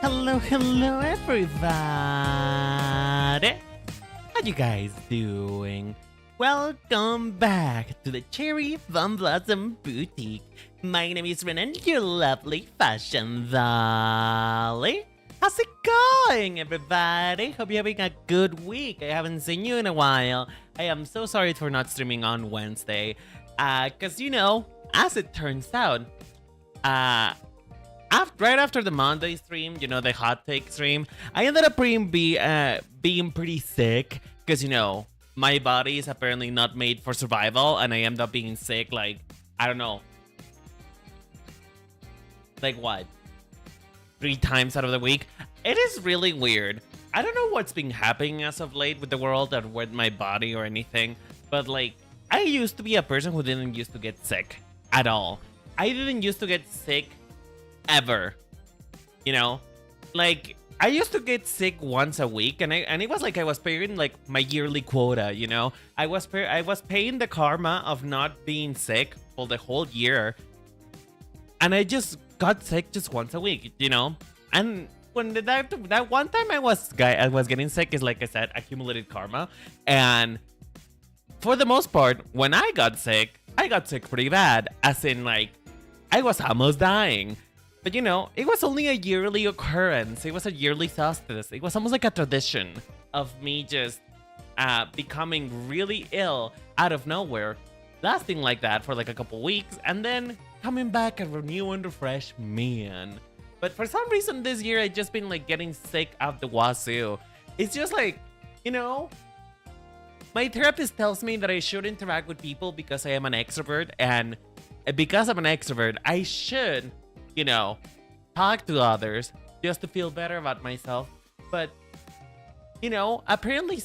Hello, everybody! How you guys doing? Welcome back to the Cherry Fun Blossom Boutique. My name is Renan, your lovely fashion dolly. How's it going, everybody? Hope you're having a good week. I haven't seen you in a while. I am so sorry for not streaming on Wednesday. Cause as it turns out, right after the Monday stream, the hot take stream, I ended up being pretty sick because, my body is apparently not made for survival, and I end up being sick, like, I don't know. Like what? 3 times out of the week? It is really weird. I don't know what's been happening as of late with the world or with my body or anything, but like, I used to be a person who didn't used to get sick at all. I didn't used to get sick ever, like I used to get sick once a week, and it was like I was paying like my yearly quota. I was paying the karma of not being sick for the whole year, and I just got sick just once a week, and when that one time I was getting sick is, like I said, accumulated karma. And for the most part, when I got sick pretty bad, as in like I was almost dying. But it was only a yearly occurrence. It was a yearly solstice. It was almost like a tradition of me just becoming really ill out of nowhere, lasting like that for like a couple weeks, and then coming back and renew and refresh, man. But for some reason this year, I just been like getting sick out the wazoo. It's just like, my therapist tells me that I should interact with people because I am an extrovert, and because I'm an extrovert, I should talk to others just to feel better about myself. But apparently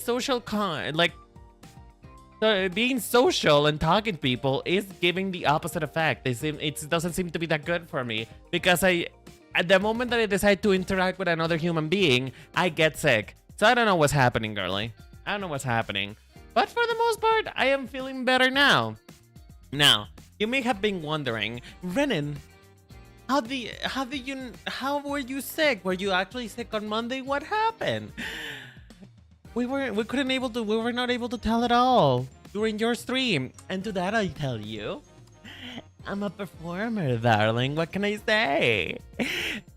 being social and talking to people is giving the opposite effect. It doesn't seem to be that good for me, because at the moment that I decide to interact with another human being, I get sick. So I don't know what's happening, girly. I don't know what's happening. But for the most part, I am feeling better now. Now, you may have been wondering, Renan, how were you sick? Were you actually sick on Monday? What happened? We were not able to tell at all during your stream. And to that I tell you, I'm a performer, darling. What can I say?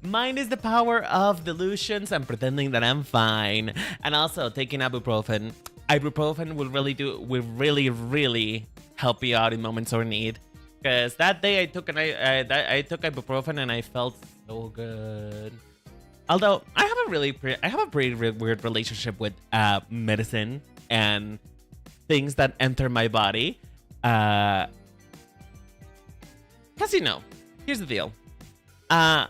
Mine is the power of delusions and pretending that I'm fine. And also taking ibuprofen. Ibuprofen will really help you out in moments of need. Because that day I took ibuprofen and I felt so good. Although I have a pretty weird relationship with medicine and things that enter my body. Cause here's the deal. I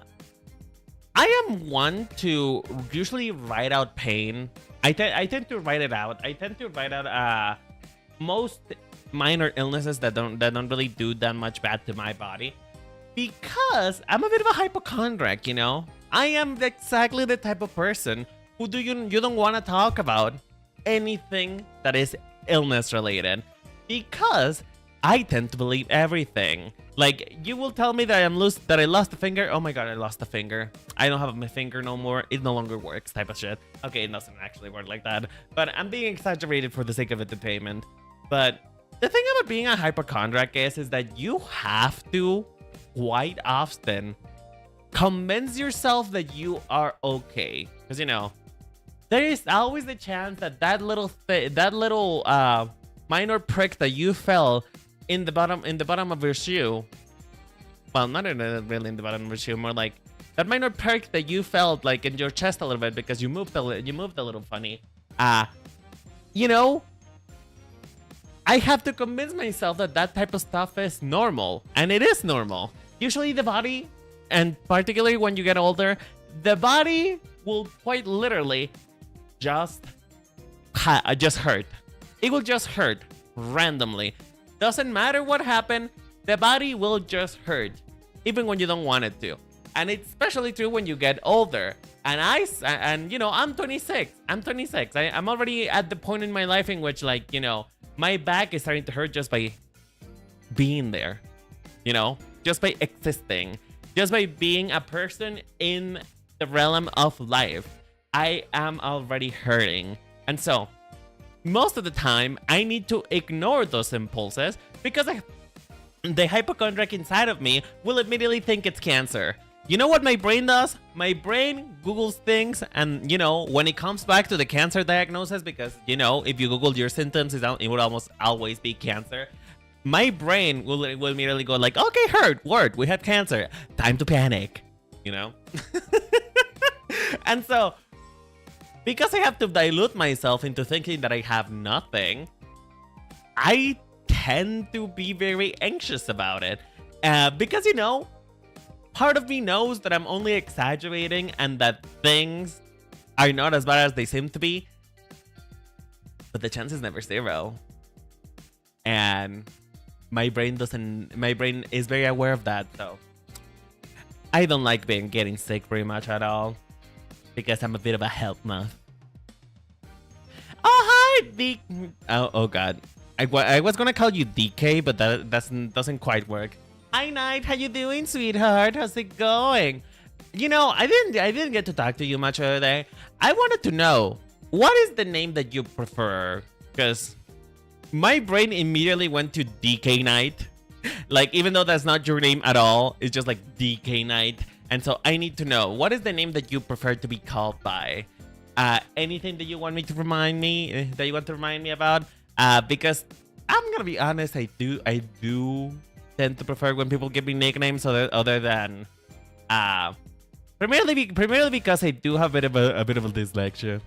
am one to usually write out pain. I tend to write it out. I tend to write out most minor illnesses that don't really do that much bad to my body, because I'm a bit of a hypochondriac. I am exactly the type of person who you don't want to talk about anything that is illness related, because I tend to believe everything. Like, you will tell me that I lost a finger. Oh my god, I lost a finger. I don't have my finger no more. It no longer works, type of shit. Okay, it doesn't actually work like that, but I'm being exaggerated for the sake of entertainment. But the thing about being a hypochondriac is that you have to quite often convince yourself that you are okay, because there is always the chance that little minor prick that you felt in the bottom of your shoe. Well, not really in the bottom of your shoe, more like that minor prick that you felt like in your chest a little bit because you moved a little funny. I have to convince myself that type of stuff is normal, and it is normal. Usually the body, and particularly when you get older, the body will quite literally just hurt. It will just hurt randomly. Doesn't matter what happened, the body will just hurt, even when you don't want it to. And it's especially true when you get older. And I'm 26. I'm already at the point in my life in which, like, my back is starting to hurt just by being there, just by existing, just by being a person in the realm of life, I am already hurting. And so, most of the time, I need to ignore those impulses because the hypochondriac inside of me will immediately think it's cancer. You know what my brain does? My brain Googles things, and, you know, when it comes back to the cancer diagnosis, because, you know, if you Google your symptoms, it would almost always be cancer. My brain will immediately go like, okay, heard, word, we have cancer. Time to panic, you know? And so, because I have to dilute myself into thinking that I have nothing, I tend to be very anxious about it. Because, you know, part of me knows that I'm only exaggerating and that things are not as bad as they seem to be. But the chance is never zero. And my brain is very aware of that, so I don't like getting sick very much at all. Because I'm a bit of a health nut. Oh, hi, Oh god. I was gonna call you DK, but that doesn't quite work. Hi, Knight. How you doing, sweetheart? How's it going? You know, I didn't get to talk to you much the other day. I wanted to know, what is the name that you prefer? Because my brain immediately went to DK Knight. Like, even though that's not your name at all, it's just like DK Knight. And so I need to know, what is the name that you prefer to be called by? Anything that you want me to remind me, about? Because I'm gonna be honest, I do tend to prefer when people give me nicknames other than primarily because I do have a bit of a dyslexia.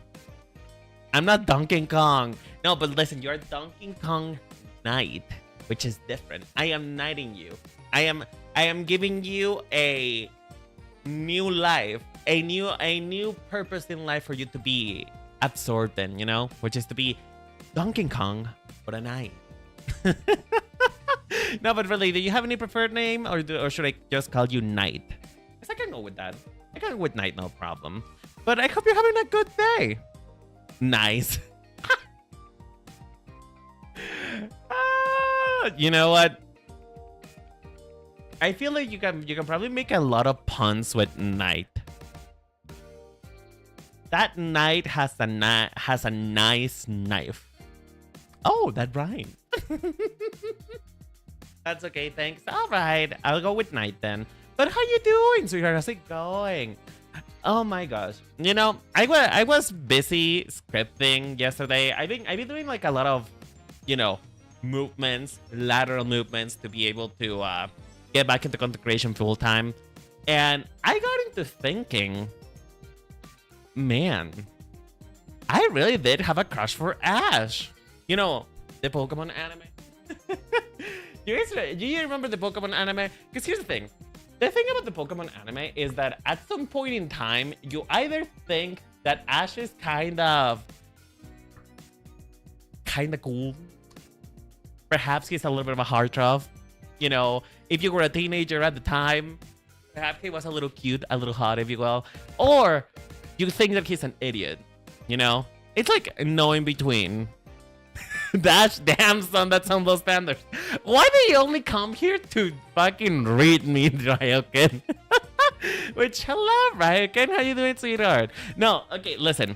I'm not Donkey Kong. No, but listen, you're Donkey Kong Knight, which is different. I am knighting you. I am giving you a new life, a new purpose in life for you to be absorbed in, you know, which is to be Donkey Kong, but a knight. No, but really, do you have any preferred name, or should I just call you Knight? Because I can go with that. I can go with Knight, no problem. But I hope you're having a good day. Nice. You know what? I feel like you can probably make a lot of puns with Knight. That Knight has a nice knife. Oh, that rhymed. That's okay, thanks. All right, I'll go with Knight then. But how you doing, sweetheart? How's it going? Oh my gosh. You know, I was busy scripting yesterday. I've been doing like a lot of, you know, movements, lateral movements to be able to get back into content creation full time. And I got into thinking, man, I really did have a crush for Ash. You know, the Pokemon anime. Do you remember the Pokemon anime? Because here's the thing. The thing about the Pokemon anime is that at some point in time, you either think that Ash is kind of cool. Perhaps he's a little bit of a heartthrob. You know, if you were a teenager at the time, perhaps he was a little cute, a little hot, if you will. Or you think that he's an idiot. You know? It's like no in between. Dash, damn son, that's humble standards. Why do you only come here to fucking read me, Ryoken? Which, hello, Ryoken, how you doing, sweetheart? No, okay, listen.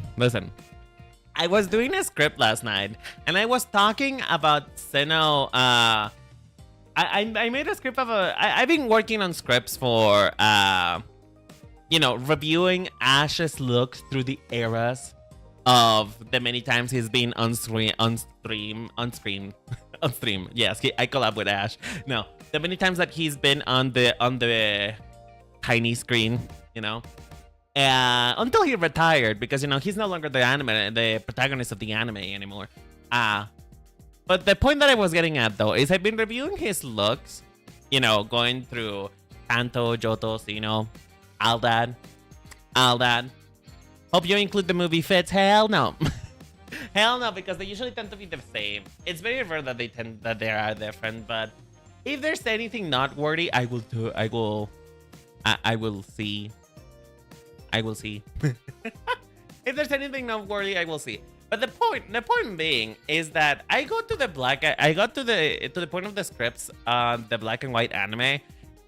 I was doing a script last night, and I was talking about Sinnoh. I made a script of I've been working on scripts for, you know, reviewing Ash's looks through the eras of the many times he's been on stream. Yes, I collab with Ash. No, the many times that he's been on the tiny screen, you know, until he retired, because, you know, he's no longer the protagonist of the anime anymore. But the point that I was getting at, though, is I've been reviewing his looks, you know, going through Kanto, Johto, Sinnoh, all that. Hope you include the movie Fits. Hell no. Hell no, because they usually tend to be the same. It's very rare that they are different, but if there's anything noteworthy, I will see. If there's anything noteworthy, I will see. But the point being is that I got to the point of the scripts, the black and white anime,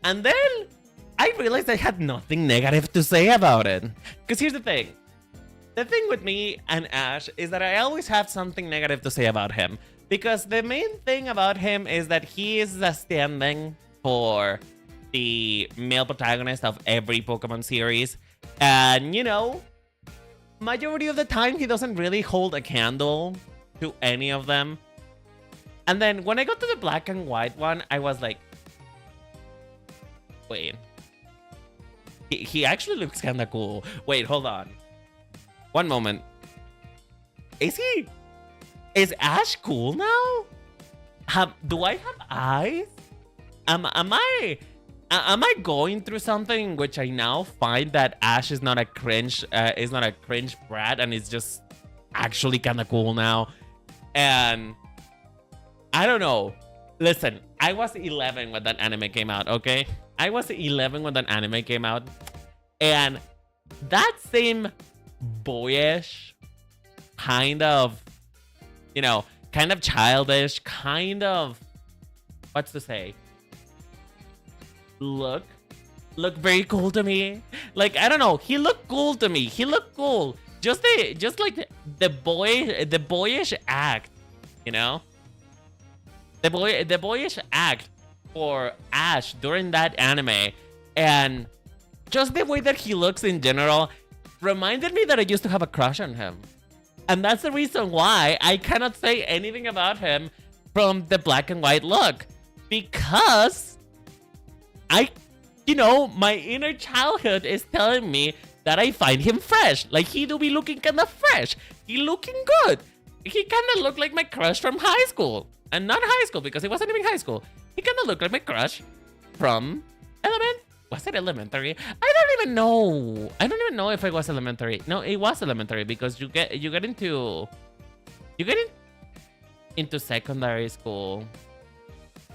and then I realized I had nothing negative to say about it. Because here's the thing. The thing with me and Ash is that I always have something negative to say about him. Because the main thing about him is that he is a stand-in for the male protagonist of every Pokemon series. And, you know, majority of the time he doesn't really hold a candle to any of them. And then when I got to the black and white one, I was like, wait. He actually looks kind of cool. Wait, hold on. One moment. Is Ash cool now? Do I have eyes? Am I going through something in which I now find that Ash is not a cringe brat and is just actually kind of cool now? And I don't know. Listen, I was 11 when that anime came out, okay? I was 11 when that anime came out. And that same boyish, kind of, you know, kind of childish, kind of, what's to say? Look very cool to me. Like, I don't know, he looked cool to me. He looked cool. Just like the boyish act, you know? The boyish act for Ash during that anime, and just the way that he looks in general reminded me that I used to have a crush on him. And that's the reason why I cannot say anything about him from the black and white look. Because my inner childhood is telling me that I find him fresh. Like, he do be looking kind of fresh. He looking good. He kind of looked like my crush from high school. And not high school, because it wasn't even high school. He kind of looked like my crush from Was it elementary? I don't even know if it was elementary. No, it was elementary, because you get into secondary school.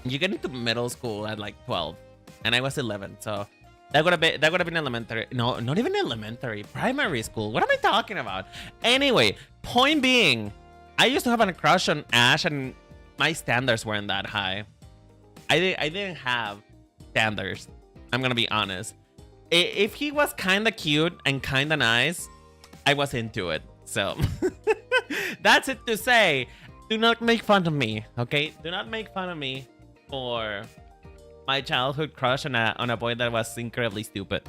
You get into middle school at like 12, and I was 11, so that would have been elementary. No, not even elementary. Primary school. What am I talking about? Anyway, point being, I used to have a crush on Ash, and my standards weren't that high. I didn't have standards. I'm gonna be honest. If he was kind of cute and kind of nice, I was into it. So that's it to say. Do not make fun of me, okay? Do not make fun of me for my childhood crush on a boy that was incredibly stupid.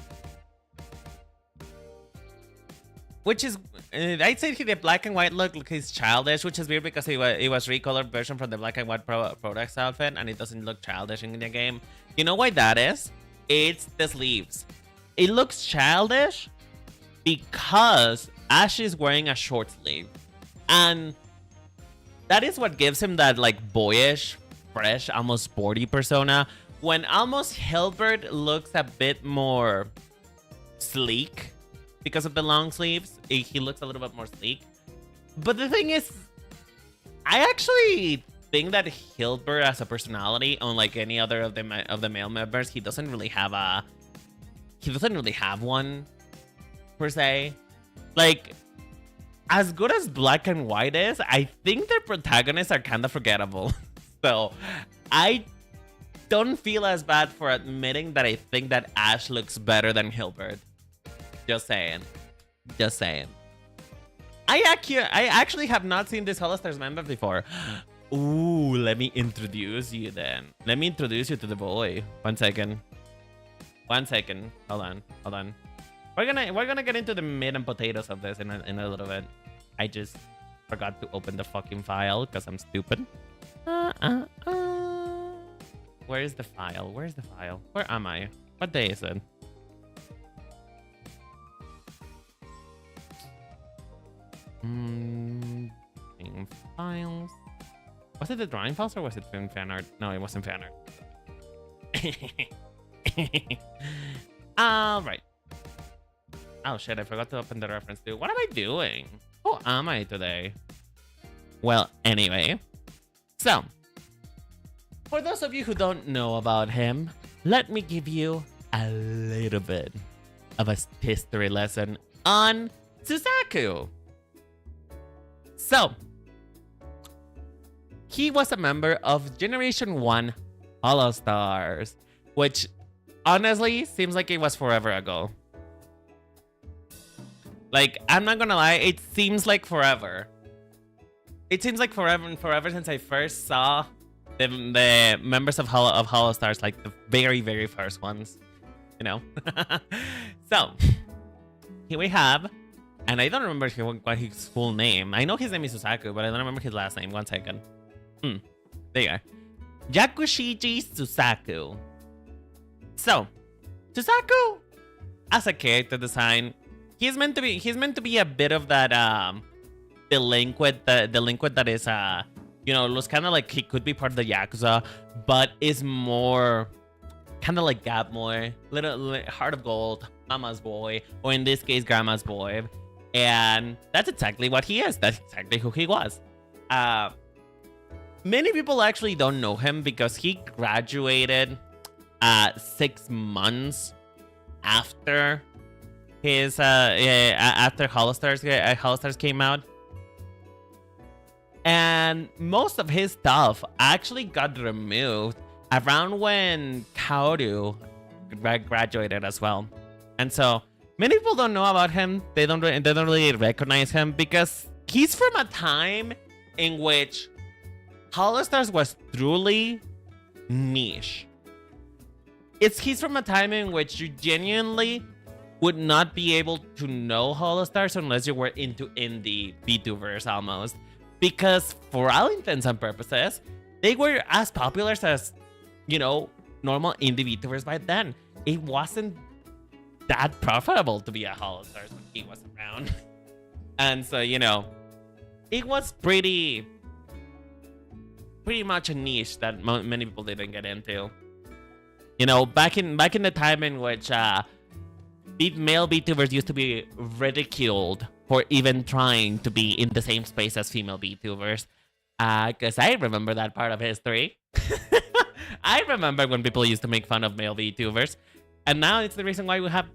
Which is, I'd say the black and white look is childish, which is weird because it was recolored version from the black and white products outfit, and it doesn't look childish in the game. You know why that is? It's the sleeves. It looks childish because Ash is wearing a short sleeve, and that is what gives him that like boyish, fresh, almost sporty persona. When almost Hilbert looks a bit more sleek because of the long sleeves, he looks a little bit more sleek. But the thing is, I actually think that Hilbert as a personality, unlike any other of the male members, he doesn't really have one per se. Like, as good as black and white is, I think their protagonists are kind of forgettable. So I don't feel as bad for admitting that I think that Ash looks better than Hilbert. Just saying. I actually have not seen this Holostars member before. Ooh, let me introduce you then. Let me introduce you to the boy. One second. Hold on. We're gonna get into the meat and potatoes of this in a little bit. I just forgot to open the fucking file because I'm stupid. Where is the file? Where am I? What day is it? Files. Was it the drawing files or was it fan art? No, it wasn't fan art. All right. Oh shit, I forgot to open the reference too. What am I doing? Who am I today? Well, anyway. So, for those of you who don't know about him, let me give you a little bit of a history lesson on Suzaku. So, he was a member of Generation 1 Holostars, which honestly, seems like it was forever ago. Like, I'm not gonna lie, it seems like forever. It seems like forever since I first saw the members of Holostars, like the very, very first ones, you know. So here we have, and I don't remember what his full name. I know his name is Suzaku, but I don't remember his last name. 1 second. There you are. Yakushiji Suzaku. So, Suzaku, as a character design, he's meant to be a bit of that delinquent that is you know, looks kind of like he could be part of the Yakuza, but is more kind of like Gap more, little heart of gold, mama's boy, or in this case, grandma's boy. And that's exactly what he is. That's exactly who he was. Many people actually don't know him because he graduated 6 months after his after Holostars came out. And most of his stuff actually got removed around when Kaoru graduated as well. And so many people don't know about him. They don't really recognize him because he's from a time in which Holostars was truly niche. He's from a time in which you genuinely would not be able to know Holostars unless you were into indie Vtubers almost. Because for all intents and purposes, they were as popular as, you know, normal indie Vtubers by then. It wasn't that profitable to be a Holostars when he was around. And so, you know, it was pretty much a niche that many people didn't get into. You know, back in the time in which male VTubers used to be ridiculed for even trying to be in the same space as female VTubers. Because I remember that part of history. I remember when people used to make fun of male VTubers. And now it's the reason why we have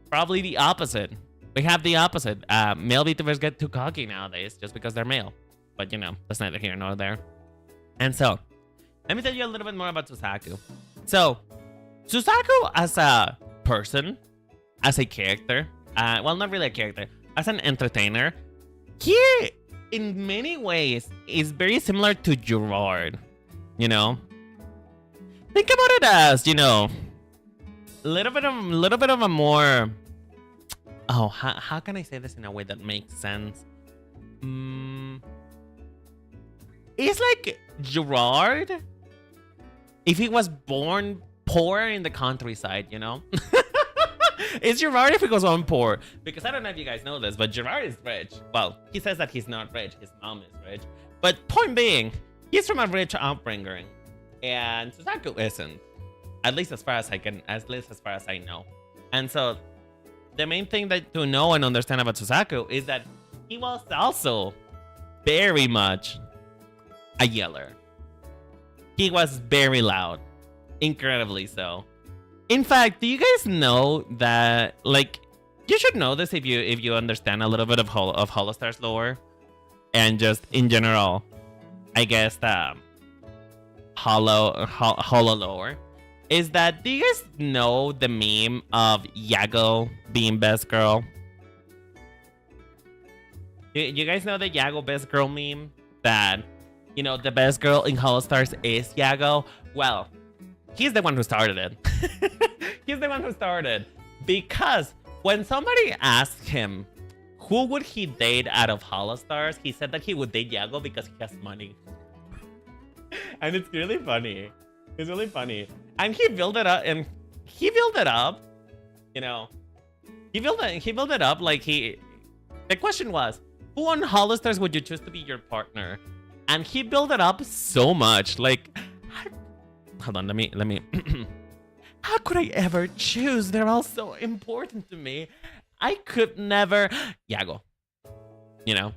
probably the opposite. We have the opposite. Male VTubers get too cocky nowadays just because they're male. But, you know, that's neither here nor there. And so, let me tell you a little bit more about Suzaku. So, Suzaku as a person, as a character, well, not really a character, as an entertainer, he, in many ways, is very similar to Gerard, you know? Think about it as, you know, a little bit of a more... Oh, how can I say this in a way that makes sense? It's like Gerard if he was born poor in the countryside, you know? It's Gerard if he goes on poor. Because I don't know if you guys know this, but Gerard is rich. Well, he says that he's not rich. His mom is rich. But point being, he's from a rich upbringing. And Suzaku isn't. At least as far as I know. And so, the main thing that to know and understand about Suzaku is that he was also very much a yeller. He was very loud. Incredibly so. In fact, do you guys know that, like, you should know this if you understand a little bit of Holostars lore and just in general, I guess Holo lore, is that, do you guys know the meme of Yago being best girl? You guys know the Yago best girl meme? That, you know, the best girl in Holostars is Yago? Well, he's the one who started it. He's the one who started. Because when somebody asked him who would he date out of Holostars, he said that he would date Yago because he has money. And it's really funny. It's really funny. And he built it up, you know. He built it up like the question was, who on Holostars would you choose to be your partner? And he built it up so much, like, hold on, let me how could I ever choose? They're all so important to me. I could never. Yago. You know?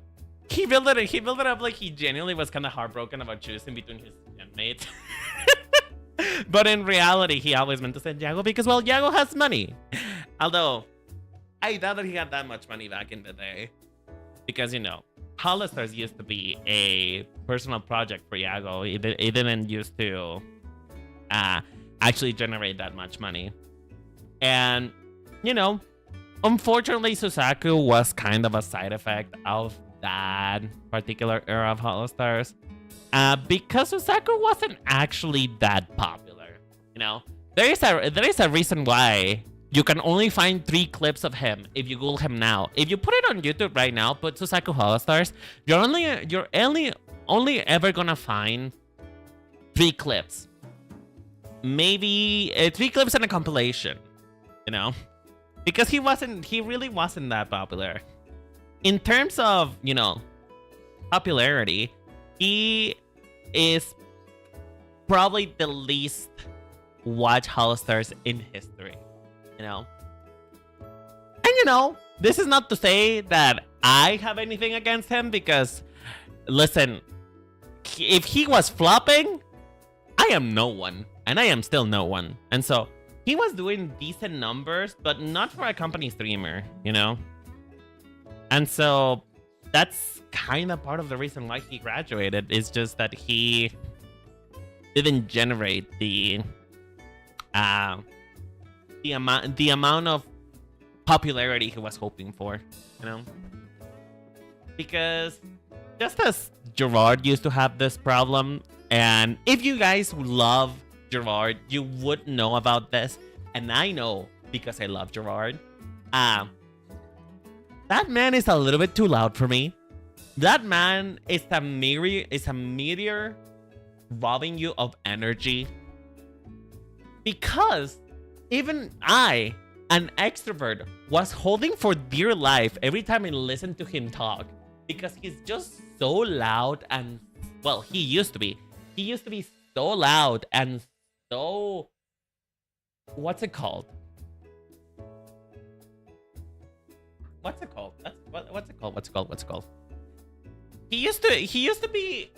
He built it up like he genuinely was kind of heartbroken about choosing between his mates. But in reality, he always meant to say Yago because, well, Yago has money. Although, I doubt that he had that much money back in the day. Because, you know, Holostars used to be a personal project for Yago. It didn't used to actually generate that much money. And, you know, unfortunately, Suzaku was kind of a side effect of that particular era of Holostars. Because Suzaku wasn't actually that popular. You know, there is a reason why you can only find 3 clips of him if you Google him now. If you put it on YouTube right now, put Suzaku Holostars, you're only ever gonna find 3 clips. Maybe 3 clips and a compilation. You know, because he really wasn't that popular. In terms of, you know, popularity, he is probably the least watched Holostars in history. You know, and you know, this is not to say that I have anything against him, because listen, if he was flopping, I am no one, and I am still no one. And so he was doing decent numbers, but not for a company streamer, you know? And so that's kind of part of the reason why he graduated, is just that he didn't generate the amount of popularity he was hoping for, you know? Because just as Gerard used to have this problem, and if you guys love Gerard, you would know about this, and I know because I love Gerard. That man is a little bit too loud for me. That man is a meteor robbing you of energy. Because even I, an extrovert, was holding for dear life every time I listened to him talk, because he's just so loud and, well, he used to be so loud and so, what's it called? What's it called? He used to be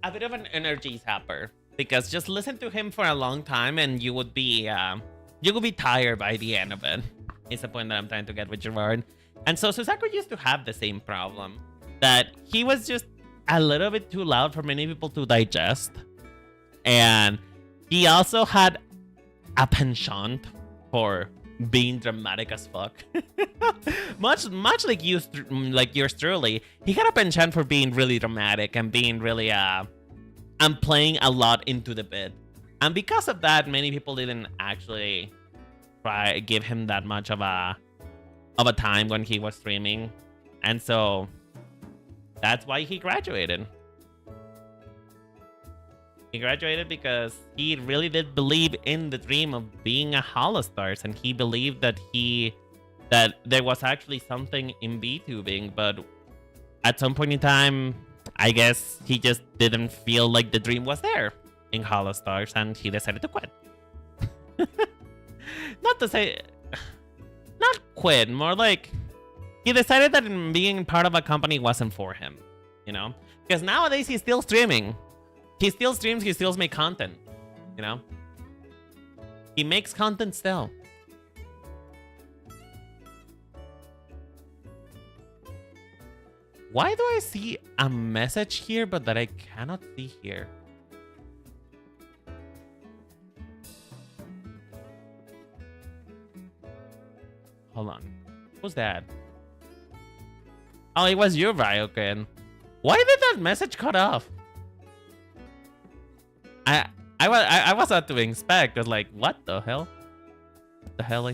a bit of an energy zapper, because just listen to him for a long time and you would be tired by the end of it. Is the point that I'm trying to get with Gerard. And so Suzaku used to have the same problem, that he was just a little bit too loud for many people to digest. And he also had a penchant for being dramatic as fuck. much like yours truly, he had a penchant for being really dramatic and being really and playing a lot into the bit. And because of that, many people didn't actually give him that much of a time when he was streaming. And so that's why he graduated. He graduated because he really did believe in the dream of being a Holostars, and he believed that there was actually something in VTubing, but at some point in time, I guess he just didn't feel like the dream was there in Holostars, and he decided to quit. Not to say, not quit, more like he decided that being part of a company wasn't for him, you know? Because nowadays he's still streaming. He still streams, he still makes content, you know? He makes content still. Why do I see a message here, but that I cannot see here? Hold on. Who's that? Oh, it was you, Ryoken. Why did that message cut off? I was not to expect. I was like, what the hell? What the hell?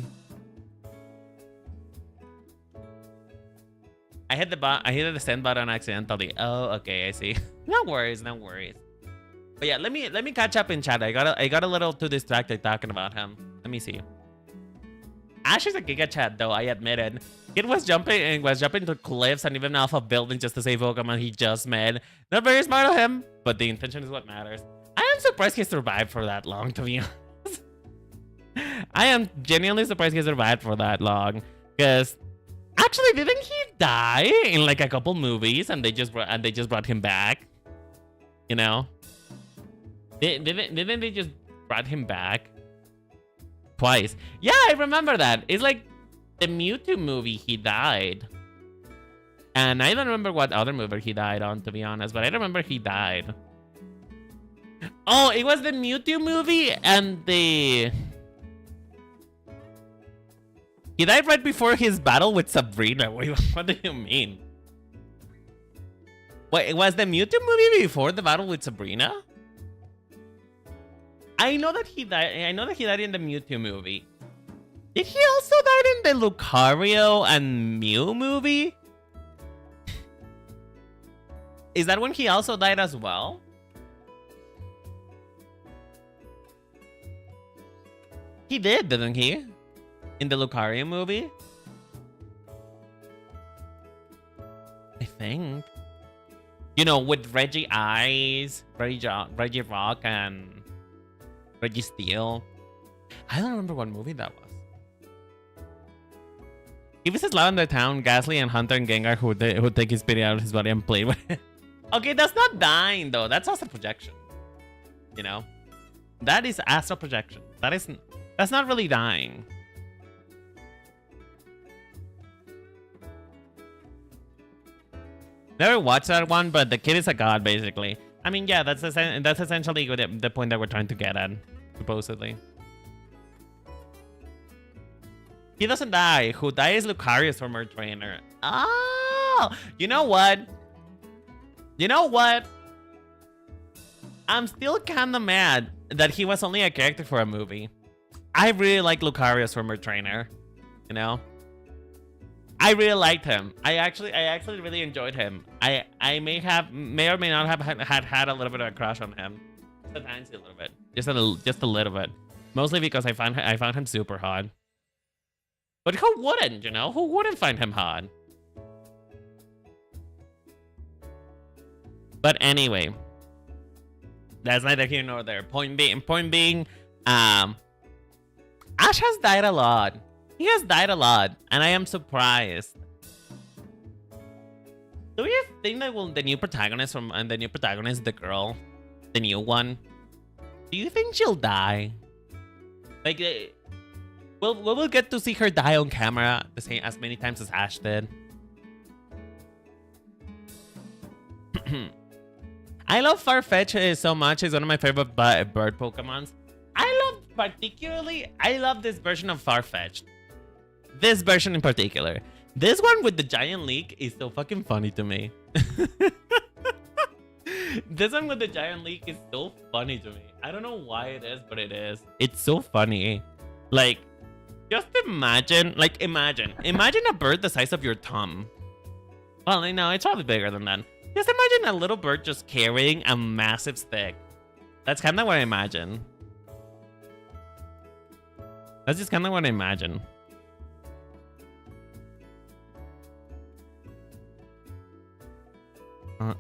I hit the send button accidentally. Oh, okay, I see. No worries. But yeah, let me catch up in chat. I got a little too distracted talking about him. Let me see. Ash is a giga chat though, I admit it. Kid was jumping to cliffs and even off of buildings just to save Pokemon he just met. Not very smart of him, but the intention is what matters. I am surprised he survived for that long, to be honest. I am genuinely surprised he survived for that long. Because actually, didn't he die in like a couple movies and they just brought him back? You know? Didn't they just brought him back? Twice. Yeah, I remember that. It's like the Mewtwo movie he died. And I don't remember what other movie he died on, to be honest, but I remember he died. Oh, it was the Mewtwo movie and the... He died right before his battle with Sabrina. Wait, what do you mean? Wait, was the Mewtwo movie before the battle with Sabrina? I know that he died. I know that he died in the Mewtwo movie. Did he also die in the Lucario and Mew movie? Is that when he also died as well? He did, didn't he? In the Lucario movie? I think. You know, with Reggie Eyes, Reggie Rock, and Reggie Steel. I don't remember what movie that was. He visits Lavender Town, Ghastly, and Hunter and Gengar who take his spirit out of his body and play with it. Okay, that's not dying though. That's also projection. You know? That is astral projection. That's not really dying. Never watched that one, but the kid is a god, basically. I mean, yeah, that's essentially the point that we're trying to get at, supposedly. He doesn't die. Who dies is Lucario's former trainer. Oh! You know what? You know what? I'm still kind of mad that he was only a character for a movie. I really like Lucario's former trainer. You know? I really liked him. I actually really enjoyed him. I may or may not have had a little bit of a crush on him. Just a tiny little bit. Just a little bit. Mostly because I found him super hot. But who wouldn't, you know? Who wouldn't find him hot? But anyway, that's neither here nor there. Point being, Ash has died a lot. He has died a lot, and I am surprised. Do you think that the new protagonist the girl, the new one, do you think she'll die? Like, we'll get to see her die on camera the same as many times as Ash did. I love Farfetch so much. It's one of my favorite bird Pokemons. I love this version of Farfetch. This version in particular. This one with the giant leak is so fucking funny to me. This one with the giant leak is so funny to me. I don't know why it is, but it is. It's so funny. Like, just imagine a bird the size of your thumb. Well, no, it's probably bigger than that. Just imagine a little bird just carrying a massive stick. That's kind of what I imagine. That's just kind of what I imagine. How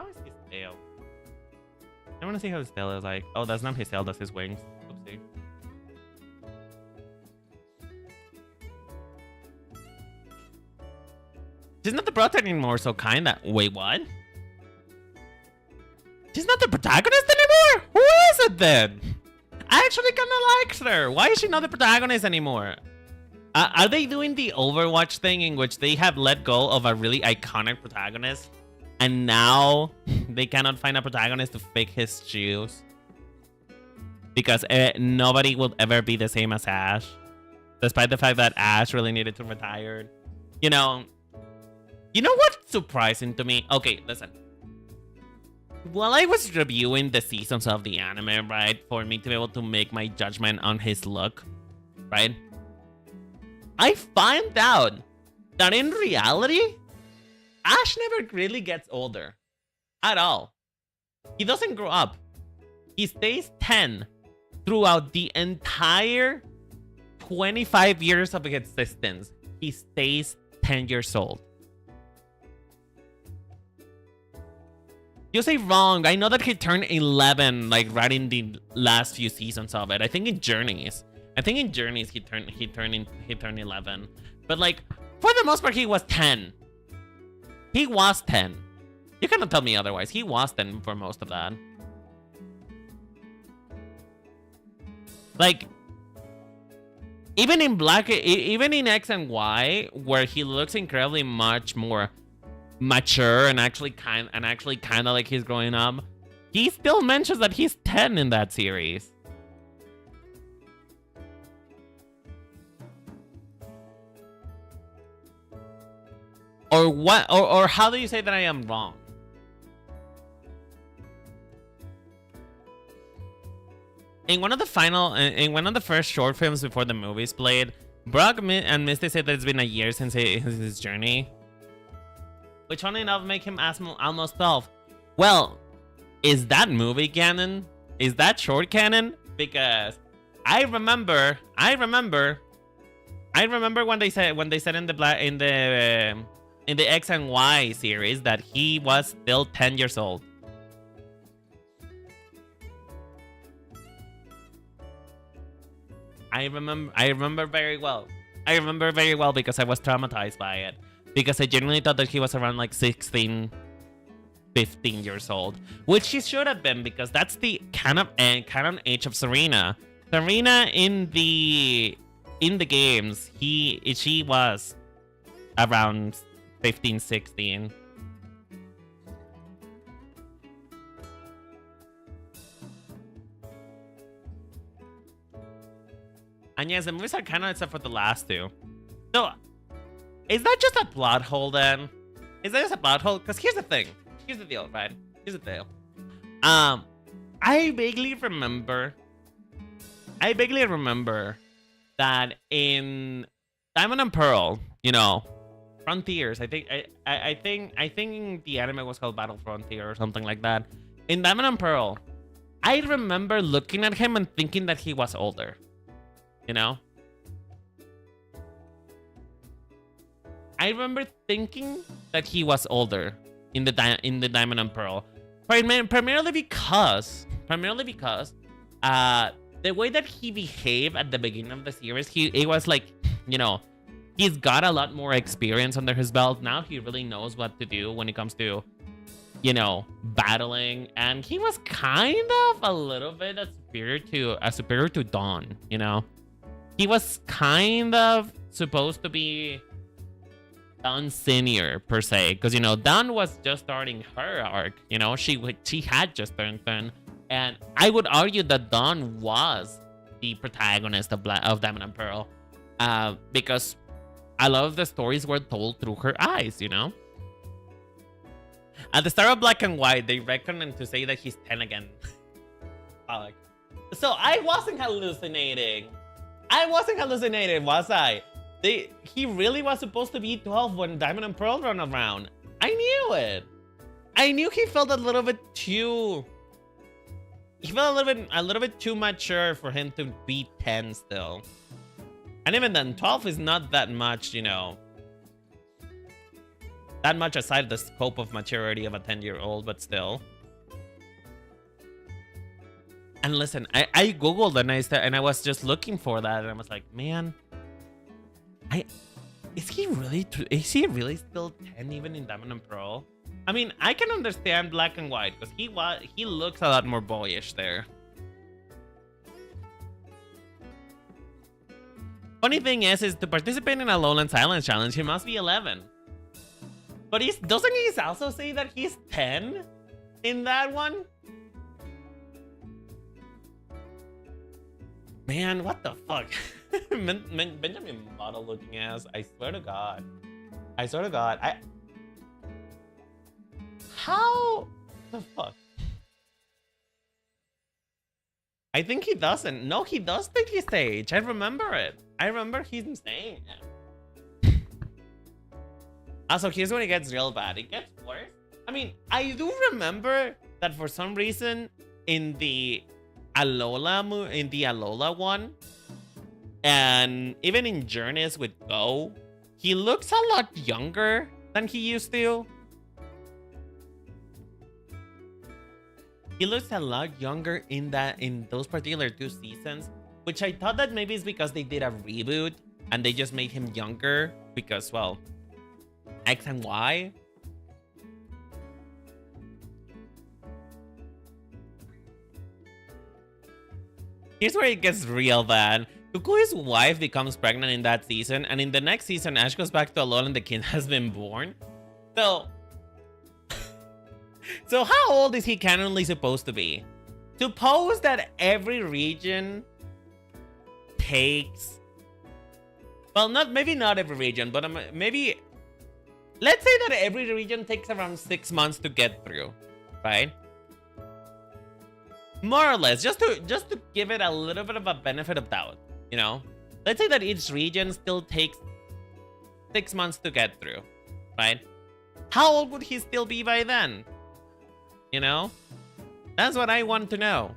is his tail? I want to see how his tail is like. Oh, that's not his tail, that's his wings. Oopsie. She's not the protagonist anymore, so kinda. Wait, what? She's not the protagonist anymore? Who is it then? I actually kinda liked her. Why is she not the protagonist anymore? Are they doing the Overwatch thing in which they have let go of a really iconic protagonist and now they cannot find a protagonist to fit his shoes? Because nobody will ever be the same as Ash, despite the fact that Ash really needed to retire. You know what's surprising to me? Okay, listen. While I was reviewing the seasons of the anime, right, for me to be able to make my judgment on his look, right? I find out that in reality, Ash never really gets older. At all. He doesn't grow up. He stays 10 throughout the entire 25 years of existence. He stays 10 years old. You say wrong. I know that he turned 11, like right in the last few seasons of it. I think in Journeys he turned 11. But like for the most part he was 10. He was 10. You cannot tell me otherwise. He was 10 for most of that. Like even in X and Y, where he looks incredibly much more mature and actually kind of like he's growing up, he still mentions that he's 10 in that series. Or what? Or how do you say that I am wrong? In one of the first short films before the movies played, Brock and Misty said that it's been a year since his journey, which funny enough make him almost 12. Well, is that movie canon? Is that short canon? Because I remember when they said in the X and Y series that he was still 10 years old. I remember very well. I remember very well because I was traumatized by it. Because I genuinely thought that he was around like 16, 15 years old, which he should have been, because that's the canon age of Serena. Serena in the games, she was around 15, 16. And yes, the movies are canon except for the last two. So, is that just a plot hole then? Is that just a plot hole? Because here's the thing. Here's the deal, right? Here's the deal. I vaguely remember that in Diamond and Pearl, you know, Frontiers. I think the anime was called Battle Frontier or something like that. In Diamond and Pearl, I remember looking at him and thinking that he was older. You know? I remember thinking that he was older in the Diamond and Pearl, primarily because the way that he behaved at the beginning of the series, it was like, you know, he's got a lot more experience under his belt now. He really knows what to do when it comes to, you know, battling, and he was kind of a little bit superior to Dawn. You know, he was kind of supposed to be Dawn senior per se, because, you know, Dawn was just starting her arc. You know, she had just turned 10, and I would argue that Dawn was the protagonist of Diamond and Pearl, because a lot of the stories were told through her eyes. You know, at the start of Black and White, they reckon to say that he's 10 again. So I wasn't hallucinating. Was I? He really was supposed to be 12 when Diamond and Pearl run around. I knew it. I knew he felt a little bit too... He felt a little bit too mature for him to be 10 still. And even then, 12 is not that much, you know, that much aside the scope of maturity of a 10-year-old, but still. And listen, I googled and I was just looking for that, and I was like, man, is he really still 10 even in Diamond and Pearl? I mean, I can understand Black and White because he looks a lot more boyish there. Funny thing is to participate in a Lowland Silence challenge, he must be 11. But doesn't he also say that he's 10 in that one? Man, what the fuck? Benjamin Button looking ass. I swear to God. How the fuck? I think he doesn't. No, he does think he's age. I remember it. I remember he's saying it. Also, here's when it gets real bad. It gets worse. I mean, I do remember that for some reason in the Alola one, and even in Journeys with Go, he looks a lot younger than he used to. He looks a lot younger in those particular 2 seasons, which I thought that maybe it's because they did a reboot and they just made him younger because, well, X and Y. Here's where it gets real bad. Kukui's wife becomes pregnant in that season, and in the next season, Ash goes back to Alola and the kid has been born. So how old is he canonically supposed to be? Suppose that every region takes... Well, maybe not every region, but maybe let's say that every region takes around 6 months to get through, right? More or less, just to give it a little bit of a benefit of doubt, you know? Let's say that each region still takes 6 months to get through, right? How old would he still be by then? You know? That's what I want to know.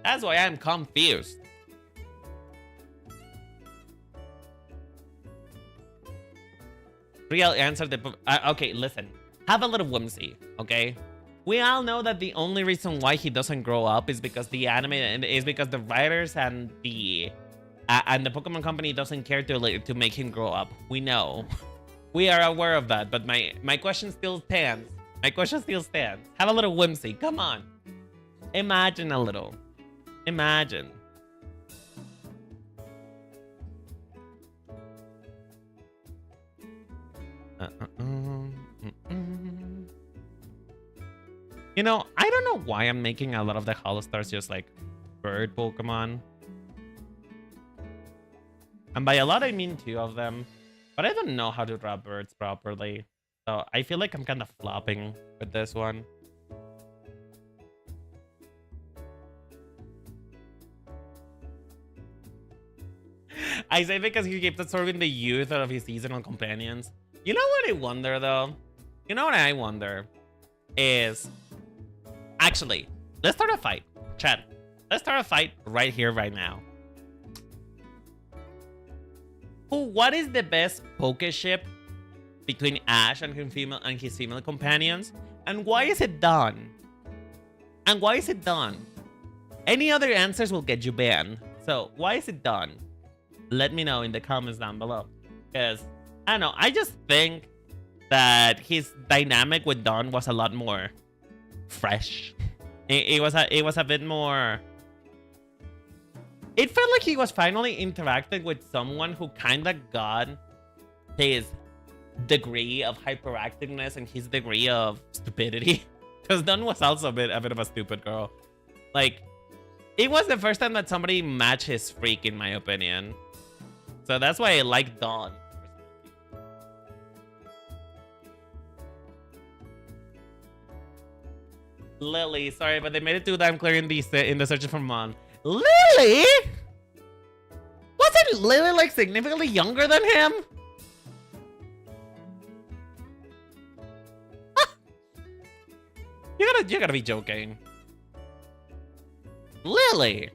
That's why I'm confused. Real answer. Okay, listen. Have a little whimsy, okay? We all know that the only reason why he doesn't grow up is because the anime is because the writers and the Pokemon Company doesn't care to make him grow up. We know. We are aware of that, but my question still stands. My question still stands. Have a little whimsy. Come on. Imagine a little. Imagine. You know, I don't know why I'm making a lot of the Holostars just like bird Pokemon. And by a lot, I mean 2 of them. But I don't know how to draw birds properly. So I feel like I'm kind of flopping with this one. I say because he keeps absorbing the youth out of his seasonal companions. You know what I wonder, though? You know what I wonder? Is... Actually, let's start a fight. Chat, let's start a fight right here, right now. What is the best Pokeship between Ash and his female companions? And why is it done? And why is it done? Any other answers will get you banned. So, why is it done? Let me know in the comments down below. Because, I don't know, I just think that his dynamic with Dawn was a lot more fresh. It was a bit more... It felt like he was finally interacting with someone who kind of got his degree of hyperactiveness and his degree of stupidity. Because Dawn was also a bit of a stupid girl. Like, it was the first time that somebody matched his freak, in my opinion. So that's why I like Dawn. Lily, sorry, but they made it too damn clear in the search for Mon. Lily? Wasn't Lily like significantly younger than him? You gotta be joking. Lily?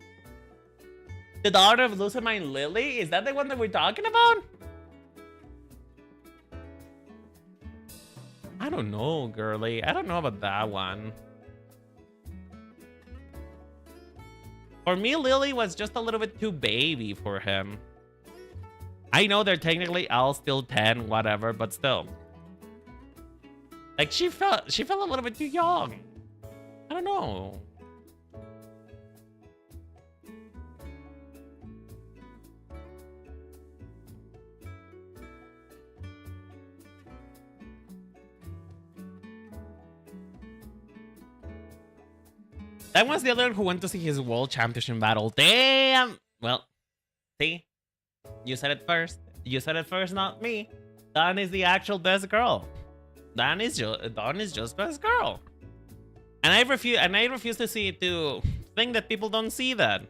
The daughter of Lucamine Lily? Is that the one that we're talking about? I don't know, girly. I don't know about that one. For me, Lily was just a little bit too baby for him. I know they're technically all still 10, whatever, but still. Like, she felt a little bit too young. I don't know. That was the other who went to see his world championship battle. Damn! Well, see? You said it first. You said it first, not me. Dawn is the actual best girl. Dawn is just best girl. And I refuse to think that people don't see that.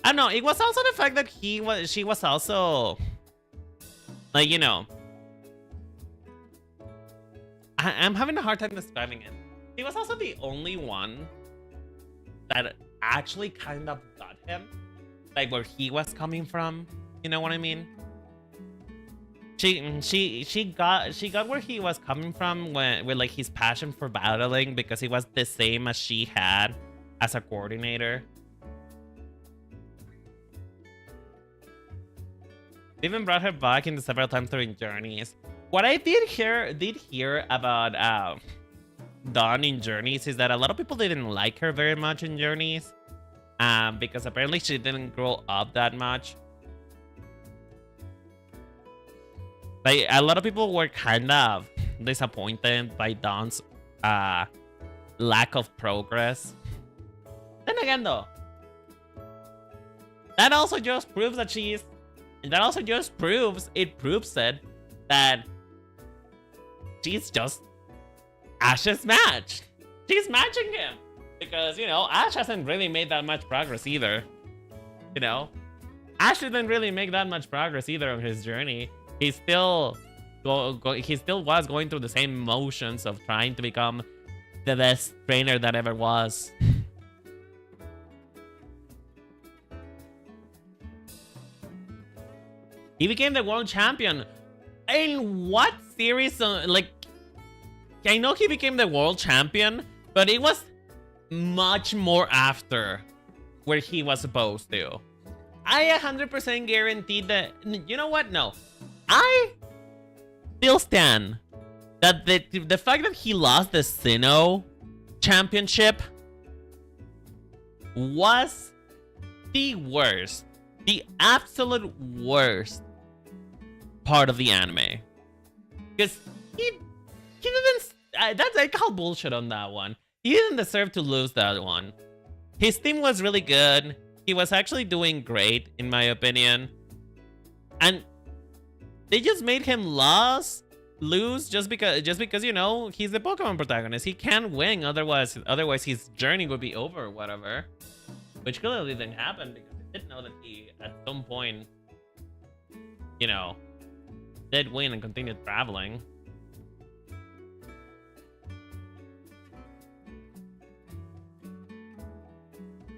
I don't know, it was also the fact that she was also like, you know, I'm having a hard time describing it. He was also the only one that actually kind of got him, like where he was coming from. You know what I mean? She got where he was coming from with like his passion for battling, because he was the same as she had as a coordinator. Even brought her back in the several times during journeys. What I did hear about Dawn in Journeys is that a lot of people didn't like her very much in Journeys, because apparently she didn't grow up that much. Like, a lot of people were kind of disappointed by Dawn's lack of progress. Then again, though, that also just proves that it proves it that she's just Ash's match. She's matching him. Because, you know, Ash hasn't really made that much progress either. You know? Ash didn't really make that much progress either on his journey. He still was going through the same motions of trying to become the best trainer that ever was. He became the world champion. In what series? Like, I know he became the world champion, but it was much more after where he was supposed to. I 100% guaranteed that. You know what? No, I still stand that the fact that he lost the Sinnoh championship was the worst, the absolute worst part of the anime. Because he didn't. I call bullshit on that one. He didn't deserve to lose that one. His team was really good. He was actually doing great, in my opinion. And they just made him lose just because you know, he's the Pokemon protagonist. He can't win, otherwise his journey would be over or whatever. Which clearly didn't happen because I did know that he at some point, you know, did win and continued traveling.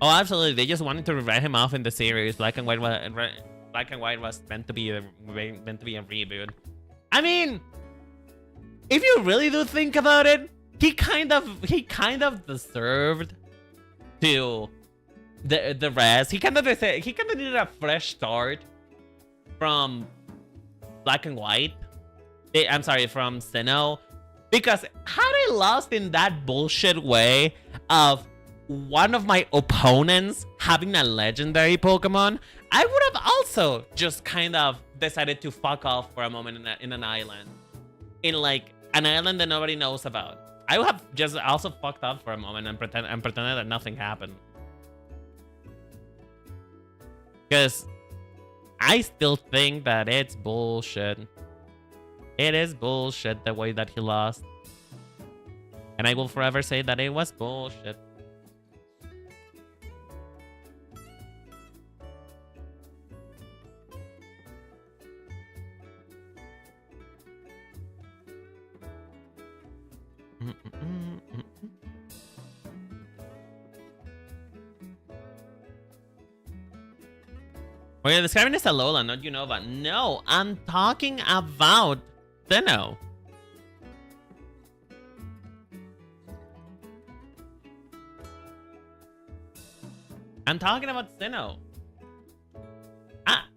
Oh, absolutely. They just wanted to write him off in the series. Black and White was meant to be a reboot. I mean, if you really do think about it, he kind of deserved to the rest. He kind of needed a fresh start from Black and White. I'm sorry, from Sinnoh, because had I lost in that bullshit way of one of my opponents having a legendary Pokemon, I would have also just kind of decided to fuck off for a moment in an island. In like an island that nobody knows about. I would have just also fucked up for a moment and pretended that nothing happened. Because I still think that it's bullshit. It is bullshit the way that he lost. And I will forever say that it was bullshit. Oh yeah, describing this Alola, not Unova. No, I'm talking about Sinnoh. I'm talking about Sinnoh.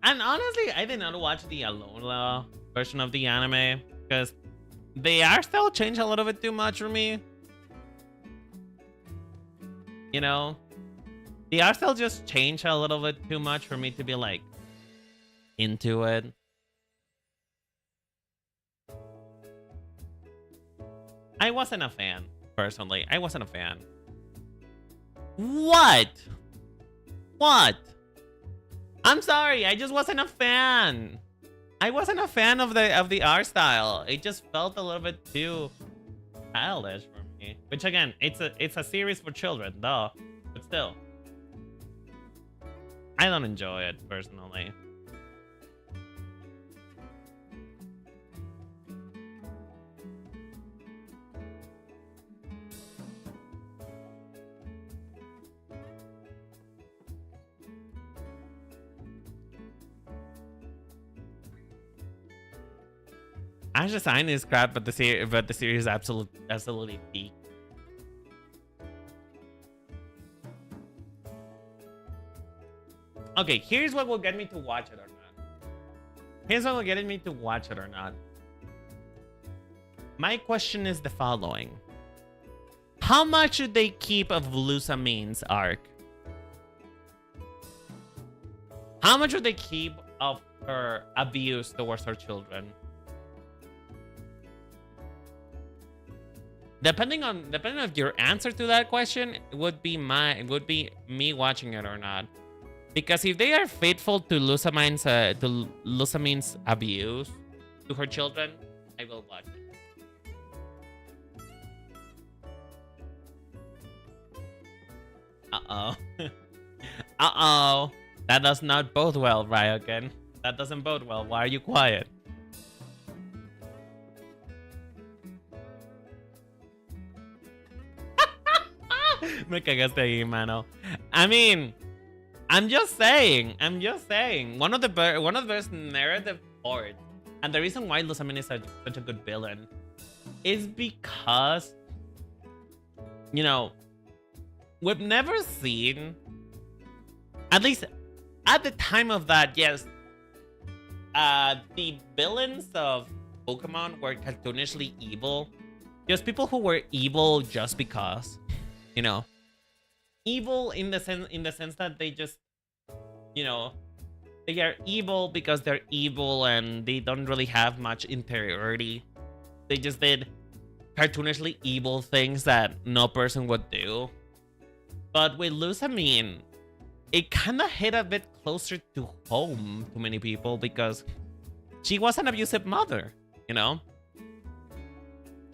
And honestly, I did not watch the Alola version of the anime because the art style changed a little bit too much for me. You know? The art style just changed a little bit too much for me to be like into it. I wasn't a fan, personally. I wasn't a fan. What? What? I'm sorry, I just wasn't a fan. I wasn't a fan of the art style. It just felt a little bit too childish for me. Which again, it's a series for children, though. But still. I don't enjoy it, personally. Ash design is crap, but the series absolutely peaked. Okay, here's what will get me to watch it or not. Here's what will get me to watch it or not. My question is the following. How much should they keep of Lusamine's arc? How much would they keep of her abuse towards her children? Depending on your answer to that question, would be me watching it or not. Because if they are faithful to Lusamine's abuse to her children, I will watch it. Uh-oh. Uh-oh. That does not bode well, Ryokan. That doesn't bode well. Why are you quiet? Me cagaste ahí, mano. I mean, I'm just saying. One of the best narrative parts, and the reason why Lusamin is such a good villain, is because, you know, we've never seen, at least at the time of that, yes, the villains of Pokemon were cartoonishly evil. Just people who were evil just because, you know, evil in the sense that they just, you know, they are evil because they're evil and they don't really have much interiority. They just did cartoonishly evil things that no person would do. But with Lusamine, it kind of hit a bit closer to home to many people because she was an abusive mother, you know?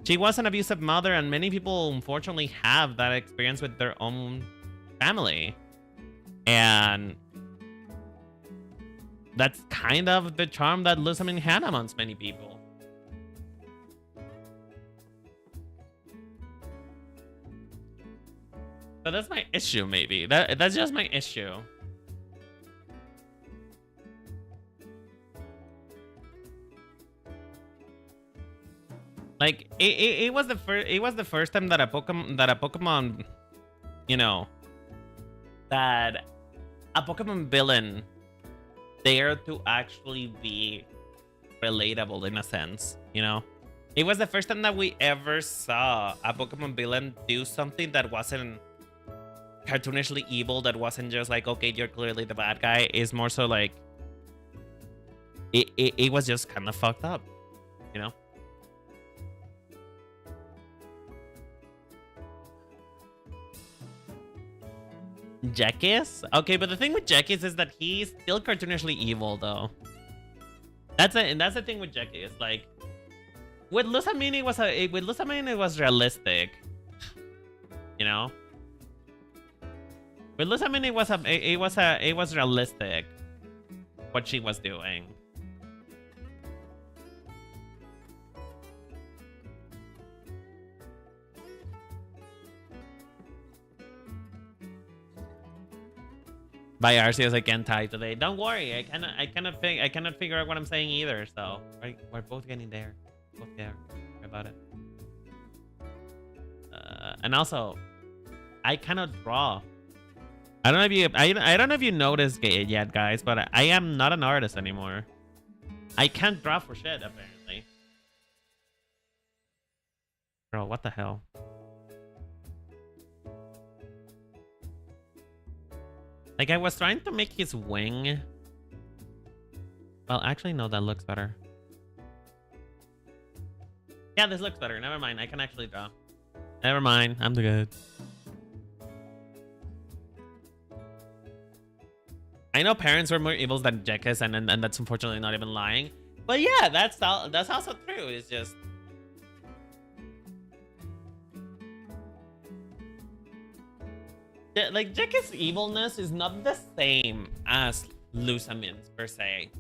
She was an abusive mother, and many people unfortunately have that experience with their own family. And that's kind of the charm that Lusamine had amongst many people. So that's my issue, maybe. That's just my issue. Like it was the first time that a Pokemon, you know, that a Pokemon villain dared to actually be relatable in a sense, you know? It was the first time that we ever saw a Pokemon villain do something that wasn't cartoonishly evil, that wasn't just like, okay, you're clearly the bad guy. It's more so like it was just kind of fucked up, you know? Jekis? Okay, but the thing with Jekis is that he's still cartoonishly evil, though. That's the thing with Jekis. Like, with Lusamine, it was realistic. You know? With Lusamine, it was realistic what she was doing. By Arceus, I can't tie today. Don't worry, I cannot figure out what I'm saying either. So we're both getting there, both there. Sorry about it. And also, I cannot draw. I don't know if you noticed it yet, guys, but I am not an artist anymore. I can't draw for shit apparently. Bro, what the hell? Like, I was trying to make his wing. Well, actually, no, that looks better. Yeah, this looks better. Never mind. I can actually draw. Never mind. I'm good. I know parents were more evil than Jekis, and that's unfortunately not even lying. But yeah, that's also true. It's just... like, Jekis' evilness is not the same as Lusamine's per se,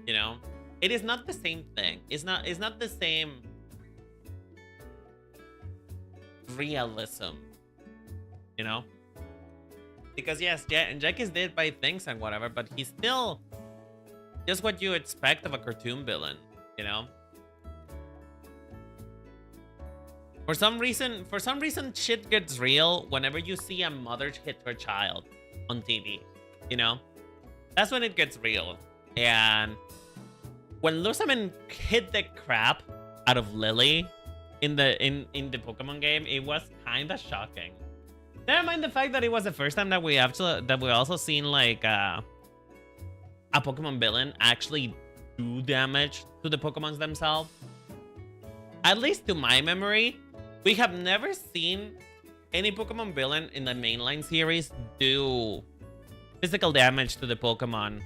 you know. It is not the same thing. It's not the same realism, you know. Because yes, Jekis did bad things and whatever, but he's still just what you expect of a cartoon villain, you know. For some reason, shit gets real whenever you see a mother hit her child on TV, you know? That's when it gets real. And when Lusamine hit the crap out of Lily in the Pokemon game, it was kind of shocking. Never mind the fact that it was the first time that we also seen like a Pokemon villain actually do damage to the Pokemons themselves. At least to my memory, we have never seen any Pokemon villain in the mainline series do physical damage to the Pokemon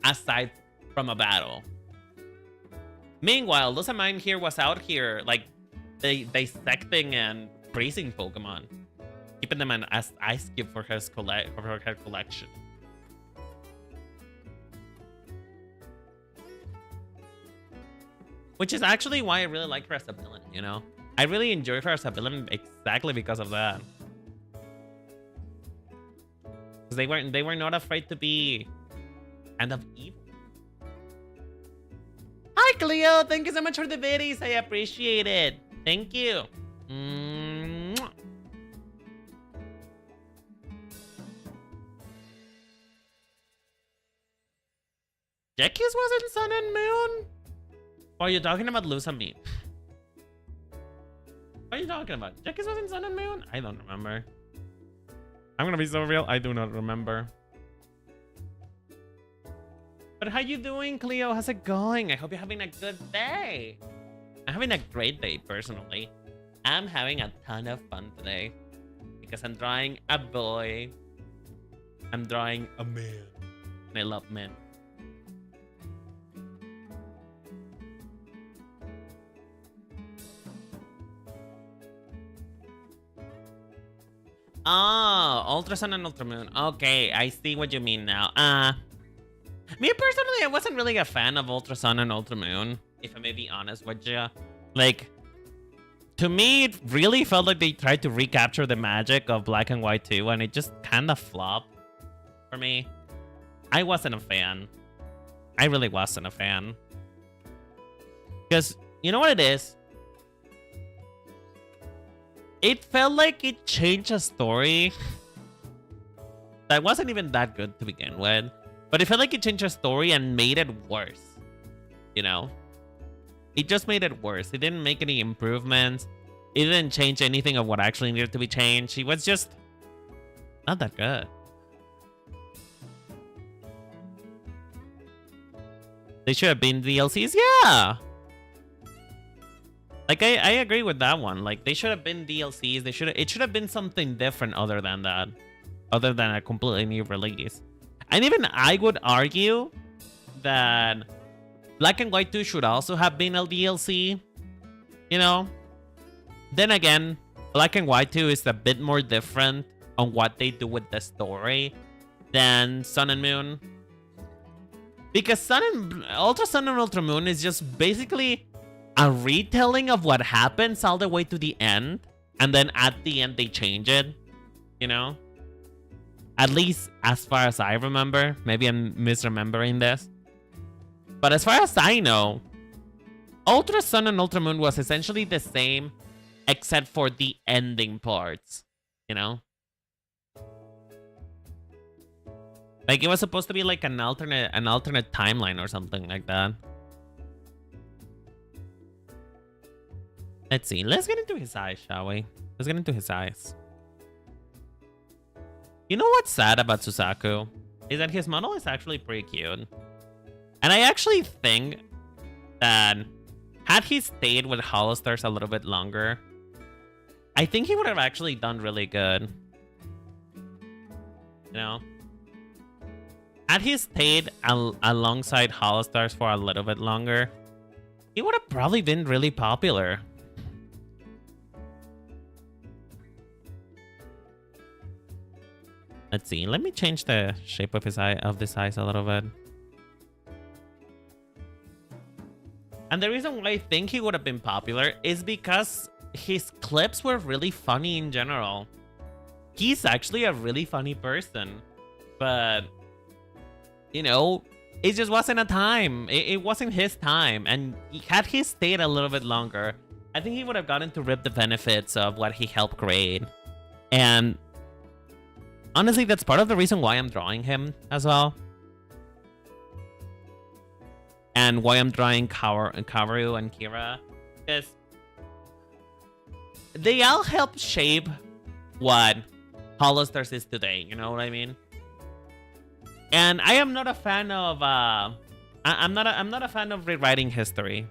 aside from a battle. Meanwhile, Lusamine here was out here like dissecting and praising Pokemon. keeping them as ice cube for her collection. Which is actually why I really like her as a villain, you know? I really enjoy her as a villain exactly because of that. Because they were not afraid to be kind of evil. Hi, Cleo! Thank you so much for the biddies. I appreciate it. Thank you. Mwah. Jackie's was in Sun and Moon? Oh, you're talking about Lusami. What are you talking about? Jackie's was in Sun and Moon? I don't remember. I'm gonna be so real. I do not remember. But how you doing, Cleo? How's it going? I hope you're having a good day. I'm having a great day, personally. I'm having a ton of fun today. Because I'm drawing a boy. I'm drawing a man. And I love men. Oh, Ultra Sun and Ultra Moon. Okay, I see what you mean now. Me personally, I wasn't really a fan of Ultra Sun and Ultra Moon, if I may be honest with you. Like, to me, it really felt like they tried to recapture the magic of Black and White 2, and it just kind of flopped for me. I wasn't a fan. I really wasn't a fan. Because, you know what it is? It felt like it changed a story that wasn't even that good to begin with. But it felt like it changed a story and made it worse. You know? It just made it worse. It didn't make any improvements. It didn't change anything of what actually needed to be changed. It was just not that good. They should have been DLCs? Yeah! Like, I agree with that one. Like, they should have been DLCs. It should have been something different other than that. Other than a completely new release. And even I would argue that Black and White 2 should also have been a DLC. You know? Then again, Black and White 2 is a bit more different on what they do with the story than Sun and Moon. Because Ultra Sun and Ultra Moon is just basically a retelling of what happens all the way to the end. And then at the end, they change it. You know? At least as far as I remember. Maybe I'm misremembering this. But as far as I know, Ultra Sun and Ultra Moon was essentially the same, except for the ending parts. You know? Like, it was supposed to be like an alternate timeline or something like that. Let's see. Let's get into his eyes, shall we? Let's get into his eyes. You know what's sad about Suzaku? Is that his model is actually pretty cute. And I actually think that had he stayed with Holostars a little bit longer, I think he would have actually done really good. You know? Had he stayed alongside Holostars for a little bit longer, he would have probably been really popular. Let's see. Let me change the shape of his this eyes a little bit. And the reason why I think he would have been popular is because his clips were really funny in general. He's actually a really funny person. But, you know, it just wasn't a time. It wasn't his time. And had he stayed a little bit longer, I think he would have gotten to reap the benefits of what he helped create. And honestly, that's part of the reason why I'm drawing him as well. And why I'm drawing Kaoru and Kira. Because they all help shape what Holostars is today. You know what I mean? And I am not a fan of I'm not a fan of rewriting history.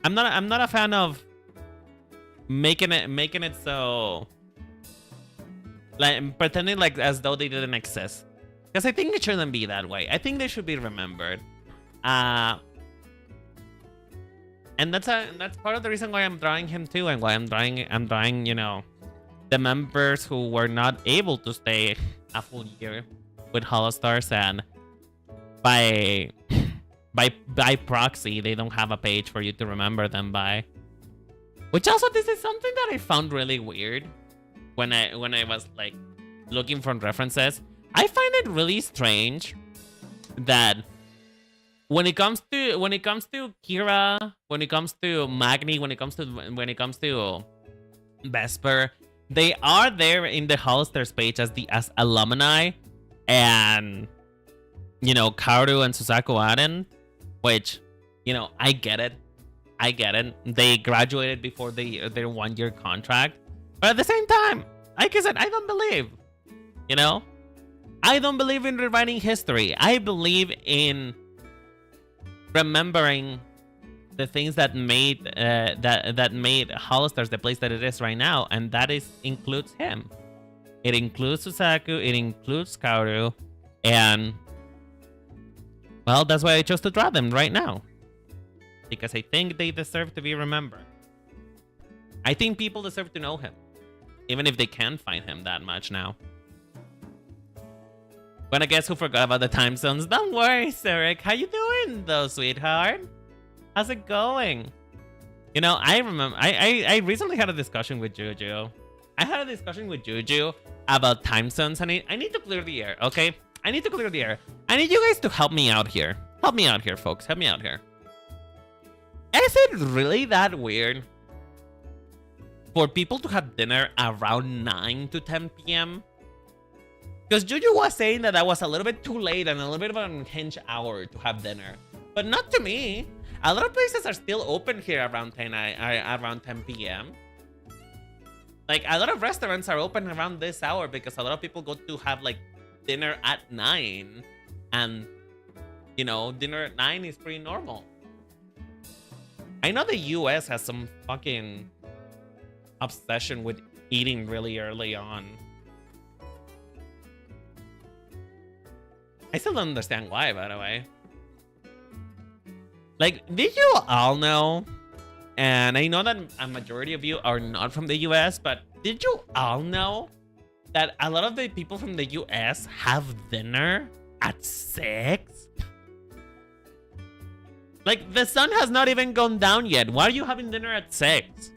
I'm not a fan of making it so, like, pretending like as though they didn't exist. Because I think it shouldn't be that way. I think they should be remembered. And that's part of the reason why I'm drawing him too, and why I'm drawing, you know, the members who were not able to stay a full year with Holostars, and by proxy, they don't have a page for you to remember them by. Which also, this is something that I found really weird when I was like looking for references. I find it really strange that when it comes to Kira, when it comes to Magni, when it comes to Vesper, they are there in the Holostars page as alumni, and you know, Kaoru and Suzaku aren't, which, you know, I get it. They graduated before their 1-year contract, but at the same time, like I said, I don't believe, you know, I don't believe in rewriting history. I believe in remembering the things that made that made Holostars the place that it is right now, and that includes him. It includes Suzaku. It includes Kaoru, and well, that's why I chose to draw them right now, because I think they deserve to be remembered. I think people deserve to know him, even if they can't find him that much now. But I guess who forgot about the time zones? Don't worry, Sarek. How you doing, though, sweetheart? How's it going? You know, I remember I recently had a discussion with Juju. I had a discussion with Juju about time zones, and I need to clear the air, okay? I need to clear the air. I need you guys to help me out here. Help me out here, folks. Help me out here. Is it really that weird for people to have dinner around 9 to 10 p.m.? Because Juju was saying that was a little bit too late and a little bit of an unhinged hour to have dinner. But not to me. A lot of places are still open here around 10 p.m. Like, a lot of restaurants are open around this hour because a lot of people go to have, like, dinner at 9. And, you know, dinner at 9 is pretty normal. I know the US has some fucking obsession with eating really early on. I still don't understand why, by the way. Like, did you all know? And I know that a majority of you are not from the US, but did you all know that a lot of the people from the US have dinner at 6? Like, the sun has not even gone down yet. Why are you having dinner at 6?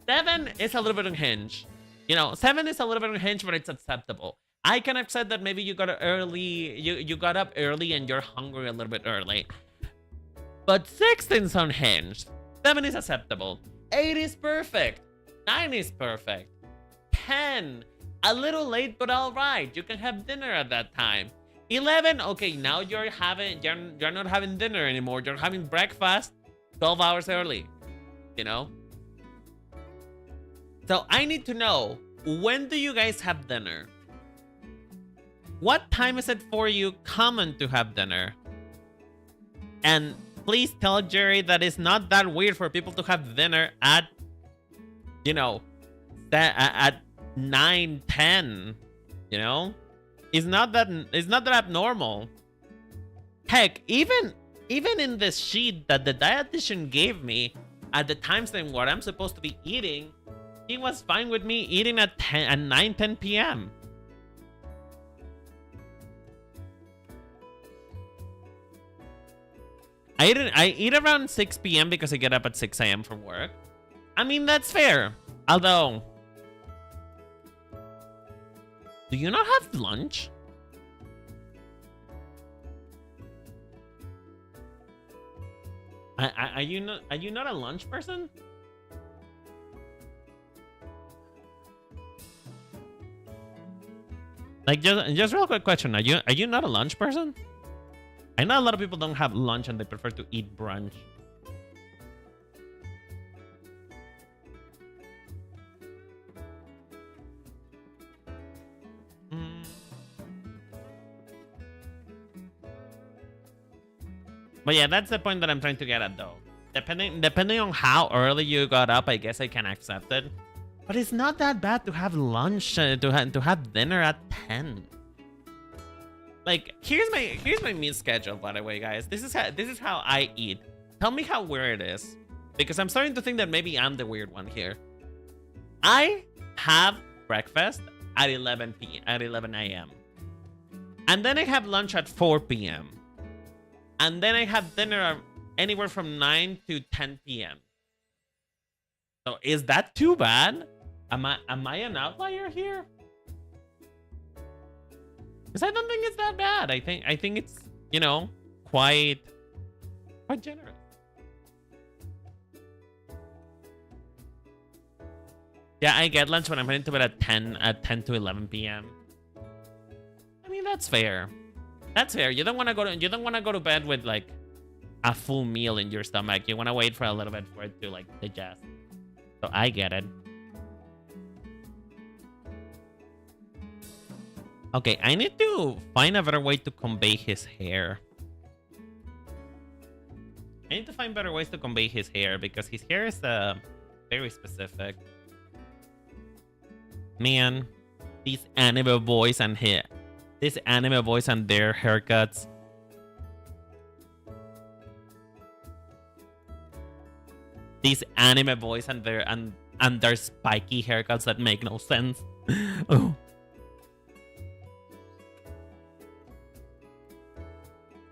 7 is a little bit unhinged. You know, 7 is a little bit unhinged, but it's acceptable. I can accept that maybe you got early, you got up early and you're hungry a little bit early. But 6 is unhinged. 7 is acceptable. 8 is perfect. 9 is perfect. 10, a little late, but all right. You can have dinner at that time. 11, okay, now you're not having dinner anymore. You're having breakfast 12 hours early, you know? So I need to know, when do you guys have dinner? What time is it for you common to have dinner? And please tell Jerry that it's not that weird for people to have dinner at, you know, at 9, 10, you know? It's not that abnormal. Heck, even in this sheet that the dietitian gave me at the timestamp what I'm supposed to be eating, he was fine with me eating at 9, 10 p.m. I eat around 6 p.m. because I get up at 6 a.m. from work. I mean, that's fair. Although, do you not have lunch? Are you not a lunch person? Like, just real quick question. Are you not a lunch person? I know a lot of people don't have lunch and they prefer to eat brunch. But yeah, that's the point that I'm trying to get at, though. Depending on how early you got up, I guess I can accept it. But it's not that bad to have lunch, to have dinner at 10. Like, here's my meal schedule, by the way, guys. This is how I eat. Tell me how weird it is, because I'm starting to think that maybe I'm the weird one here. I have breakfast at 11 a.m. And then I have lunch at 4 p.m. And then I have dinner anywhere from 9 to 10 p.m. So is that too bad? Am I an outlier here? Because I don't think it's that bad. I think it's, you know, quite generous. Yeah, I get lunch when I'm heading to bed at 10 to 11 p.m. I mean, that's fair. That's fair. You don't want to go to bed with like a full meal in your stomach. You want to wait for a little bit for it to like digest. So I get it. Okay, I need to find a better way to convey his hair. I need to find better ways to convey his hair because his hair is very specific. Man, these anime boys and their haircuts. These anime boys and their spiky haircuts that make no sense. Oh.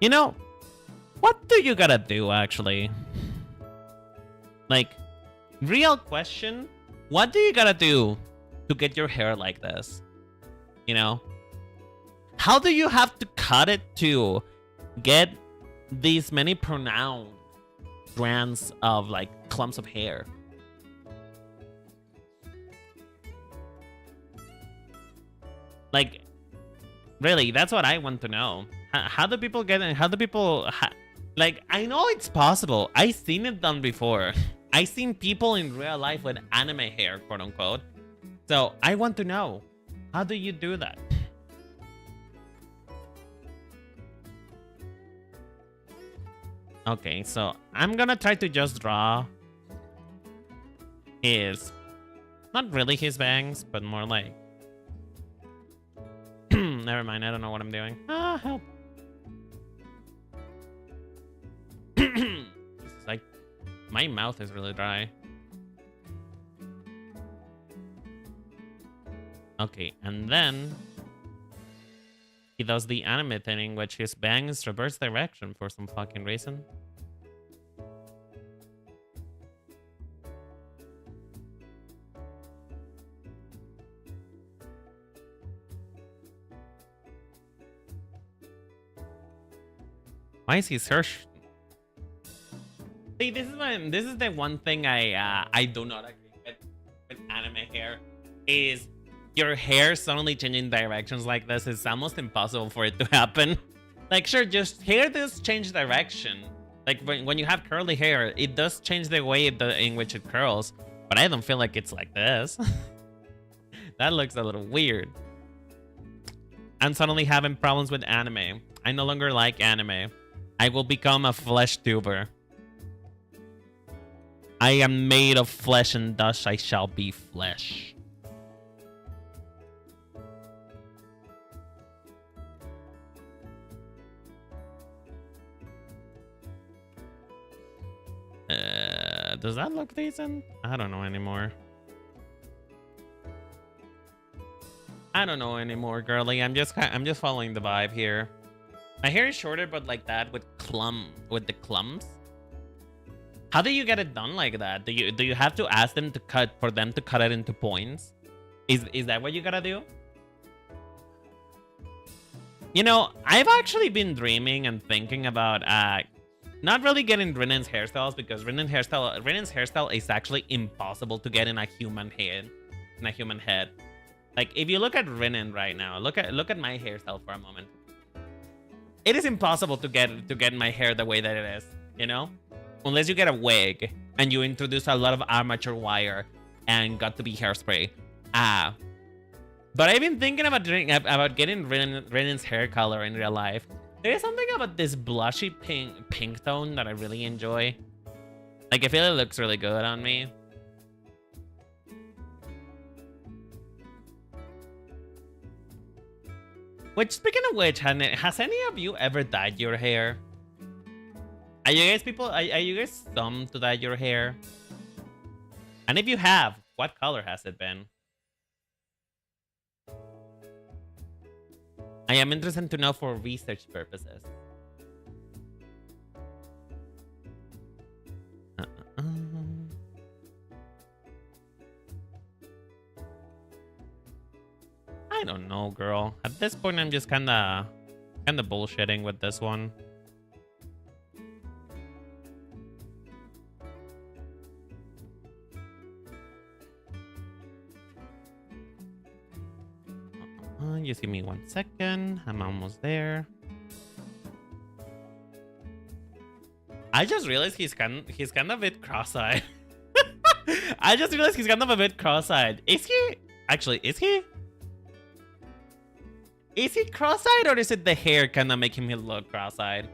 You know, what do you gotta do actually? Like, real question, what do you gotta do to get your hair like this? You know? How do you have to cut it to get these many pronounced strands of like clumps of hair? Like, really, that's what I want to know. How do people get it? How do people... like, I know it's possible. I've seen it done before. I've seen people in real life with anime hair, quote unquote. So, I want to know. How do you do that? Okay, so I'm gonna try to just draw his... not really his bangs, but more like... Never mind, I don't know what I'm doing. Ah, help. It's like, my mouth is really dry. Okay, and then he does the anime thing in which his bangs reverse direction for some fucking reason. Why is his hair? See, this is the one thing I do not agree with anime hair is your hair suddenly changing directions like this. It's almost impossible for it to happen. Like, sure, just hair does change direction. Like when you have curly hair, it does change the way in which it curls, but I don't feel like it's like this. That looks a little weird. I'm suddenly having problems with anime. I no longer like anime. I will become a flesh tuber. I am made of flesh and thus I shall be flesh. Does that look decent? I don't know anymore. I don't know anymore, girly. I'm just following the vibe here. My hair is shorter, but like that with the clumps. How do you get it done like that? Do you have to ask them to cut it into points? Is that what you gotta do? You know, I've actually been dreaming and thinking about not really getting Rinen's hairstyles because Rinen's hairstyle is actually impossible to get in a human head. Like if you look at Rinen right now, look at my hairstyle for a moment. It is impossible to get my hair the way that it is, you know? Unless you get a wig and you introduce a lot of armature wire and got to be hairspray. But I've been thinking about getting Rinen's hair color in real life. There is something about this blushy pink tone that I really enjoy. Like I feel it looks really good on me. Which, speaking of which, has any of you ever dyed your hair? Are you guys some to dye your hair? And if you have, What color has it been? I am interested to know for research purposes. I don't know, girl. At this point, I'm just kind of bullshitting with this one. Just give me 1 second. I'm almost there. I just realized he's kind of a bit cross-eyed. I just realized he's kind of a bit cross-eyed. Is he? Actually, is he? Is he cross-eyed, or is it the hair kind of making me look cross-eyed?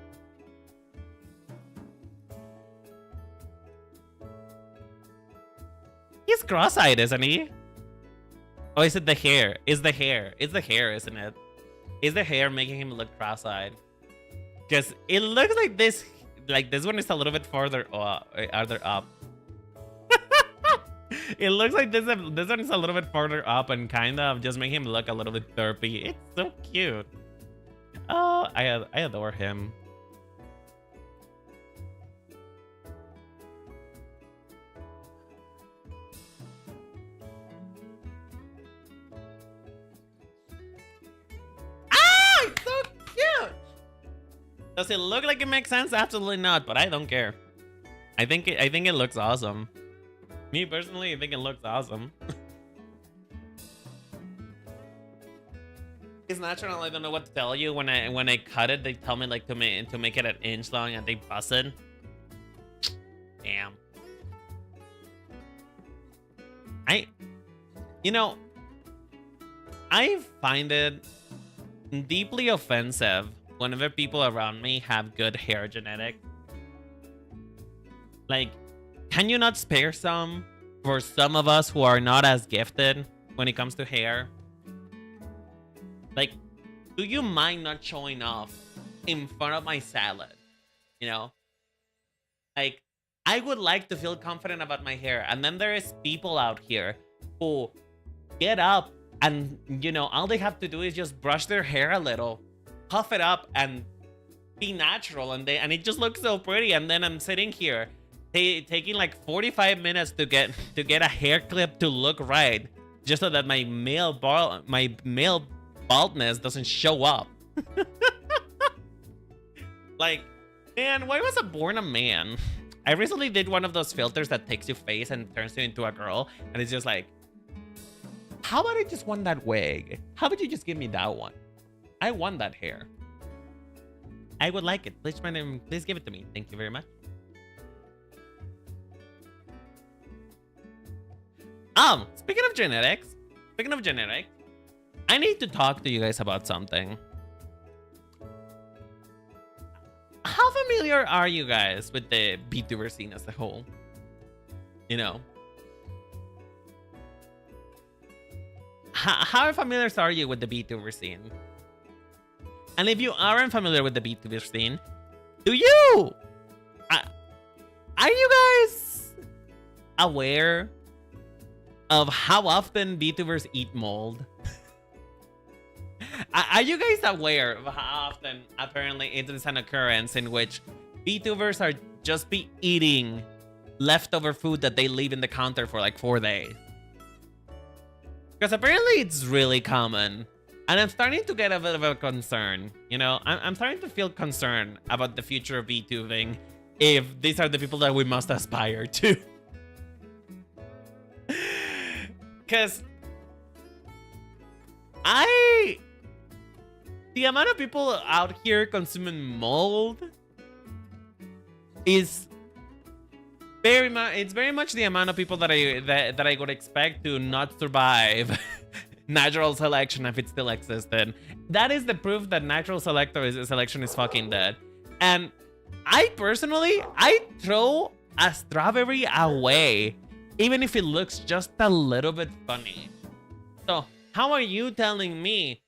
He's cross-eyed, isn't he? Oh, is it the hair? It's the hair. It's the hair, isn't it? Is the hair making him look cross-eyed? Because it looks like this one is a little bit farther up. It looks like this one is a little bit farther up and kind of just make him look a little bit derpy. It's so cute. Oh, I adore him. It's so cute. Does it look like it makes sense? Absolutely not, but I don't care. I think it looks awesome. Me personally, I think it looks awesome. It's natural. I don't know what to tell you. When I cut it, they tell me like to make it an inch long, and they bust it. Damn. I find it deeply offensive whenever people around me have good hair genetics. Like, can you not spare some for some of us who are not as gifted when it comes to hair? Like, do you mind not showing off in front of my salad? You know? Like, I would like to feel confident about my hair. And then there is people out here who get up and, you know, all they have to do is just brush their hair a little, puff it up, and be natural. And it just looks so pretty. And then I'm sitting here taking like 45 minutes to get a hair clip to look right, just so that my male baldness doesn't show up. Like, man, why was I born a man? I recently did one of those filters that takes your face and turns you into a girl, and it's just like, how about I just want that wig? How about you just give me that one? I want that hair. I would like it. Please give it to me. Thank you very much. Speaking of genetics, I need to talk to you guys about something. How familiar are you guys with the Vtuber scene as a whole? You know, how familiar are you with the Vtuber scene? And if you aren't familiar with the Vtuber scene, are you guys aware of how often VTubers eat mold? Are you guys aware of how often apparently it is an occurrence in which VTubers are just be eating leftover food that they leave in the counter for like 4 days? Because apparently it's really common. And I'm starting to get a bit of a concern. You know, I'm starting to feel concerned about the future of VTubing if these are the people that we must aspire to. Because the amount of people out here consuming mold is very much the amount of people that I would expect to not survive natural selection if it still existed. That is the proof that natural selection is fucking dead. And I personally, I throw a strawberry away even if it looks just a little bit funny. So how are you telling me,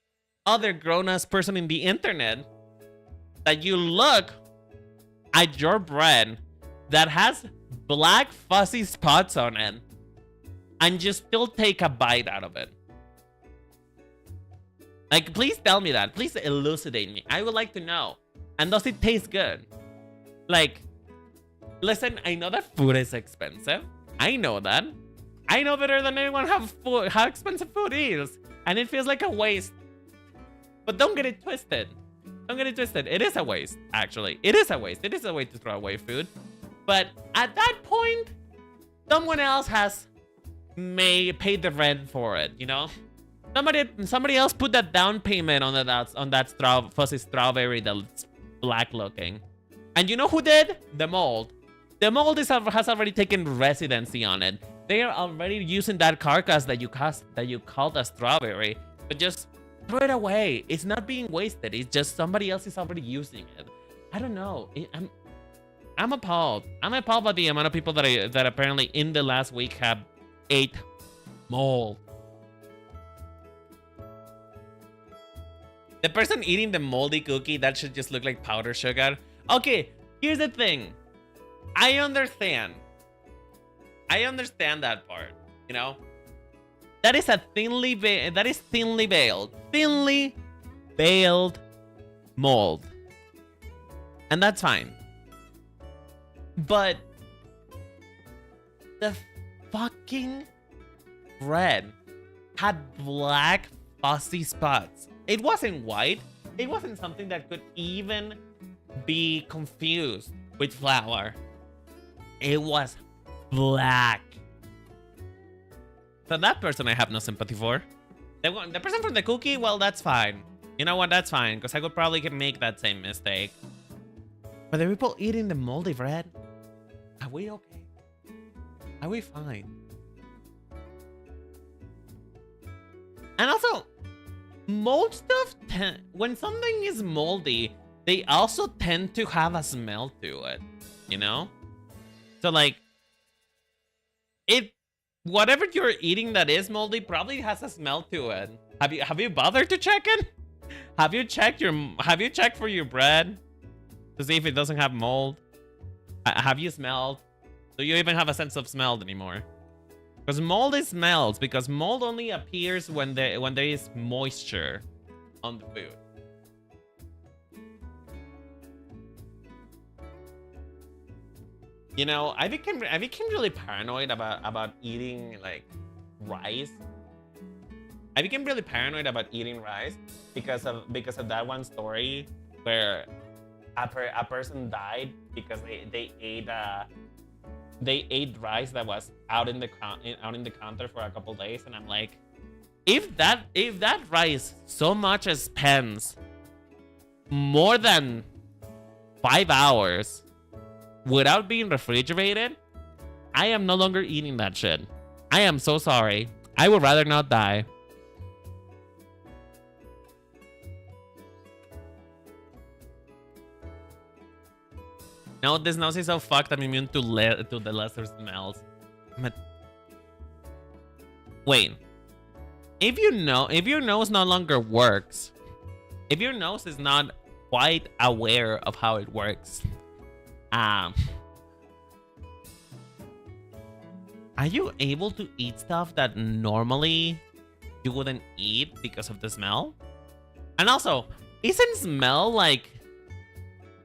other grown-ass person in the internet, that you look at your bread that has black fuzzy spots on it and you still take a bite out of it? Like, please tell me that. Please elucidate me. I would like to know. And does it taste good? Like, listen, I know that food is expensive. I know that. I know better than anyone how expensive food is. And it feels like a waste. But don't get it twisted. Don't get it twisted. It is a waste, actually. It is a waste. It is a way to throw away food. But at that point, someone else has paid the rent for it, you know? Somebody else put that down payment on that fuzzy strawberry that's black looking. And you know who did? The mold. The mold has already taken residency on it. They are already using that carcass that you called a strawberry, but just throw it away. It's not being wasted. It's just somebody else is already using it. I don't know. I'm appalled. I'm appalled by the amount of people that apparently in the last week have ate mold. The person eating the moldy cookie, that should just look like powdered sugar. Okay, here's the thing. I understand that part, you know? That is thinly veiled mold. And that's fine. But the fucking bread had black fuzzy spots. It wasn't white. It wasn't something that could even be confused with flour. It was black. So that person I have no sympathy for. The person from the cookie, well, that's fine. You know what? That's fine, because I could probably make that same mistake. But the people eating the moldy bread, are we okay? Are we fine? And also, mold stuff, when something is moldy, they also tend to have a smell to it, you know? So like, whatever you're eating that is moldy probably has a smell to it. Have you bothered to check it? Have you checked for your bread to see if it doesn't have mold? Have you smelled? Do you even have a sense of smell anymore? Because mold is smells, because mold only appears when there is moisture on the food. You know, I became really paranoid about eating like rice. I became really paranoid about eating rice because of that one story where a person died because they ate rice that was out in the counter for a couple days, and I'm like, if that rice so much as spends more than 5 hours without being refrigerated, I am no longer eating that shit. I am so sorry. I would rather not die. No, this nose is so fucked. I'm immune to the lesser smells. Wait. If your nose no longer works, if your nose is not quite aware of how it works, are you able to eat stuff that normally you wouldn't eat because of the smell? And also, isn't smell like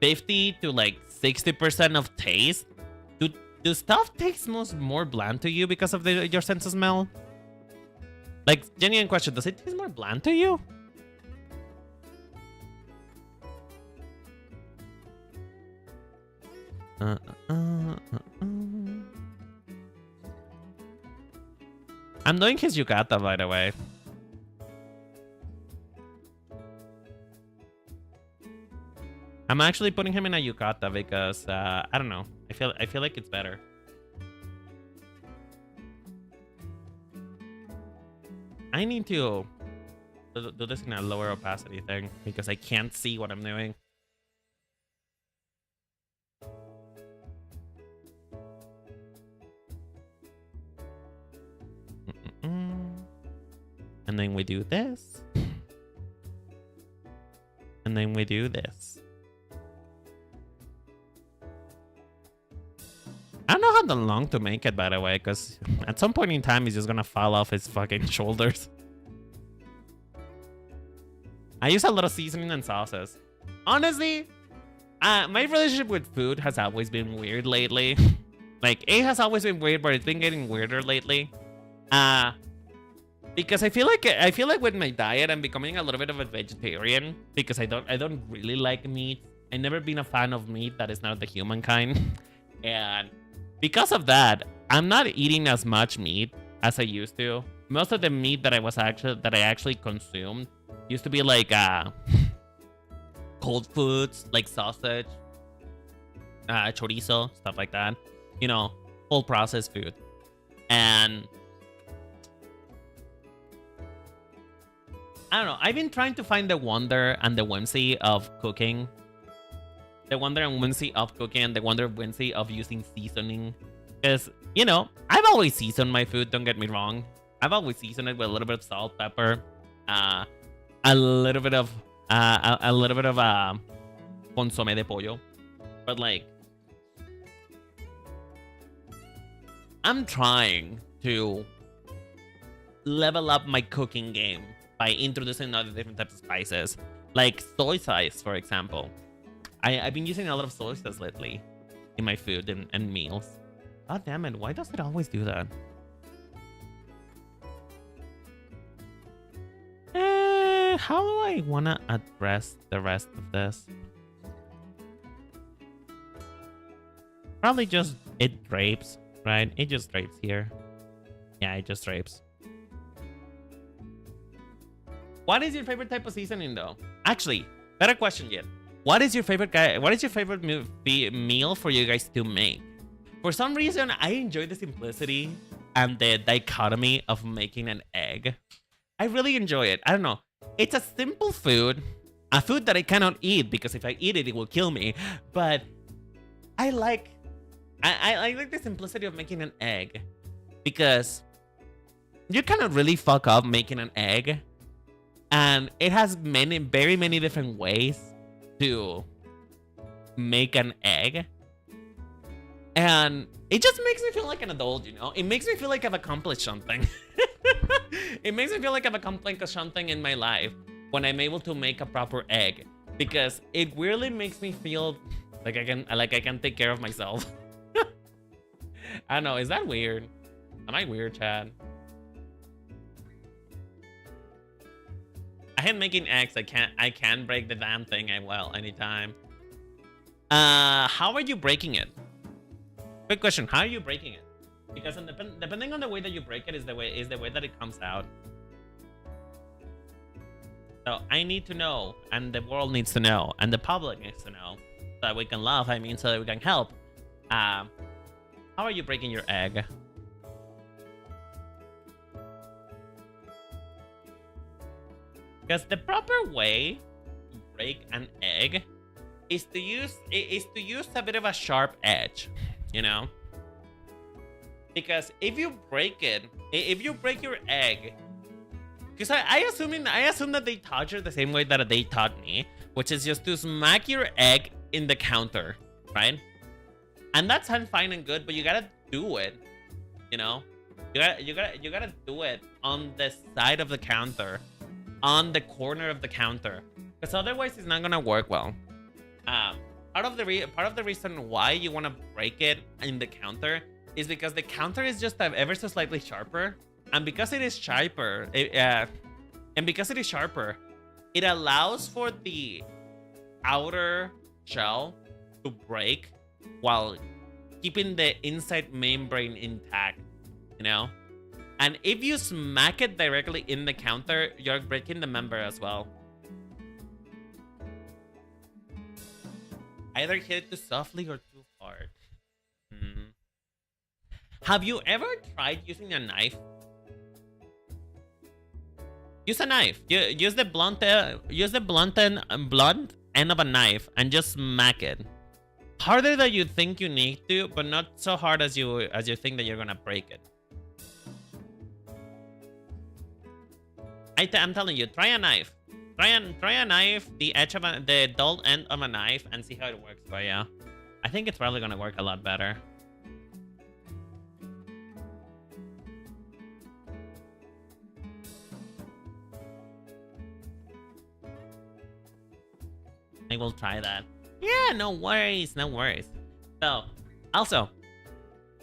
50 to like 60% of taste? Do stuff taste more bland to you because of your sense of smell? Like, genuine question, does it taste more bland to you? I'm doing his yukata, by the way. I'm actually putting him in a yukata because I don't know. I feel like it's better. I need to do this in a lower opacity thing because I can't see what I'm doing. And then we do this. And then we do this. I don't know how not that long to make it, by the way, because at some point in time, he's just gonna fall off his fucking shoulders. I use a lot of seasoning and sauces. Honestly, my relationship with food has always been weird lately. Like, it has always been weird, but it's been getting weirder lately. Because I feel like with my diet, I'm becoming a little bit of a vegetarian because I don't really like meat. I've never been a fan of meat that is not the human kind. And because of that, I'm not eating as much meat as I used to. Most of the meat that I actually consumed used to be like cold foods, like sausage, chorizo, stuff like that. You know, full processed food. And I don't know. I've been trying to find the wonder and the whimsy of cooking. The wonder and whimsy of cooking and the wonder and whimsy of using seasoning. Because, you know, I've always seasoned my food, don't get me wrong. I've always seasoned it with a little bit of salt, pepper, a little bit of consomé de pollo. But like, I'm trying to level up my cooking game by introducing other different types of spices, like soy sauce, for example. I've been using a lot of soy sauce lately in my food and meals. God damn it, why does it always do that? How do I want to address the rest of this? Probably just it drapes, right? It just drapes here. Yeah, it just drapes. What is your favorite type of seasoning, though? Actually, better question yet. What is your favorite meal for you guys to make? For some reason, I enjoy the simplicity and the dichotomy of making an egg. I really enjoy it. I don't know. It's a simple food, a food that I cannot eat because if I eat it, it will kill me. But I like the simplicity of making an egg because you cannot really fuck up making an egg, and it has very many different ways to make an egg. And it just makes me feel like an adult, you know? It makes me feel like I've accomplished something. It makes me feel like I've accomplished something in my life when I'm able to make a proper egg. Because it really makes me feel like I can take care of myself. I don't know, is that weird? Am I weird, Chad? I hate making eggs. I can't break the damn thing. I will anytime. How are you breaking it? Quick question. How are you breaking it? Because depending on the way that you break it is the way that it comes out. So I need to know, and the world needs to know, and the public needs to know, so that we can love. I mean, so that we can help. How are you breaking your egg? Because the proper way to break an egg is to use a bit of a sharp edge, you know? Because if you break your egg, because I assume that they taught you the same way that they taught me, which is just to smack your egg in the counter, right? And that's fine and good, but you gotta do it, you know? You gotta do it on the side of the counter, on the corner of the counter, because otherwise it's not gonna work well. Part of the reason why you want to break it in the counter is because the counter is just ever so slightly sharper, and because it is sharper, it allows for the outer shell to break while keeping the inside membrane intact, you know? And if you smack it directly in the counter, you're breaking the member as well. Either hit it too softly or too hard. Have you ever tried using a knife? Use a knife. Use the blunt end of a knife and just smack it. Harder than you think you need to, but not so hard as you think that you're gonna break it. I'm telling you, try a knife. Try a knife, the dull end of a knife, and see how it works for you. I think it's probably gonna work a lot better. I will try that. Yeah, no worries, no worries. So, also,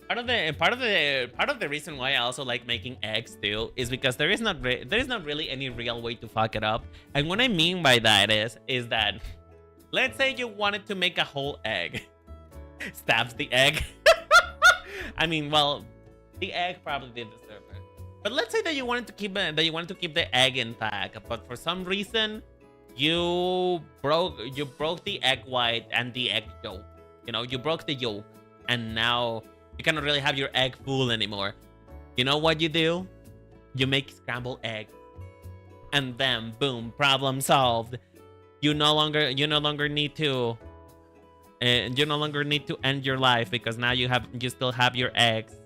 part of the reason why I also like making eggs too is because there is not really any real way to fuck it up. And what I mean by that is that, let's say you wanted to make a whole egg, stabs the egg. I mean, well, the egg probably did deserve it. But let's say that you wanted to keep the egg intact, but for some reason you broke the egg white and the egg yolk. You know, you broke the yolk, and now you cannot really have your egg full anymore. You know what you do? You make scrambled eggs, and then boom, problem solved. You no longer need to end your life because now you still have your eggs.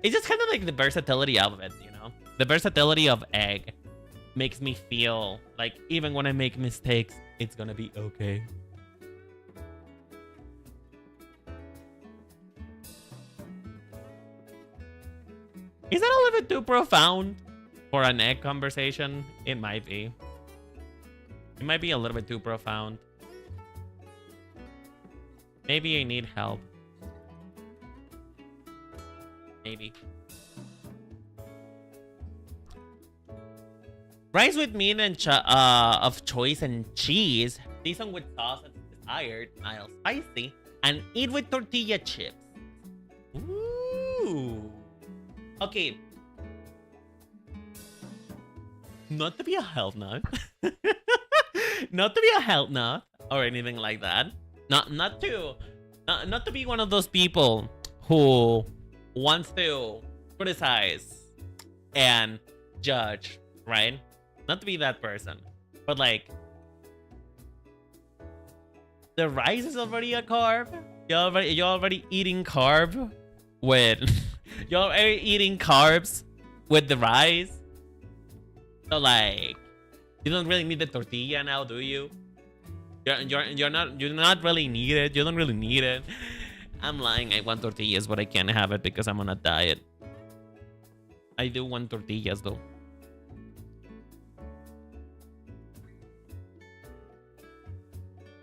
It's just kind of like the versatility of it, you know? The versatility of egg makes me feel like even when I make mistakes, it's gonna be okay. Is that a little bit too profound for an egg conversation? It might be. It might be a little bit too profound. Maybe I need help. Maybe. Rice with meat and of choice and cheese. Season with sauce as desired, mild spicy, and eat with tortilla chips. Ooh. Okay. Not to be a health nut. Not to be a health nut or anything like that. Not to be one of those people who wants to criticize and judge, right? Not to be that person, but like, the rice is already a carb. You're already eating carb with you're already eating carbs with the rice. So like, you don't really need the tortilla now, do you? You not really need it. You don't really need it. I'm lying. I want tortillas, but I can't have it because I'm on a diet. I do want tortillas though.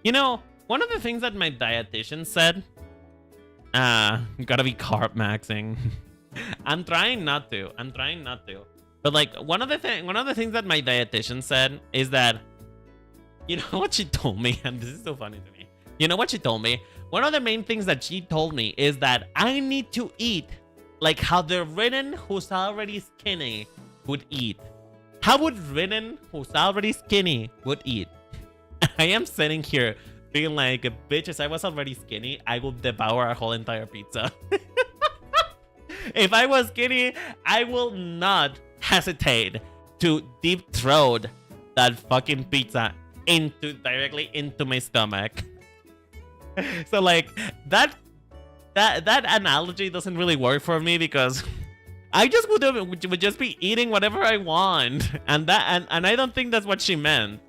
You know, one of the things that my dietitian said, gotta be carb maxing. I'm trying not to. But like one of the things that my dietitian said is that, you know what she told me, and this is so funny to me. You know what she told me? One of the main things that she told me is that I need to eat like how the Rinen who's already skinny would eat. How would Rinen who's already skinny would eat? I am sitting here being like, bitch, if I was already skinny, I would devour a whole entire pizza. If I was skinny, I will not hesitate to deep throat that fucking pizza directly into my stomach. So like that analogy doesn't really work for me because I just would just be eating whatever I want, and I don't think that's what she meant.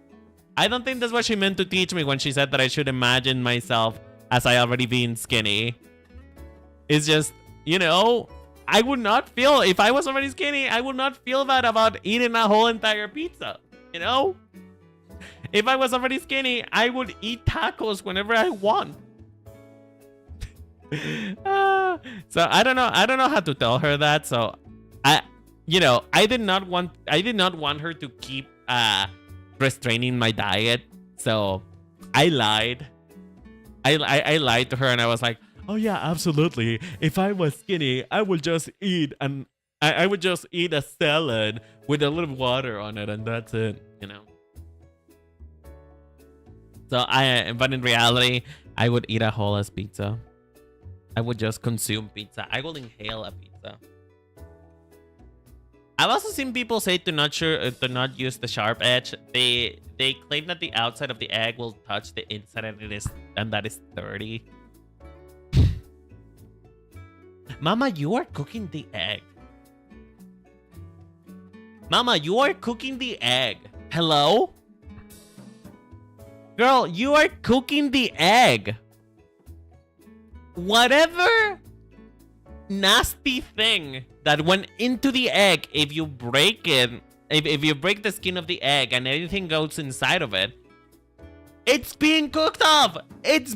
I don't think that's what she meant to teach me when she said that I should imagine myself as I already being skinny. It's just, you know, I would not feel, if I was already skinny, I would not feel bad about eating a whole entire pizza, you know? If I was already skinny, I would eat tacos whenever I want. So I don't know how to tell her that. So I did not want her to keep restraining my diet. So I lied. I lied to her and I was like, oh yeah, absolutely. If I was skinny, I would just eat I would just eat a salad with a little water on it and that's it, you know. So but in reality, I would eat a whole ass pizza. I would just consume pizza. I will inhale a pizza. I've also seen people say to not use the sharp edge. They claim that the outside of the egg will touch the inside and that is dirty. Mama, you are cooking the egg. Mama, you are cooking the egg. Hello? Girl, you are cooking the egg. Whatever nasty thing that went into the egg, if you break it, if you break the skin of the egg and everything goes inside of it, It's being cooked off. It's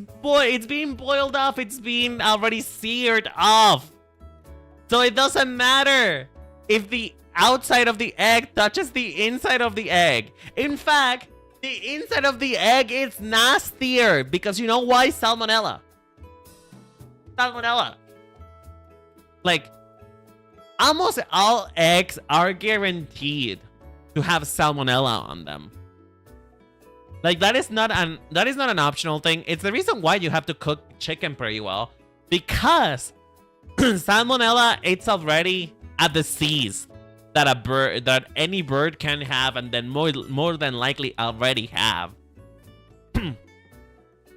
being boiled off. It's being already seared off. So it doesn't matter if the outside of the egg touches the inside of the egg. In fact, the inside of the egg is nastier because you know why? Salmonella. Salmonella. Like, almost all eggs are guaranteed to have salmonella on them. Like, that is not an optional thing. It's the reason why you have to cook chicken pretty well, because salmonella, it's already a disease that any bird can have, and then more than likely already have.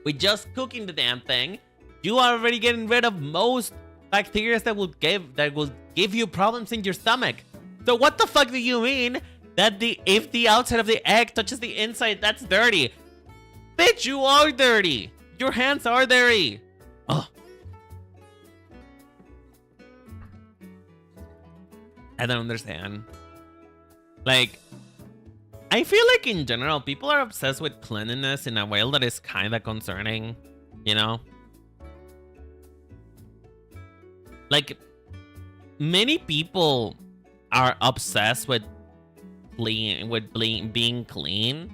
With just cooking the damn thing, you are already getting rid of most bacteria that will give you problems in your stomach. So what the fuck do you mean that if the outside of the egg touches the inside, that's dirty? Bitch, you are dirty. Your hands are dirty. Oh. I don't understand. Like, I feel like in general, people are obsessed with cleanliness in a way that is kind of concerning, you know? Like, many people are obsessed with being clean,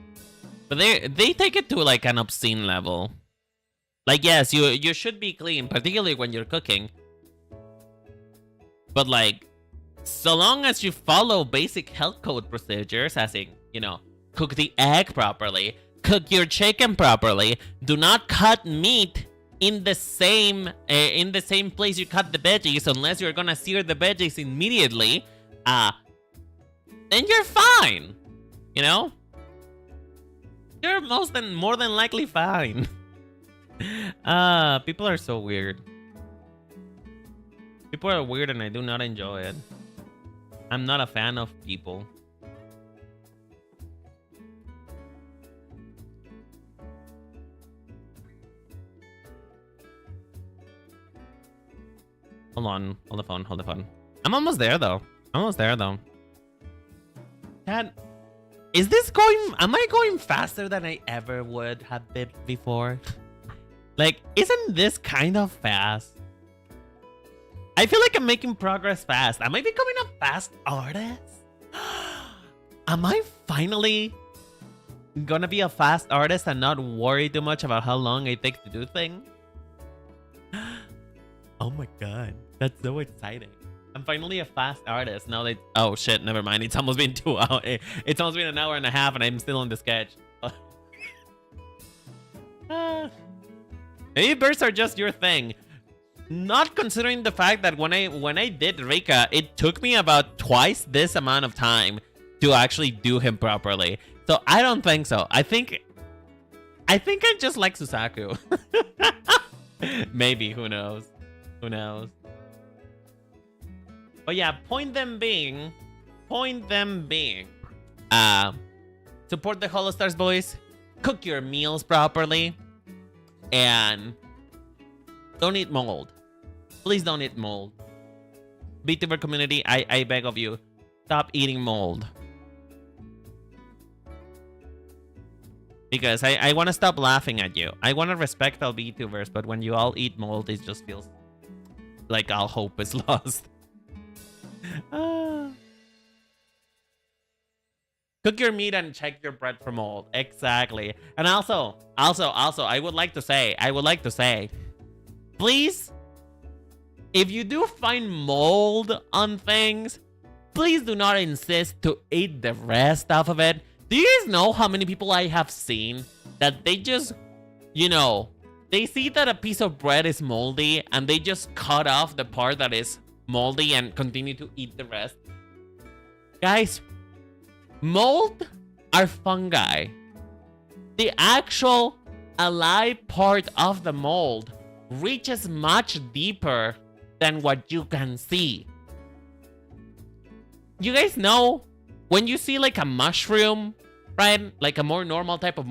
but they take it to like an obscene level. Like, yes, you should be clean, particularly when you're cooking. But like, so long as you follow basic health code procedures, as in, you know, cook the egg properly, cook your chicken properly, do not cut meat in the same place you cut the veggies, unless you're gonna sear the veggies immediately, then you're fine. You know? You're more than likely fine. People are so weird. People are weird and I do not enjoy it. I'm not a fan of people. Hold on. Hold the phone. I'm almost there though. Cat, is this going... Am I going faster than I ever would have been before? Like, isn't this kind of fast? I feel like I'm making progress fast. Am I becoming a fast artist? Am I finally gonna be a fast artist and not worry too much about how long it takes to do things? Oh my god, that's so exciting. I'm finally a fast artist now that... Oh shit, never mind. It's almost been 2 hours. It's almost been an hour and a half and I'm still on the sketch. Maybe bursts are just your thing. Not considering the fact that when I did Rika, it took me about twice this amount of time to actually do him properly. So I don't think so. I think I just like Suzaku. Maybe, who knows? Who knows? But yeah, point them being, support the Holostars, boys. Cook your meals properly. And don't eat mold. Please don't eat mold. Vtuber community, I beg of you, stop eating mold. Because I want to stop laughing at you. I want to respect all Vtubers, but when you all eat mold, it just feels like all hope is lost. Cook your meat and check your bread for mold. Exactly. And also, I would like to say, please, if you do find mold on things, please do not insist to eat the rest off of it. Do you guys know how many people I have seen that they just, you know, they see that a piece of bread is moldy and they just cut off the part that is moldy and continue to eat the rest? Guys, mold are fungi. The actual alive part of the mold reaches much deeper than what you can see. You guys know when you see like a mushroom, right? Like a more normal type of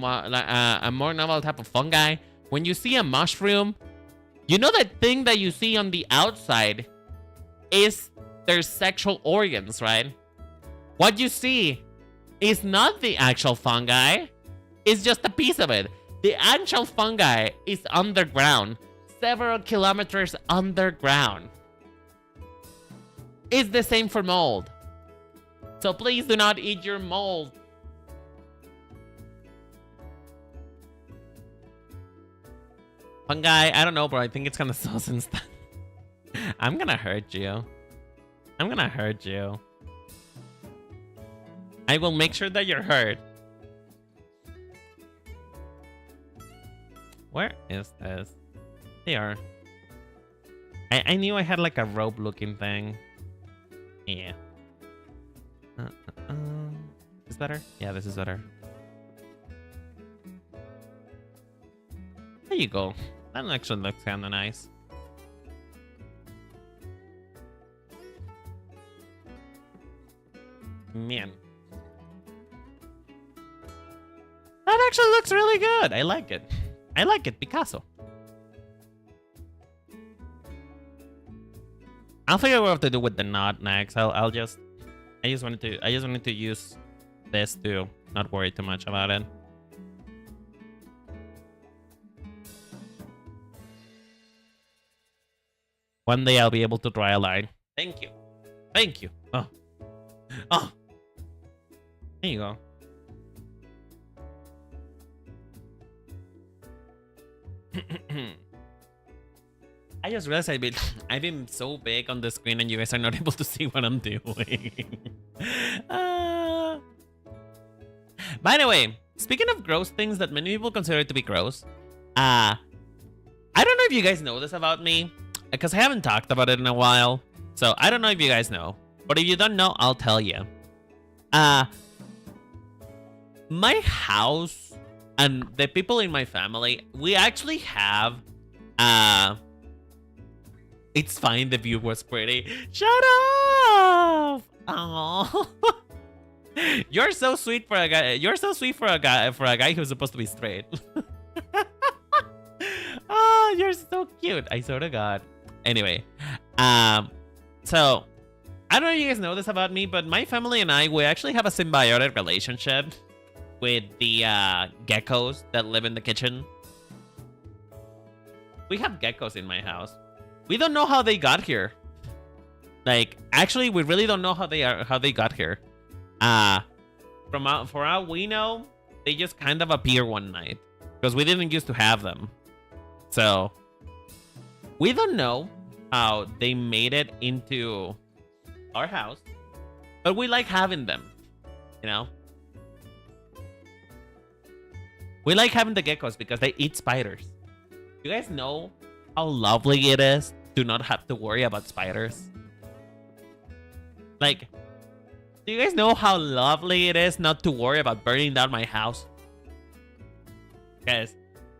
fungi. When you see a mushroom, you know that thing that you see on the outside is their sexual organs, right? What you see is not the actual fungi. It's just a piece of it. The actual fungi is underground, several kilometers underground. It's the same for mold. So please do not eat your mold. Fungi, I don't know, bro. I think it's gonna sauce instead. I'm gonna hurt you. I'm gonna hurt you. I will make sure that you're hurt. Where is this? Here. I knew I had like a rope looking thing. Yeah. Is better? Yeah, this is better. There you go. That actually looks kind of nice. Man. That actually looks really good. I like it. I like it, Picasso. I'll figure out what to do with the knot next. I just wanted to use this to not worry too much about it. One day I'll be able to draw a line. Thank you. Thank you. Oh. Oh. There you go. I just realized I've been so big on the screen and you guys are not able to see what I'm doing. By the way, speaking of gross things that many people consider to be gross, I don't know if you guys know this about me, because I haven't talked about it in a while. So I don't know if you guys know, but if you don't know, I'll tell you. My house and the people in my family, we actually have, it's fine, the view was pretty. Shut up! Aww. You're so sweet for a guy. You're so sweet for a guy who's supposed to be straight. Oh, you're so cute. I swear to God. Anyway, so I don't know if you guys know this about me, but my family and we actually have a symbiotic relationship with the geckos that live in the kitchen. We have geckos in my house. We don't know how they got here. Like, actually, we really don't know how they got here. For all we know, they just kind of appear one night because we didn't used to have them. So we don't know how they made it into our house, but we like having them, you know? We like having the geckos because they eat spiders. You guys know how lovely it is to not have to worry about spiders? Like, do you guys know how lovely it is not to worry about burning down my house? Guys,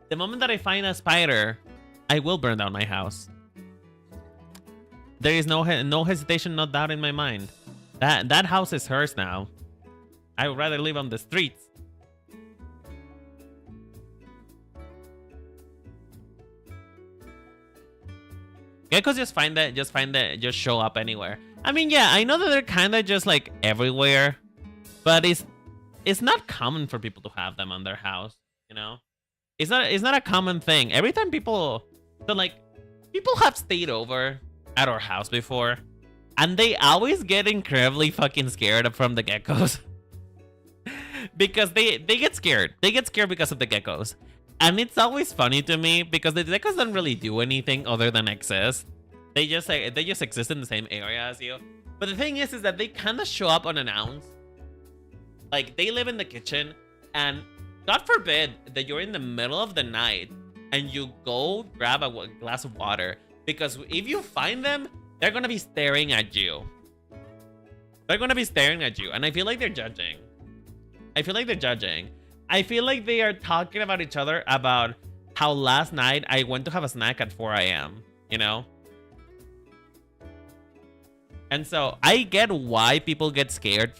the moment that I find a spider, I will burn down my house. There is no hesitation, no doubt in my mind. That house is hers now. I would rather live on the streets. Geckos just show up anywhere. I mean, yeah, I know that they're kind of just like everywhere, but it's not common for people to have them on their house, you know? It's not a common thing. Every time people have stayed over at our house before, and they always get incredibly fucking scared from the geckos. Because they get scared. They get scared because of the geckos. And it's always funny to me because the geckos don't really do anything other than exist. They just exist in the same area as you. But the thing is that they kind of show up unannounced. Like, they live in the kitchen, and God forbid that you're in the middle of the night and you go grab a glass of water, because if you find them, they're gonna be staring at you. They're gonna be staring at you, and I feel like they're judging. I feel like they are talking about each other about how last night I went to have a snack at 4 a.m., you know? And so I get why people get scared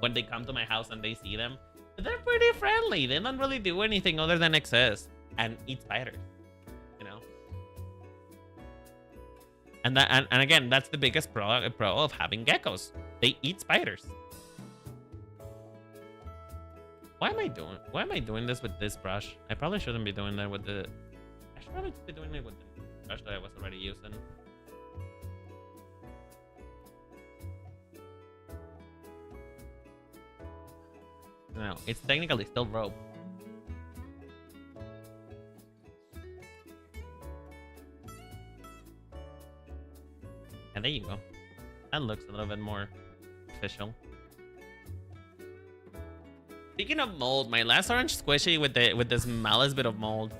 when they come to my house and they see them. But they're pretty friendly. They don't really do anything other than exist and eat spiders, you know? And again, that's the biggest pro of having geckos. They eat spiders. Why am I doing this with this brush? I probably shouldn't be doing that with the... I should probably be doing it with the brush that I was already using. No, it's technically still rope. And there you go. That looks a little bit more official. Speaking of mold, my last orange squishy with this malice bit of mold.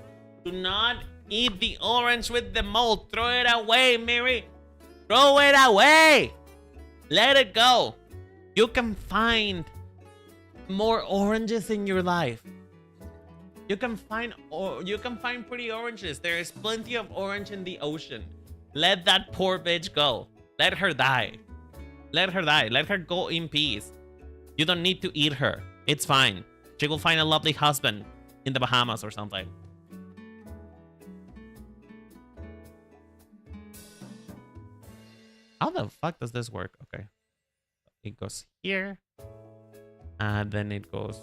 Do not eat the orange with the mold. Throw it away, Mary. Throw it away. Let it go. You can find more oranges in your life. You can find pretty oranges. There is plenty of orange in the ocean. Let that poor bitch go. Let her die. Let her die. Let her go in peace. You don't need to eat her. It's fine. She will find a lovely husband in the Bahamas or something. How the fuck does this work? Okay. It goes here. And then it goes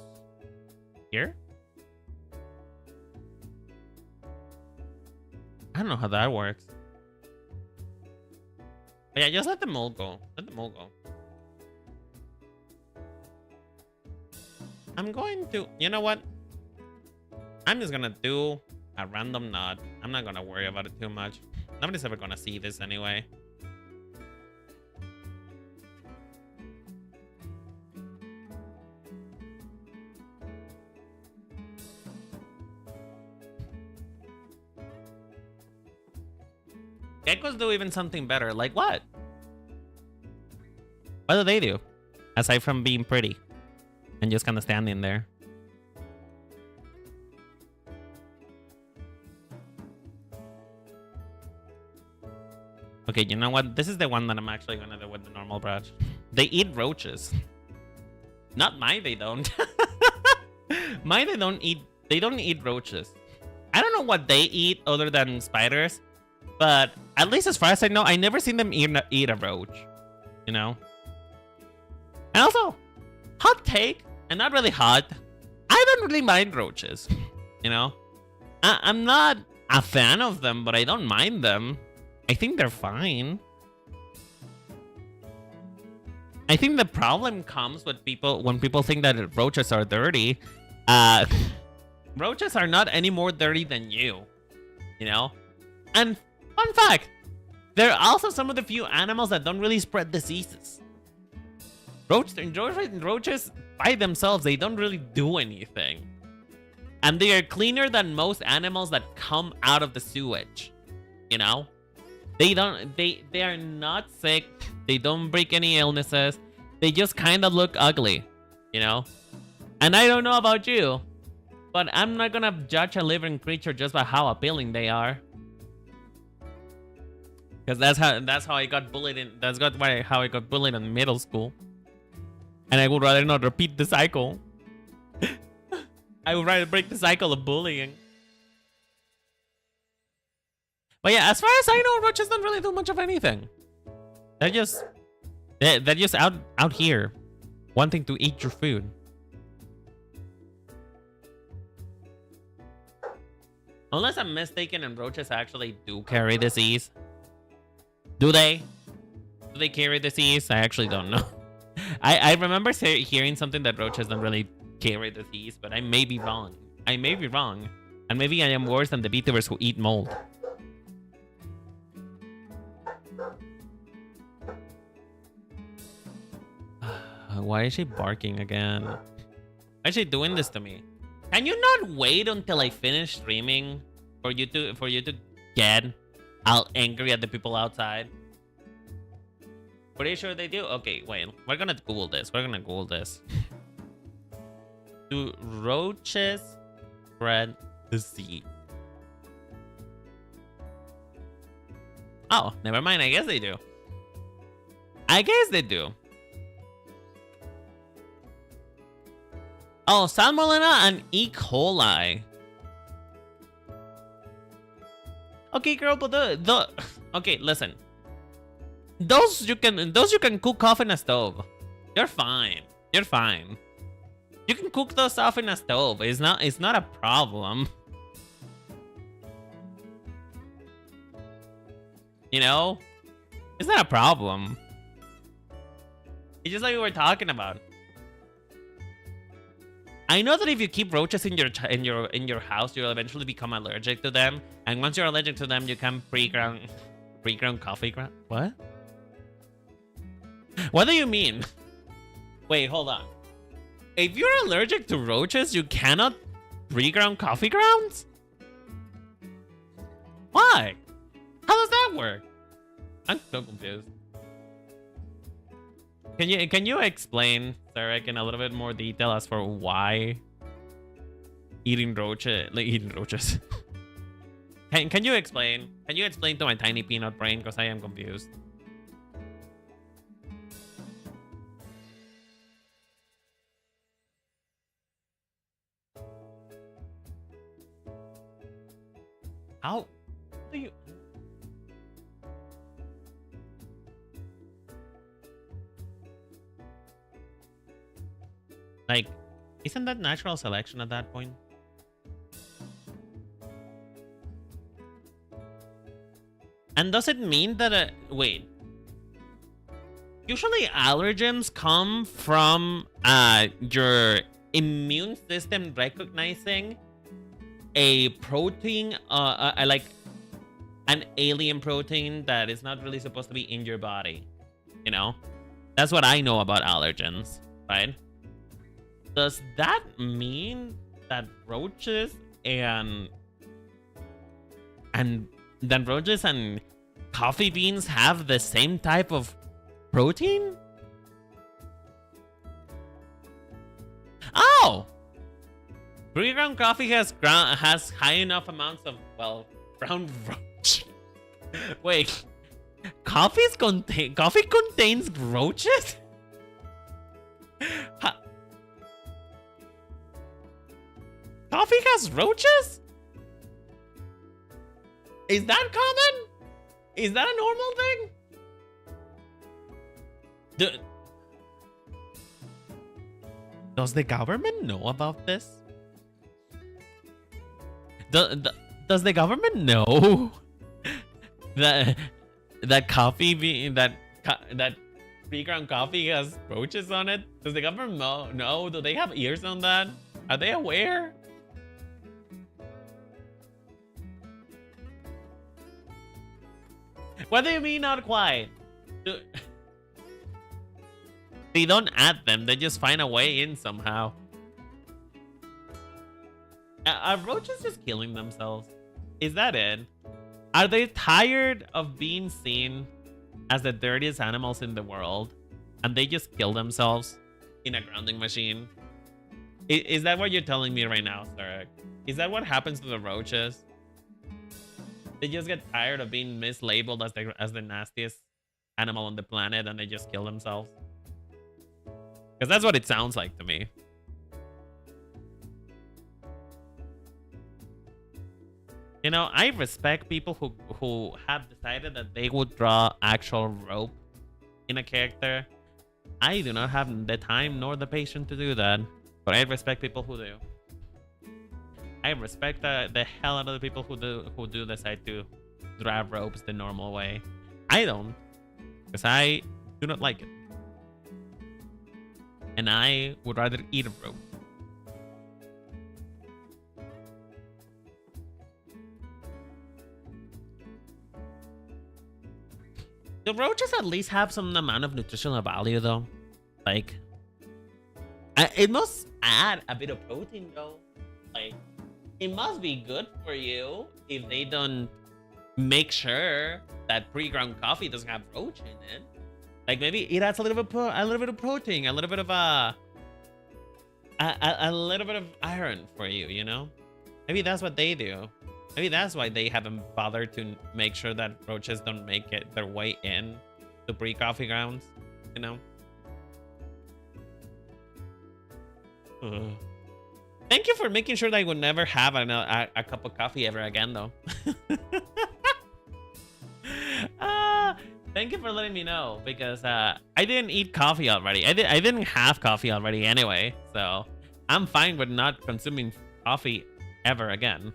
here. I don't know how that works. But yeah, just let the mold go. Let the mold go. I'm going to... You know what? I'm just gonna do a random knot. I'm not gonna worry about it too much. Nobody's ever gonna see this anyway. Geckos do even something better. Like what? What do they do? Aside from being pretty and just kind of standing there. Okay, you know what? This is the one that I'm actually gonna do with the normal brush. They eat roaches. Not mine, they don't. Mine, they don't eat roaches. I don't know what they eat other than spiders. But at least as far as I know, I never seen them eat a roach, you know? And also, hot take, and not really hot, I don't really mind roaches, you know? I'm not a fan of them, but I don't mind them. I think they're fine. I think the problem comes with when people think that roaches are dirty. Roaches are not any more dirty than you know? And fun fact, they're also some of the few animals that don't really spread diseases. Roaches by themselves, they don't really do anything. And they are cleaner than most animals that come out of the sewage. You know? They are not sick. They don't break any illnesses. They just kind of look ugly. You know? And I don't know about you, but I'm not gonna judge a living creature just by how appealing they are. Because that's how I got bullied in how I got bullied in middle school. And I would rather not repeat the cycle. I would rather break the cycle of bullying. But yeah, as far as I know, roaches don't really do much of anything. They're just out here wanting to eat your food. Unless I'm mistaken and roaches actually do carry disease. Do they? Do they carry disease? I actually don't know. I remember hearing something that roaches don't really carry disease, but I may be wrong. I may be wrong. And maybe I am worse than the Vtubers who eat mold. Why is she barking again? Why is she doing this to me? Can you not wait until I finish streaming for you to get angry at the people outside? Pretty sure they do. Okay, wait. We're gonna Google this. Do roaches spread disease? Oh, never mind. I guess they do. Oh, Salmonella and E. coli. Okay, girl, but okay, listen. Those you can cook off in a stove. You're fine. You can cook those stuff in a stove. It's not a problem. You know? It's not a problem. It's just like we were talking about. I know that if you keep roaches in your house, you'll eventually become allergic to them. And once you're allergic to them, you can pre-ground coffee ground. What? What do you mean? Wait, hold on. If you're allergic to roaches, you cannot pre-ground coffee grounds? Why? How does that work? I'm so confused. Can you explain, Sarek, in a little bit more detail as for why eating roaches? Can you explain? Can you explain to my tiny peanut brain, because I am confused. How do you? Like, isn't that natural selection at that point? And does it mean that wait? Usually allergens come from your immune system recognizing a protein, like an alien protein that is not really supposed to be in your body. You know? That's what I know about allergens, right? Does that mean that roaches and coffee beans have the same type of protein? Oh! Pre-ground coffee has high enough amounts of, well, brown roach. Wait, coffee contains roaches? Coffee has roaches? Is that common? Is that a normal thing? Does the government know about this? Does the government know that pre-ground coffee has roaches on it? Does the government know? Do they have ears on that? Are they aware? What do you mean not quite? They don't add them, they just find a way in somehow. Are roaches just killing themselves? Is that it? Are they tired of being seen as the dirtiest animals in the world and they just kill themselves in a grounding machine? Is that what you're telling me right now, Sarek? Is that what happens to the roaches? They just get tired of being mislabeled as the nastiest animal on the planet and they just kill themselves? Because that's what it sounds like to me. You know, I respect people who have decided that they would draw actual rope in a character. I do not have the time nor the patience to do that, but I respect people who do. I respect the hell out of the people who do decide to draw ropes the normal way. I don't, because I do not like it, and I would rather eat a rope. The roaches at least have some amount of nutritional value, though. Like, it must add a bit of protein, though. Like, it must be good for you if they don't make sure that pre-ground coffee doesn't have roach in it. Like, maybe it adds a little bit of protein, a little bit of a little bit of iron for you, you know? Maybe that's what they do. Maybe that's why they haven't bothered to make sure that roaches don't make it their way in to pre-coffee grounds, you know? Thank you for making sure that I would never have a cup of coffee ever again, though. Thank you for letting me know, because I didn't eat coffee already. I didn't have coffee already anyway, so I'm fine with not consuming coffee ever again.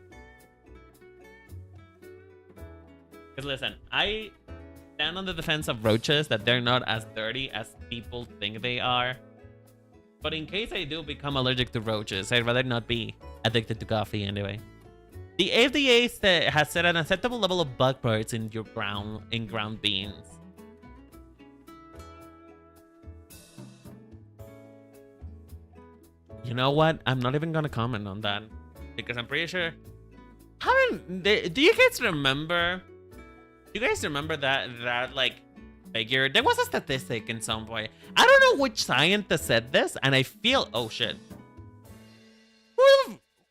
Because listen, I stand on the defense of roaches that they're not as dirty as people think they are. But in case I do become allergic to roaches, I'd rather not be addicted to coffee anyway. The FDA has set an acceptable level of bug parts in your ground beans. You know what? I'm not even gonna comment on that because I'm pretty sure. Do you guys remember? Do you guys remember that like figure? There was a statistic in some way. I don't know which scientist said this, and I feel oh shit.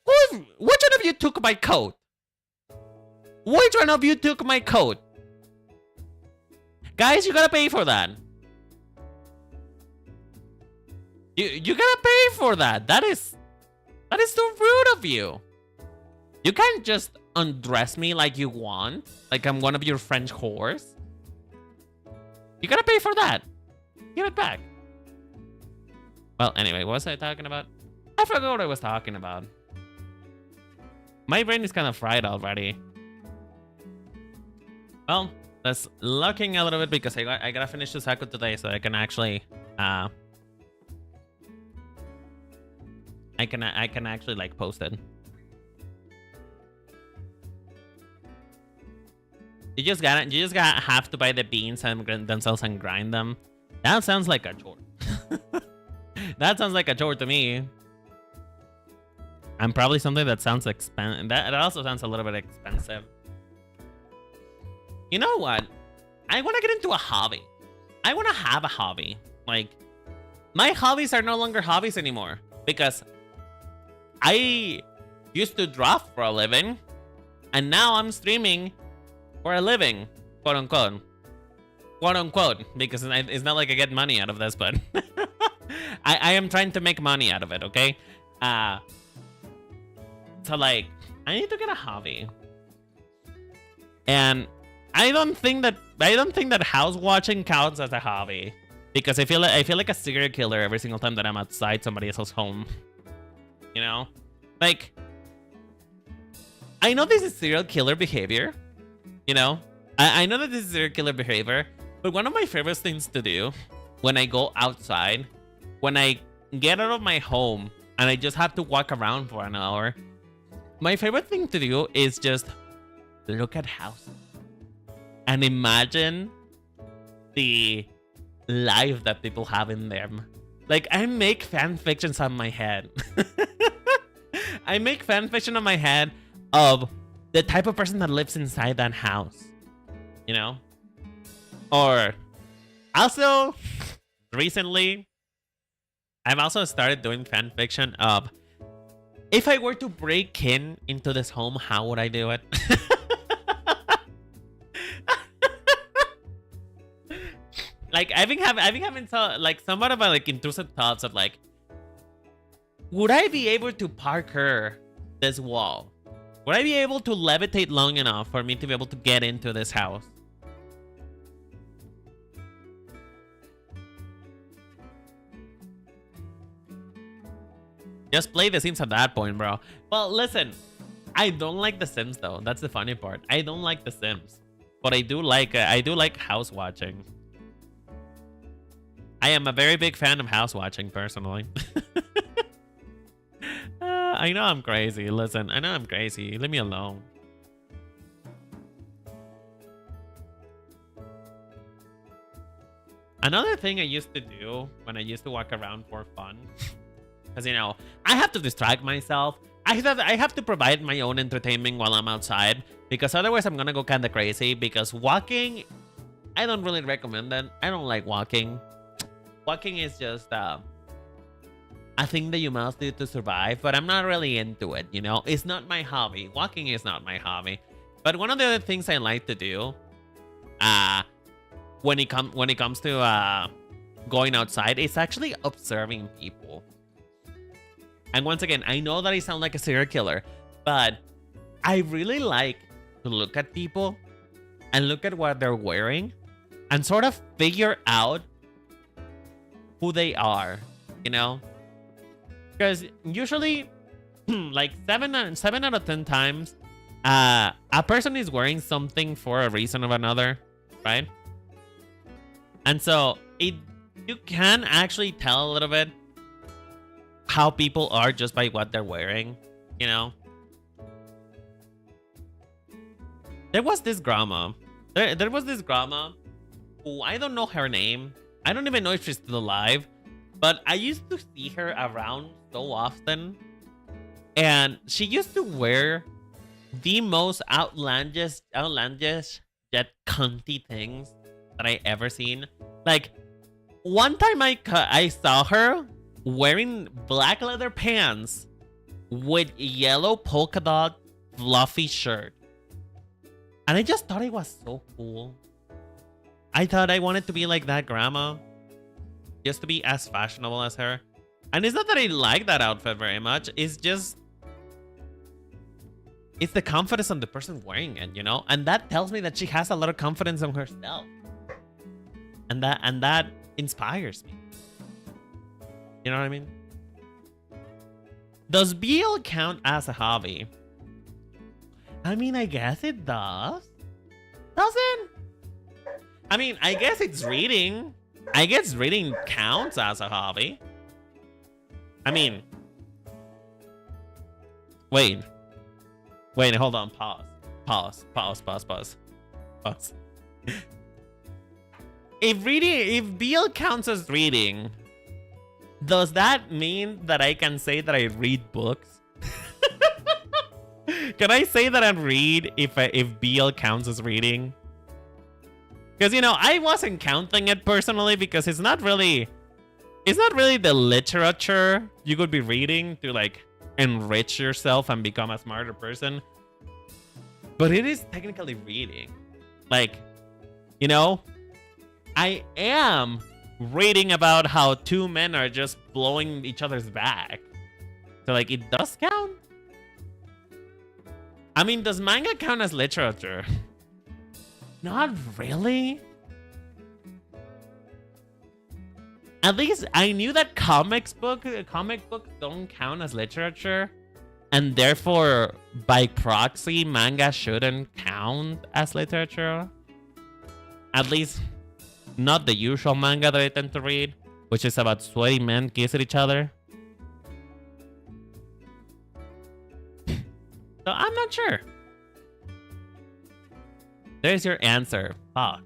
Which one of you took my coat? Which one of you took my coat? Guys, you gotta pay for that. You gotta pay for that. That is too rude of you. You can't just undress me like you want, like I'm one of your French whores. You gotta pay for that. Give it back. Well, anyway, what was I talking about? I forgot what I was talking about. My brain is kind of fried already. Well, that's looking a little bit because I gotta finish Suzaku today so I can actually I can actually like post it. You just gotta have to buy the beans and themselves and grind them. That sounds like a chore. That sounds like a chore to me. And probably something that sounds expensive. That also sounds a little bit expensive. You know what? I want to get into a hobby. I want to have a hobby. Like, my hobbies are no longer hobbies anymore because I used to draw for a living, and now I'm streaming for a living, quote unquote. Quote unquote, because it's not like I get money out of this, but I am trying to make money out of it, okay? So like, I need to get a hobby. And I don't think that house watching counts as a hobby. Because I feel like a serial killer every single time that I'm outside somebody else's home. You know? Like, I know this is serial killer behavior. You know? I know that this is serial killer behavior. But one of my favorite things to do when I go outside, when I get out of my home and I just have to walk around for an hour, my favorite thing to do is just look at houses and imagine the life that people have in them. Like, I make fan fictions on my head. I make fan fiction on my head of the type of person that lives inside that house. You know? Or also, recently, I've also started doing fan fiction of if I were to break into this home, how would I do it? Like, I've been having somewhat of a like intrusive thoughts of like, would I be able to parkour this wall? Would I be able to levitate long enough for me to be able to get into this house? Just play The Sims at that point, bro. Well, listen, I don't like The Sims though. That's the funny part. I don't like The Sims, but I do like house watching. I am a very big fan of house watching personally. I know I'm crazy. Listen, I know I'm crazy. Leave me alone. Another thing I used to do when I used to walk around for fun, because, you know, I have to distract myself. I have to provide my own entertainment while I'm outside, because otherwise I'm gonna go kind of crazy. Because walking, I don't really recommend it. I don't like walking. Walking is just a thing that you must do to survive, but I'm not really into it, you know? It's not my hobby. Walking is not my hobby. But one of the other things I like to do when it comes to going outside is actually observing people. And once again, I know that I sound like a serial killer, but I really like to look at people and look at what they're wearing and sort of figure out who they are, you know? Because usually, like 7 out of 10 times, a person is wearing something for a reason or another, right? And so you can actually tell a little bit how people are just by what they're wearing, you know? There was this grandma. There was this grandma who I don't know her name. I don't even know if she's still alive, but I used to see her around so often. And she used to wear the most outlandish yet cunty things that I ever seen. Like, one time I saw her wearing black leather pants with yellow polka dot fluffy shirt. And I just thought it was so cool. I thought I wanted to be like that grandma. Just to be as fashionable as her. And it's not that I like that outfit very much. It's just... it's the confidence of the person wearing it, you know? And that tells me that she has a lot of confidence in herself. And that inspires me. You know what I mean? Does BL count as a hobby? I mean, I guess it does. Doesn't? I mean, I guess it's reading. I guess reading counts as a hobby. I mean... Wait, hold on. Pause. If BL counts as reading, does that mean that I can say that I read books? Can I say that I read if BL counts as reading? Because, you know, I wasn't counting it personally because it's not really the literature you could be reading to like enrich yourself and become a smarter person. But it is technically reading. Like, you know, I am reading about how two men are just blowing each other's back. So like, it does count? I mean, does manga count as literature? Not really. At least I knew that comic books don't count as literature. And therefore, by proxy, manga shouldn't count as literature. At least, not the usual manga that I tend to read, which is about sweaty men kissing each other. So I'm not sure. There's your answer. Fuck.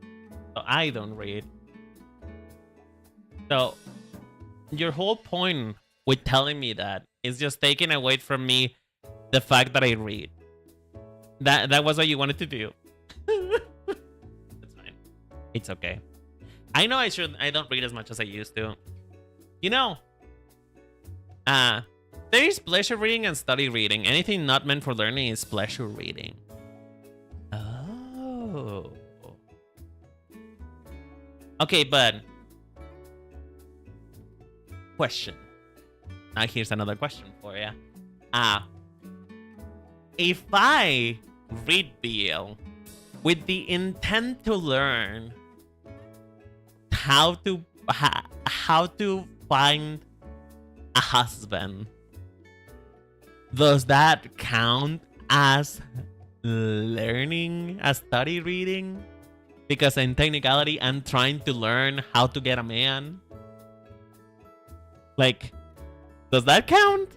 So I don't read. So your whole point with telling me that is just taking away from me the fact that I read. That was what you wanted to do. That's fine. It's okay. I know I don't read as much as I used to. You know, there is pleasure reading and study reading. Anything not meant for learning is pleasure reading. Oh. Okay, but... question. Now here's another question for you. If I read BL with the intent to learn how to find a husband, does that count as learning, as study reading? Because in technicality, I'm trying to learn how to get a man. Like, does that count?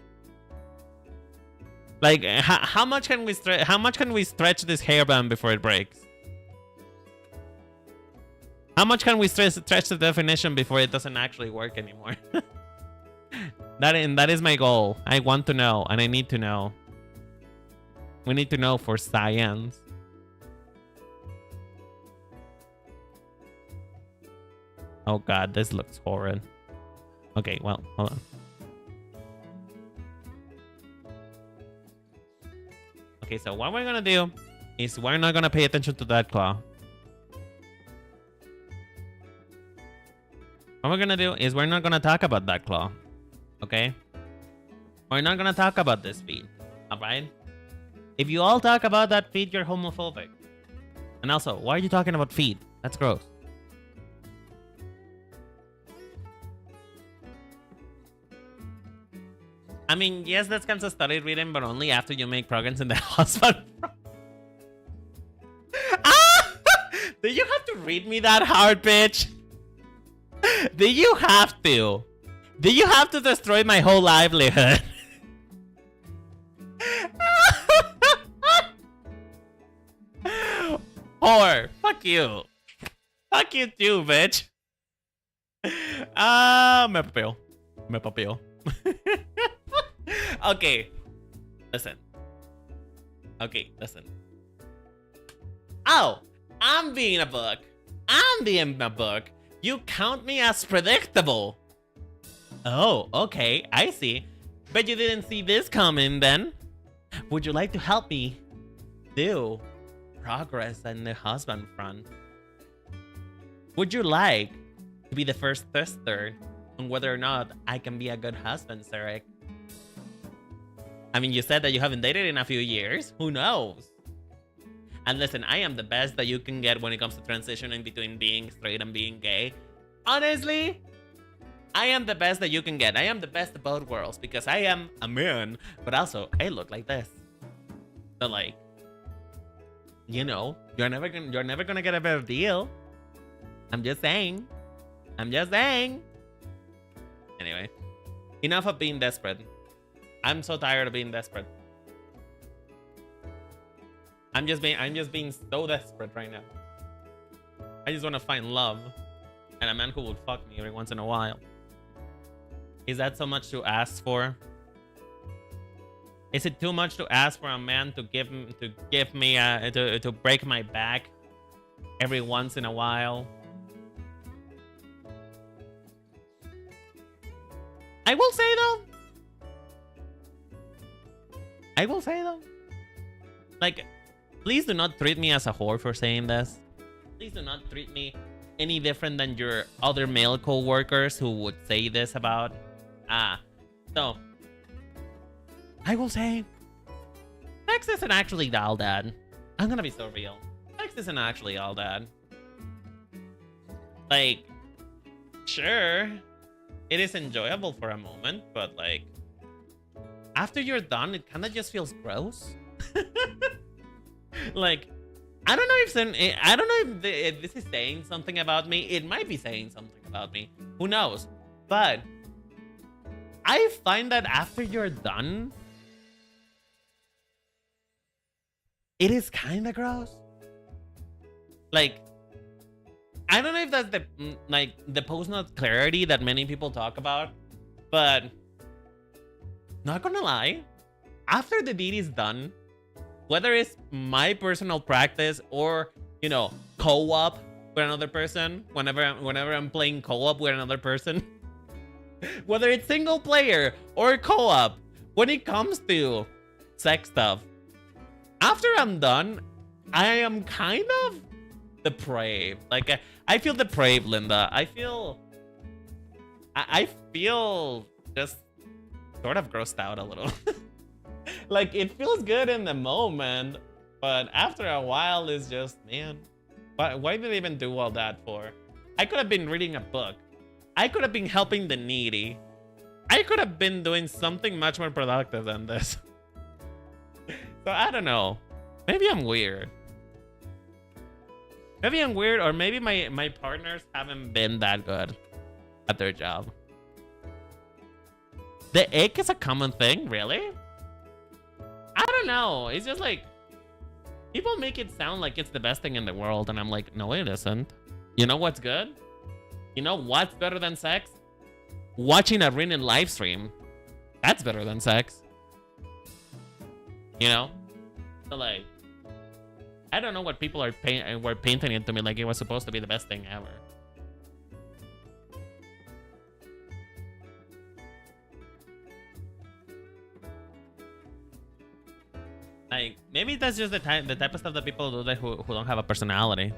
Like, how much can we stretch? How much can we stretch this hairband before it breaks? How much can we stretch the definition before it doesn't actually work anymore? That is my goal. I want to know, and I need to know. We need to know for science. Oh god, this looks horrid. Okay, well, hold on. Okay, so what we're gonna do is we're not gonna pay attention to that claw. What we're gonna do is we're not gonna talk about that claw. Okay? We're not gonna talk about this feed. Alright? If you all talk about that feed, you're homophobic. And also, why are you talking about feed? That's gross. I mean, yes, that's kind of study reading, but only after you make progress in the husband. Ah! Do you have to read me that hard, bitch? Do you have to? Do you have to destroy my whole livelihood? Whore, fuck you. Fuck you too, bitch. Me papeo. Me papeo. Okay. Listen. Okay, listen. Oh, I'm being a book. I'm being a book. You count me as predictable. Oh, okay, I see. Bet you didn't see this coming then. Would you like to help me do progress in the husband front? Would you like to be the first tester on whether or not I can be a good husband, Sarek? I mean, you said that you haven't dated in a few years. Who knows? And listen, I am the best that you can get when it comes to transitioning between being straight and being gay. Honestly, I am the best that you can get. I am the best of both worlds because I am a man, but also I look like this. So like, you know, you're never gonna get a better deal. I'm just saying. I'm just saying. Anyway, enough of being desperate. I'm so tired of being desperate. I'm just being so desperate right now. I just want to find love and a man who would fuck me every once in a while. Is that so much to ask for? Is it too much to ask for a man to give me to break my back every once in a while? I will say though, like, please do not treat me as a whore for saying this. Please do not treat me any different than your other male co-workers who would say this about. So I will say, sex isn't actually all that. I'm gonna be so real. Sex isn't actually all that. Like, sure, it is enjoyable for a moment, but like, after you're done, it kind of just feels gross. Like, I don't know if this is saying something about me. It might be saying something about me. Who knows? But I find that after you're done, it is kind of gross. Like, I don't know if that's the post-nut clarity that many people talk about, but not gonna lie, after the deed is done, whether it's my personal practice or, you know, co-op with another person, whenever I'm playing co-op with another person, whether it's single player or co-op, when it comes to sex stuff, after I'm done, I am kind of depraved. Like, I feel depraved, Linda. I feel just sort of grossed out a little. Like, it feels good in the moment, but after a while, it's just, man, why did I even do all that for? I could have been reading a book. I could have been helping the needy. I could have been doing something much more productive than this. So I don't know. Maybe I'm weird. Maybe I'm weird, or maybe my partners haven't been that good at their job. The ick is a common thing, really? I don't know. It's just like, people make it sound like it's the best thing in the world, and I'm like, no, it isn't. You know what's good? You know what's better than sex? Watching a Rinin live stream. That's better than sex. You know? So like, I don't know what people were painting it to me like it was supposed to be the best thing ever. Like, maybe that's just the type of stuff that people do that who don't have a personality.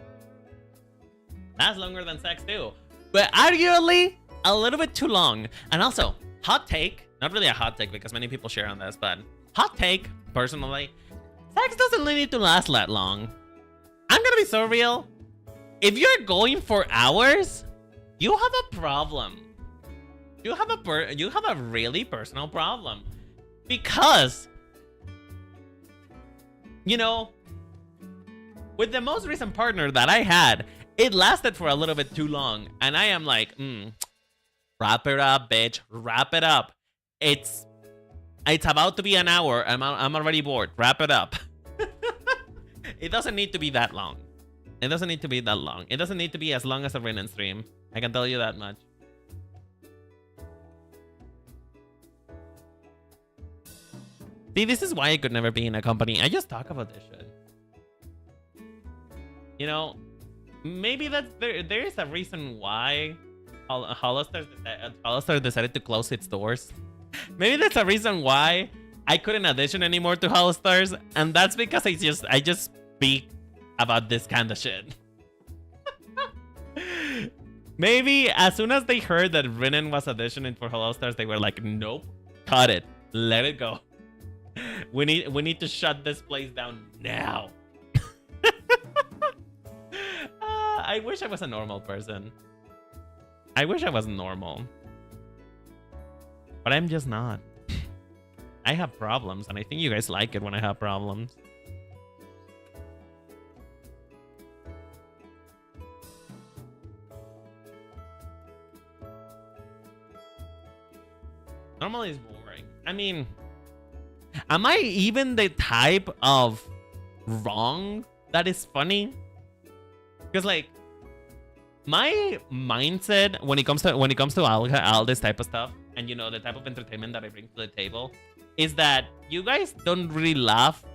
That's longer than sex too, but arguably a little bit too long. And also, hot take, not really a hot take because many people share on this, but hot take, personally, sex doesn't really need to last that long. I'm gonna be so real. If you're going for hours, you have a problem. You have a really personal problem. Because, you know, with the most recent partner that I had, it lasted for a little bit too long. And I am like, wrap it up, bitch. Wrap it up. It's about to be an hour. I'm already bored. Wrap it up. It doesn't need to be that long. It doesn't need to be that long. It doesn't need to be as long as a Rinen stream. I can tell you that much. See, this is why I could never be in a company. I just talk about this shit. You know, maybe that's there is a reason why Holostars decided to close its doors. Maybe that's a reason why I couldn't audition anymore to Holostars, and that's because I just speak about this kind of shit. Maybe as soon as they heard that Rinen was auditioning for Holostars, they were like, nope, cut it, let it go. We need to shut this place down now. I wish I was a normal person. I wish I was normal. But I'm just not. I have problems, and I think you guys like it when I have problems. Normal is boring. I mean, am I even the type of wrong that is funny? Because like, my mindset when it comes to all this type of stuff, and you know, the type of entertainment that I bring to the table, is that you guys don't really laugh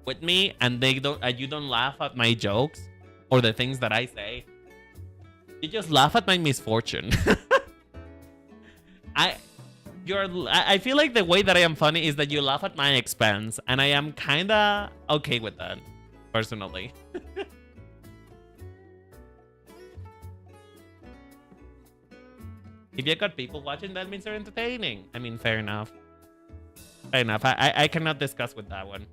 with me, and you don't laugh at my jokes or the things that I say. You just laugh at my misfortune. I feel like the way that I am funny is that you laugh at my expense, and I am kinda okay with that, personally. If you got people watching, that means they're entertaining. I mean, fair enough. Fair enough. I cannot discuss with that one.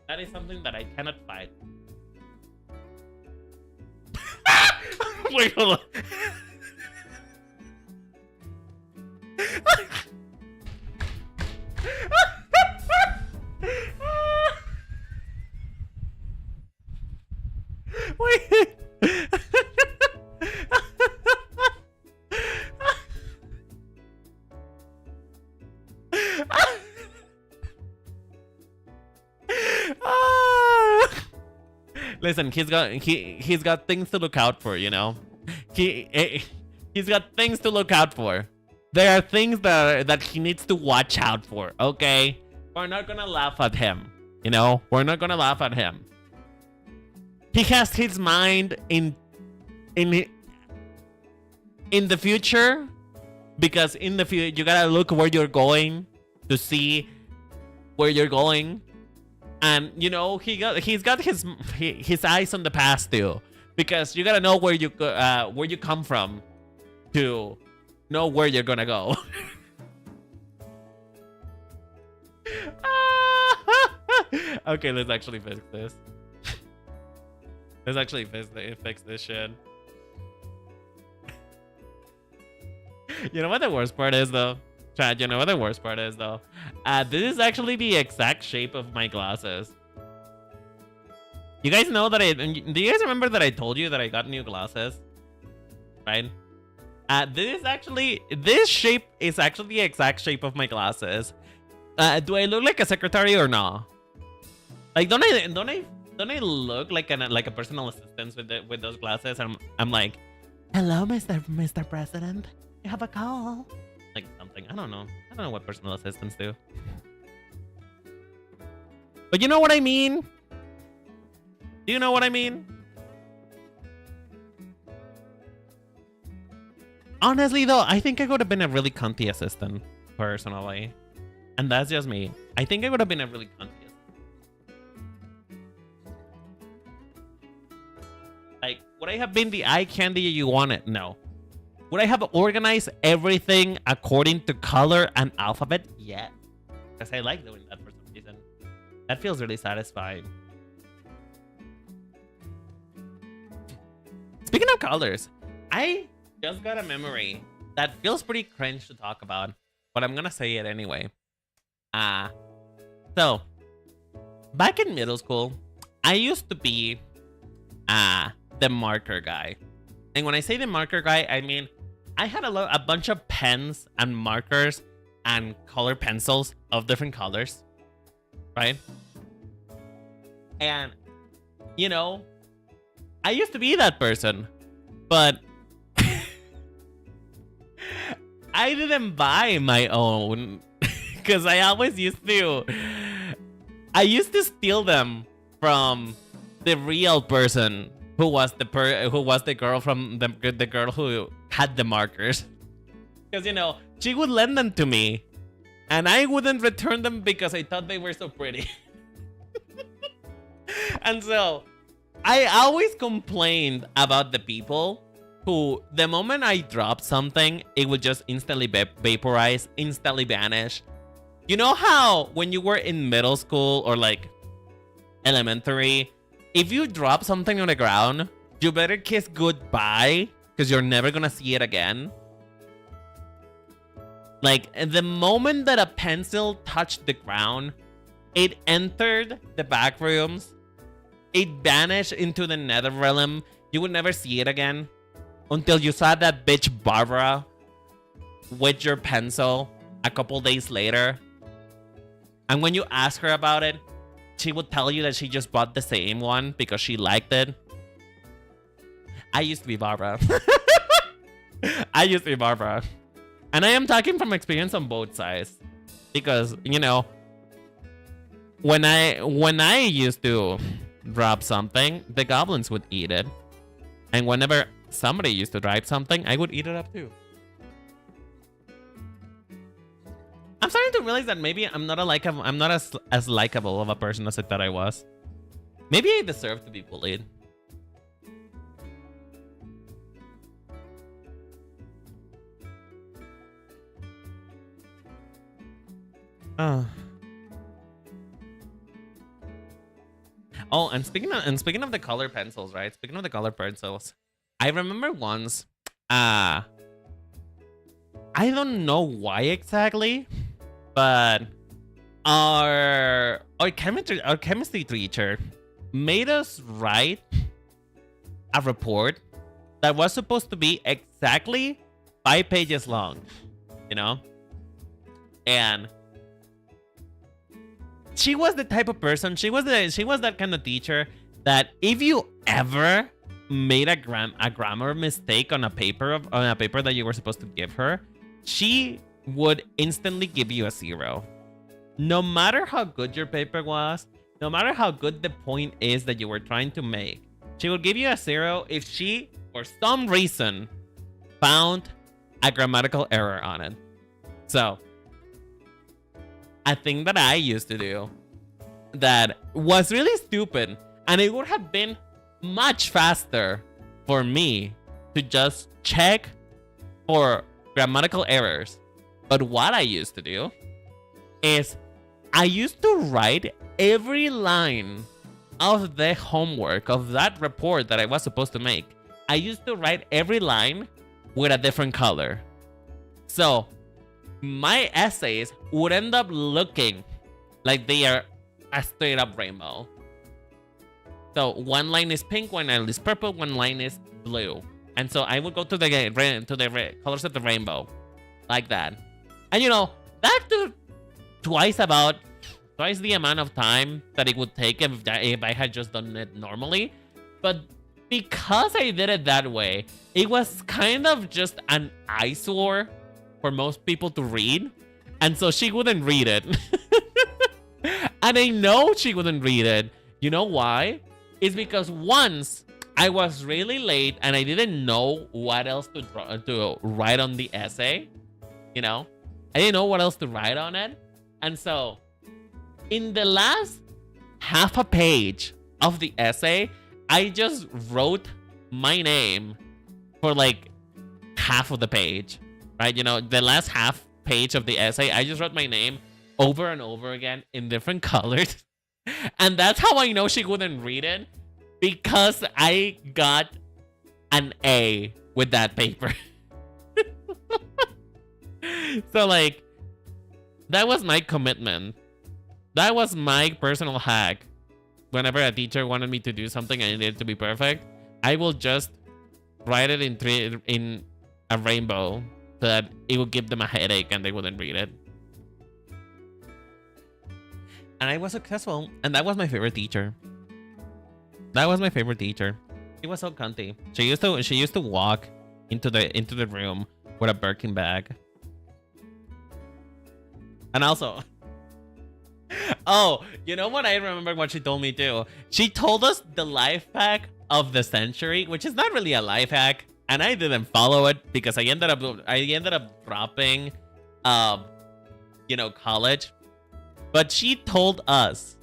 That is something that I cannot fight. Wait, hold on. Wait. Listen, he's got things to look out for, you know. He's got things to look out for. There are things that he needs to watch out for. Okay, we're not gonna laugh at him. You know, we're not gonna laugh at him. He has his mind in the future, because in the future you gotta look where you're going to see where you're going. And you know, he's got his eyes on the past too, because you gotta know where you come from to know where you're gonna go. Okay, let's actually fix this. Let's actually fix this shit. You know what the worst part is, though? Chad, you know what the worst part is, though? This is actually the exact shape of my glasses. You guys know that do you guys remember that I told you that I got new glasses? Right? This shape is actually the exact shape of my glasses. Do I look like a secretary or not? Like, don't I look like a personal assistant with those glasses? I'm like, hello, Mr. President. You have a call. Like something. I don't know what personal assistants do. But you know what I mean? Do you know what I mean? Honestly, though, I think I would have been a really cunty assistant, personally. And that's just me. I think I would have been a really cunty assistant. Like, would I have been the eye candy you wanted? No. Would I have organized everything according to color and alphabet? Yeah. Because I like doing that for some reason. That feels really satisfying. Speaking of colors, I just got a memory that feels pretty cringe to talk about. but I'm gonna say it anyway. So back in middle school, I used to be the marker guy. And when I say the marker guy, I mean I had a bunch of pens and markers and color pencils of different colors, right? And you know, I used to be that person, but I didn't buy my own because I always used to. I used to steal them from the real person who was the girl from the girl who had the markers, because you know she would lend them to me, and I wouldn't return them because I thought they were so pretty. And so I always complained about the people who, the moment I dropped something, it would just instantly vaporize, instantly vanish. You know how when you were in middle school or like elementary, if you drop something on the ground, you better kiss goodbye because you're never gonna see it again? Like, the moment that a pencil touched the ground, it entered the back rooms, it vanished into the nether realm. You would never see it again until you saw that bitch Barbara with your pencil a couple days later. And when you ask her about it, she would tell you that she just bought the same one because she liked it. I used to be Barbara. I used to be Barbara. And I am talking from experience on both sides. Because, you know, when I used to drop something, the goblins would eat it. And whenever somebody used to drop something, I would eat it up too. I'm starting to realize that maybe I'm not as likable of a person as I thought I was. Maybe I deserve to be bullied. Oh, and speaking of the color pencils, right? Speaking of the color pencils, I remember once, I don't know why exactly, but our chemistry teacher made us write a report that was supposed to be exactly 5 pages long, you know? And she was the type of person, she was that kind of teacher that if you ever made a grammar mistake on a paper that you were supposed to give her, she would instantly give you a 0. No matter how good your paper was, no matter how good the point is that you were trying to make, she would give you a 0 if she, for some reason, found a grammatical error on it. So, a thing that I used to do that was really stupid, and it would have been much faster for me to just check for grammatical errors. But what I used to do is I used to write every line of the homework of that report that I was supposed to make. I used to write every line with a different color. So my essays would end up looking like they are a straight up rainbow. So one line is pink, one line is purple, one line is blue. And so I would go to the colors of the rainbow, like that. And you know, that took twice the amount of time that it would take if I had just done it normally. But because I did it that way, it was kind of just an eyesore for most people to read. And so she wouldn't read it. And I know she wouldn't read it. You know why? It's because once I was really late and I didn't know what else to write on the essay. You know? I didn't know what else to write on it. And so in the last half a page of the essay, I just wrote my name for like half of the page, right? You know, the last half page of the essay, I just wrote my name over and over again in different colors. And that's how I know she wouldn't read it, because I got an A with that paper. So like, That was my commitment. That was my personal hack. Whenever a teacher wanted me to do something and it needed to be perfect, I will just write it in a rainbow so that it would give them a headache and they wouldn't read it. And I was successful, and that was my favorite teacher. That was my favorite teacher. She was so cunty. She used to walk into the room with a Birkin bag. And also, oh, you know what? I remember what she told me too. She told us the life hack of the century, which is not really a life hack, and I didn't follow it because I ended up dropping, college. But she told us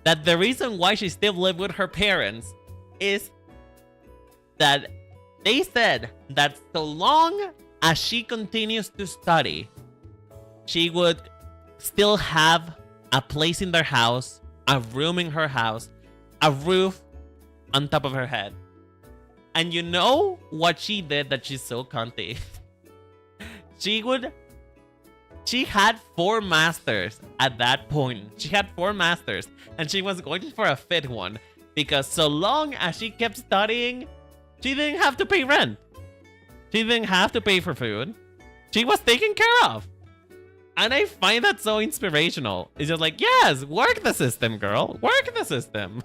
that the reason why she still lived with her parents is that they said that so long as she continues to study, she would still have a place in their house, a room in her house, a roof on top of her head. And you know what she did that she's so cunty? She had 4 masters at that point. She had 4 masters, and she was going for a 5th one because so long as she kept studying, she didn't have to pay rent. She didn't have to pay for food. She was taken care of. And I find that so inspirational. It's just like, yes, work the system, girl. Work the system.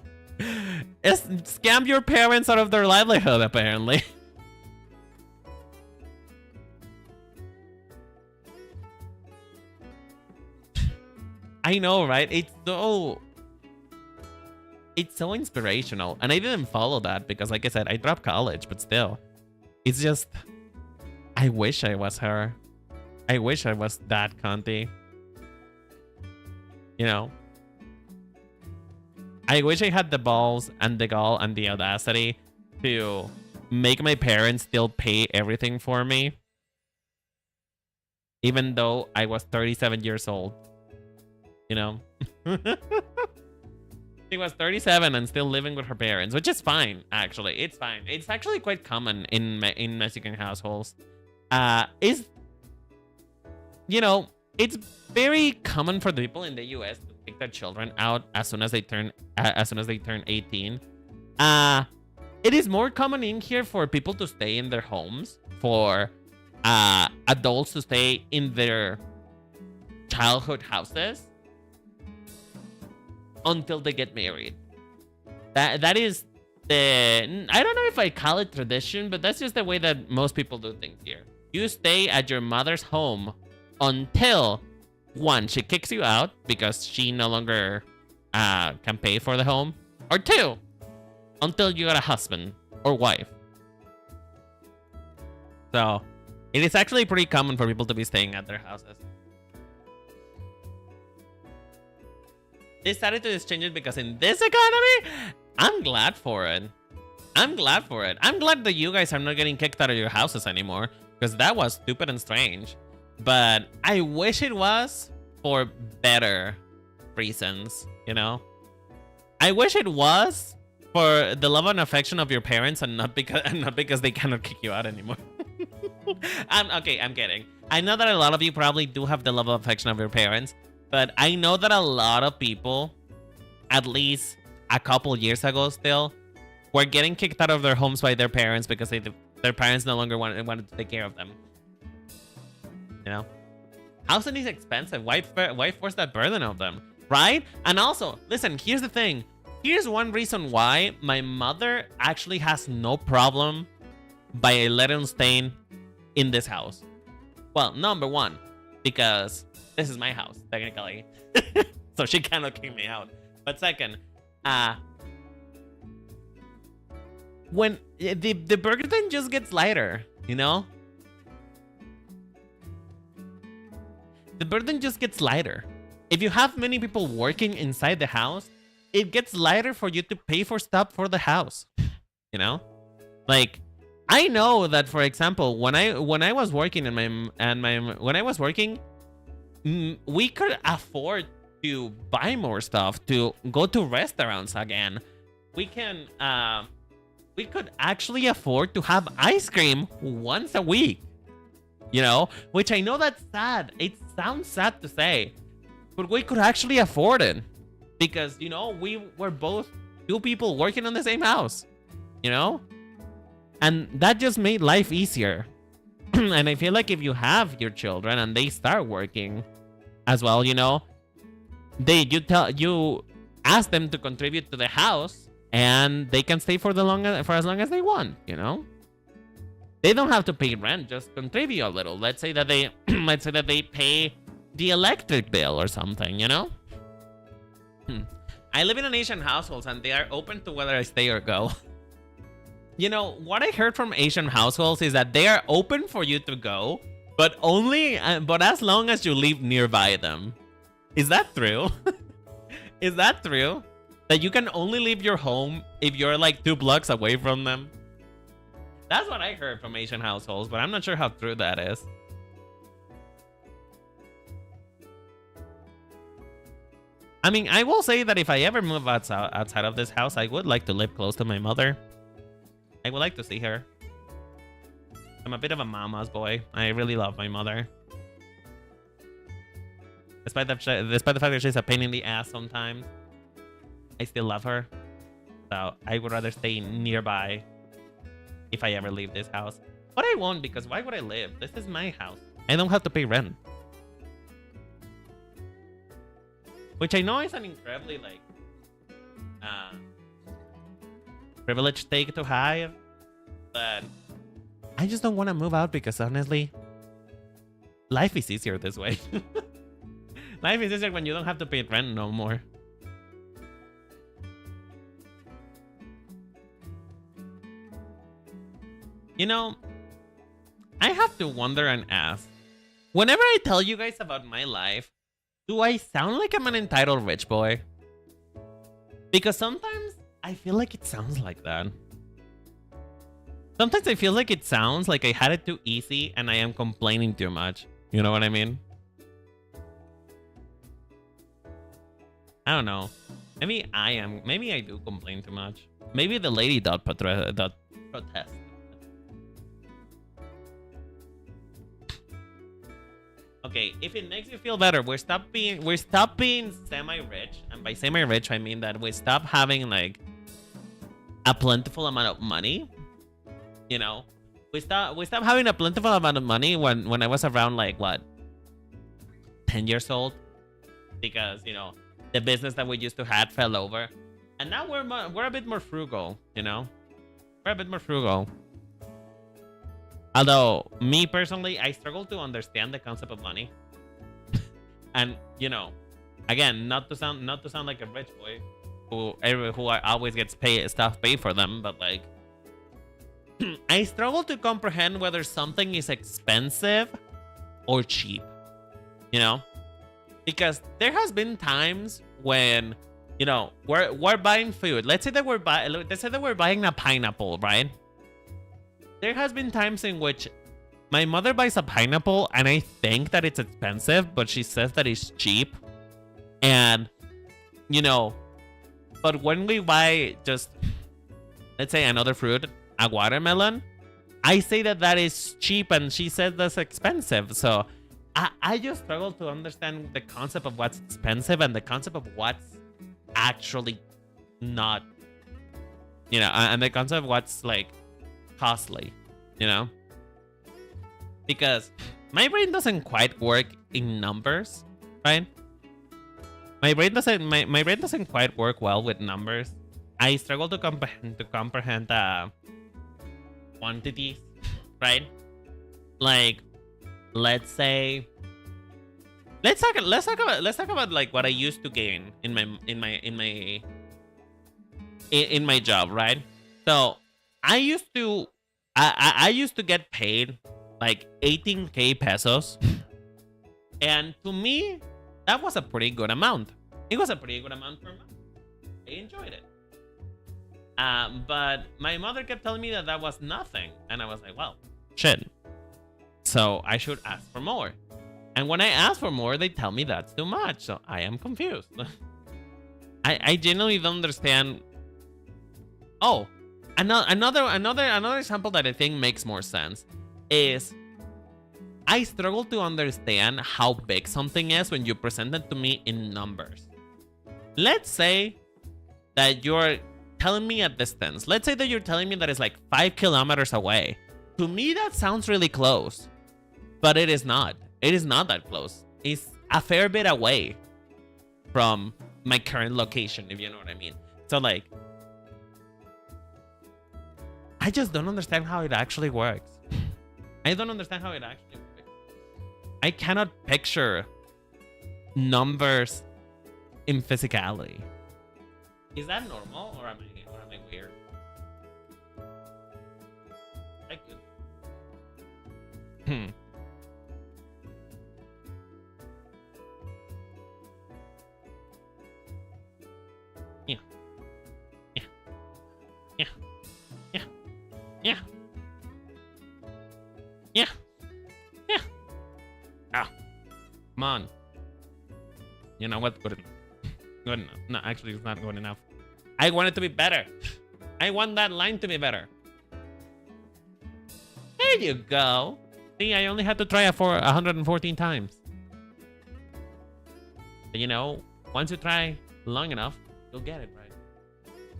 Scam your parents out of their livelihood, apparently. I know, right? It's so inspirational. And I didn't follow that because, like I said, I dropped college, but still. It's just, I wish I was her. I wish I was that cunty. You know? I wish I had the balls and the gall and the audacity to make my parents still pay everything for me. Even though I was 37 years old. You know? She was 37 and still living with her parents, which is fine, actually. It's fine. It's actually quite common in Mexican households. It's very common for the people in the US to kick their children out as soon as they turn 18. It is more common in here for people to stay in their homes, for adults to stay in their childhood houses until they get married. That is the, I don't know if I call it tradition, but that's just the way that most people do things here. You stay at your mother's home until, 1, she kicks you out because she no longer can pay for the home, or 2, until you got a husband or wife. So it is actually pretty common for people to be staying at their houses. This attitude is changing because in this economy, I'm glad for it. I'm glad for it. I'm glad that you guys are not getting kicked out of your houses anymore, because that was stupid and strange. But I wish it was for better reasons, you know? I wish it was for the love and affection of your parents and not because they cannot kick you out anymore. I'm kidding. I know that a lot of you probably do have the love and affection of your parents, but I know that a lot of people, at least a couple years ago still, were getting kicked out of their homes by their parents because their parents no longer wanted to take care of them. You know? Housing is expensive. Why force that burden on them? Right? And also, listen, here's the thing. Here's one reason why my mother actually has no problem by letting stay in this house. Well, number 1, because this is my house, technically. So she cannot kick me out. But second, when the burden just gets lighter, you know? The burden just gets lighter. If you have many people working inside the house, it gets lighter for you to pay for stuff for the house. You know? Like, I know that, for example, when I was working we could afford to buy more stuff, to go to restaurants again. We could actually afford to have ice cream once a week, you know, which I know that's sad. It's sounds sad to say, but we could actually afford it because, you know, we were both two people working on the same house, you know? And that just made life easier. And I feel like if you have your children and they start working as well, you know, you ask them to contribute to the house and they can stay for as long as they want, you know? They don't have to pay rent, just contribute a little. Let's say that they pay the electric bill or something, you know? I live in an Asian household and they are open to whether I stay or go. You know, what I heard from Asian households is that they are open for you to go, but as long as you live nearby them. Is that true? Is that true? That you can only leave your home if you're like 2 blocks away from them? That's what I heard from Asian households, but I'm not sure how true that is. I mean, I will say that if I ever move outside of this house, I would like to live close to my mother. I would like to see her. I'm a bit of a mama's boy. I really love my mother. Despite the fact that she's a pain in the ass sometimes, I still love her. So I would rather stay nearby if I ever leave this house. But I won't, because why would I live? This is my house. I don't have to pay rent. Which I know is an incredibly, like, privileged take to have. But I just don't want to move out because, honestly, life is easier this way. Life is easier when you don't have to pay rent no more. You know, I have to wonder and ask, whenever I tell you guys about my life, do I sound like I'm an entitled rich boy? Because sometimes I feel like it sounds like that. Sometimes I feel like it sounds like I had it too easy and I am complaining too much. You know what I mean? I don't know. Maybe I am. Maybe I do complain too much. Maybe the lady dot protest. Okay, if it makes you feel better, we stop being semi-rich, and by semi-rich I mean that we stop having like a plentiful amount of money. You know, we stop having a plentiful amount of money when I was around like what, 10 years old, because you know the business that we used to have fell over, and now we're a bit more frugal. You know, we're a bit more frugal. Although, me personally, I struggle to understand the concept of money. And, you know, again, not to sound like a rich boy who always gets stuff paid for them, but like, I struggle to comprehend whether something is expensive or cheap, you know? Because there has been times when, you know, we're buying food. Let's say that we're buying a pineapple, right? There has been times in which my mother buys a pineapple and I think that it's expensive, but she says that it's cheap. And, you know, but when we buy just, let's say another fruit, a watermelon, I say that is cheap and she says that's expensive. So I just struggle to understand the concept of what's expensive and the concept of what's actually not, you know, and the concept of what's like costly, you know, because my brain doesn't quite work in numbers, right? My brain doesn't quite work well with numbers. I struggle to comprehend quantities, right? Like, let's talk about like what I used to gain in my job, right? So I used to get paid like 18k pesos. And to me, that was a pretty good amount. It was a pretty good amount per month. I enjoyed it. But my mother kept telling me that was nothing. And I was like, well, shit. So I should ask for more. And when I ask for more, they tell me that's too much. So I am confused. I genuinely don't understand. Oh, another example that I think makes more sense is I struggle to understand how big something is when you present it to me in numbers. Let's say that you're telling me a distance. Let's say that you're telling me that it's like 5 kilometers away. To me, that sounds really close, but it is not. It is not that close. It's a fair bit away from my current location, if you know what I mean. So like, I just don't understand how it actually works. I don't understand how it actually works. I cannot picture numbers in physicality. Is that normal or am I weird? I could. Yeah. Yeah. Yeah. Yeah. Yeah. Yeah. Yeah. Ah. Come on. You know what? Good enough. Good enough. No, actually, it's not good enough. I want it to be better. I want that line to be better. There you go. See, I only had to try it for 114 times. But you know, once you try long enough, you'll get it right.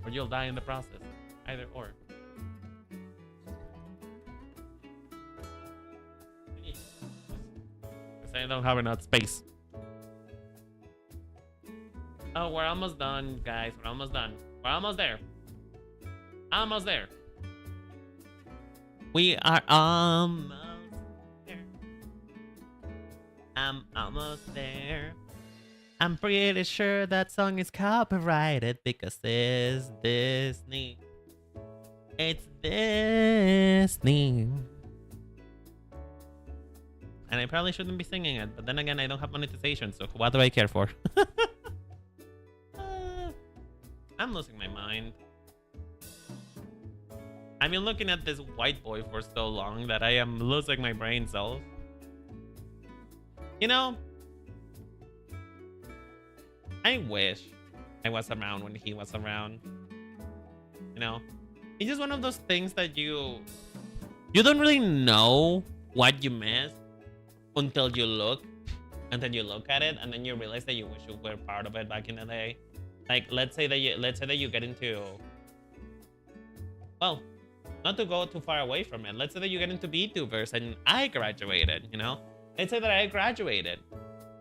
Or you'll die in the process. Either or. Because I don't have enough space. Oh, we're almost done, guys. We're almost done. We're almost there. Almost there. We are almost there. I'm almost there. I'm pretty sure that song is copyrighted because it's Disney. It's Disney. And I probably shouldn't be singing it, but then again, I don't have monetization, so what do I care for? I'm losing my mind. I've been looking at this white boy for so long that I am losing my brain cells. You know, I wish I was around when he was around. You know, it's just one of those things that you don't really know what you missed until you look, and then you look at it, and then you realize that you wish you were part of it back in the day. Like, let's say that you get into, well, not to go too far away from it. Let's say that you get into VTubers and I graduated, you know? Let's say that I graduated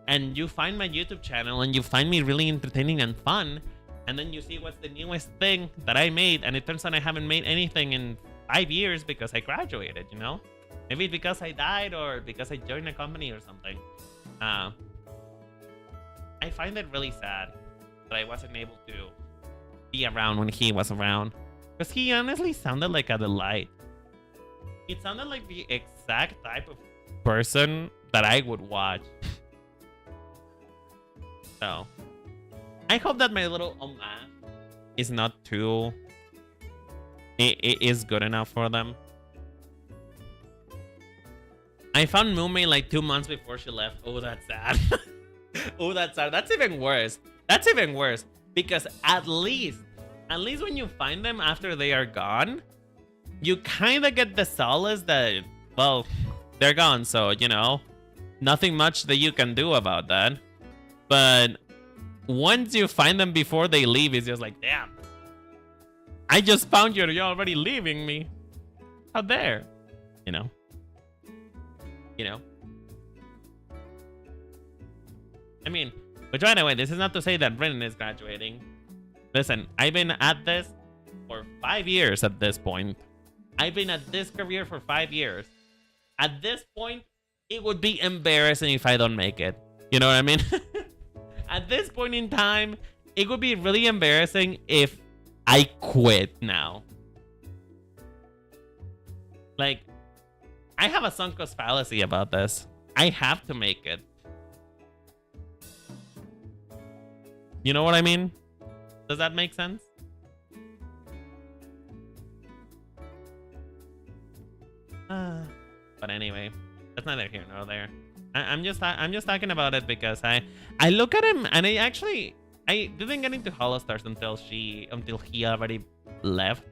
and you find my YouTube channel and you find me really entertaining and fun. And then you see what's the newest thing that I made. And it turns out I haven't made anything in 5 years because I graduated, you know? Maybe because I died or because I joined a company or something. I find it really sad that I wasn't able to be around when he was around. Because he honestly sounded like a delight. It sounded like the exact type of person that I would watch. So, I hope that my little homage is not too... It is good enough for them. I found Mume like 2 months before she left. Oh, that's sad. Oh, that's sad. That's even worse. That's even worse. Because at least when you find them after they are gone, you kind of get the solace that, well, they're gone. So, you know, nothing much that you can do about that. But once you find them before they leave, it's just like, damn. I just found you're already leaving me. How dare? You know? You know? I mean, but right away, this is not to say that Brennan is graduating. Listen, I've been at this for 5 years at this point. I've been at this career for 5 years. At this point, it would be embarrassing if I don't make it. You know what I mean? At this point in time, it would be really embarrassing if I quit now. Like, I have a sunk cost fallacy about this. I have to make it. You know what I mean? Does that make sense? But anyway, that's neither here nor there. I'm just talking about it because I look at him and I didn't get into Holostars until he already left.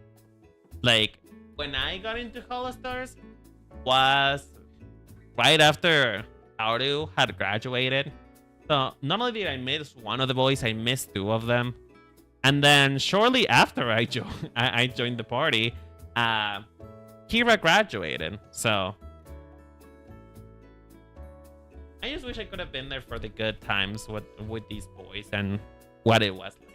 Like, when I got into Holostars was right after Haru had graduated. So not only did I miss one of the boys, I missed two of them. And then shortly after I joined the party, Kira graduated. So I just wish I could have been there for the good times with these boys and what it was like.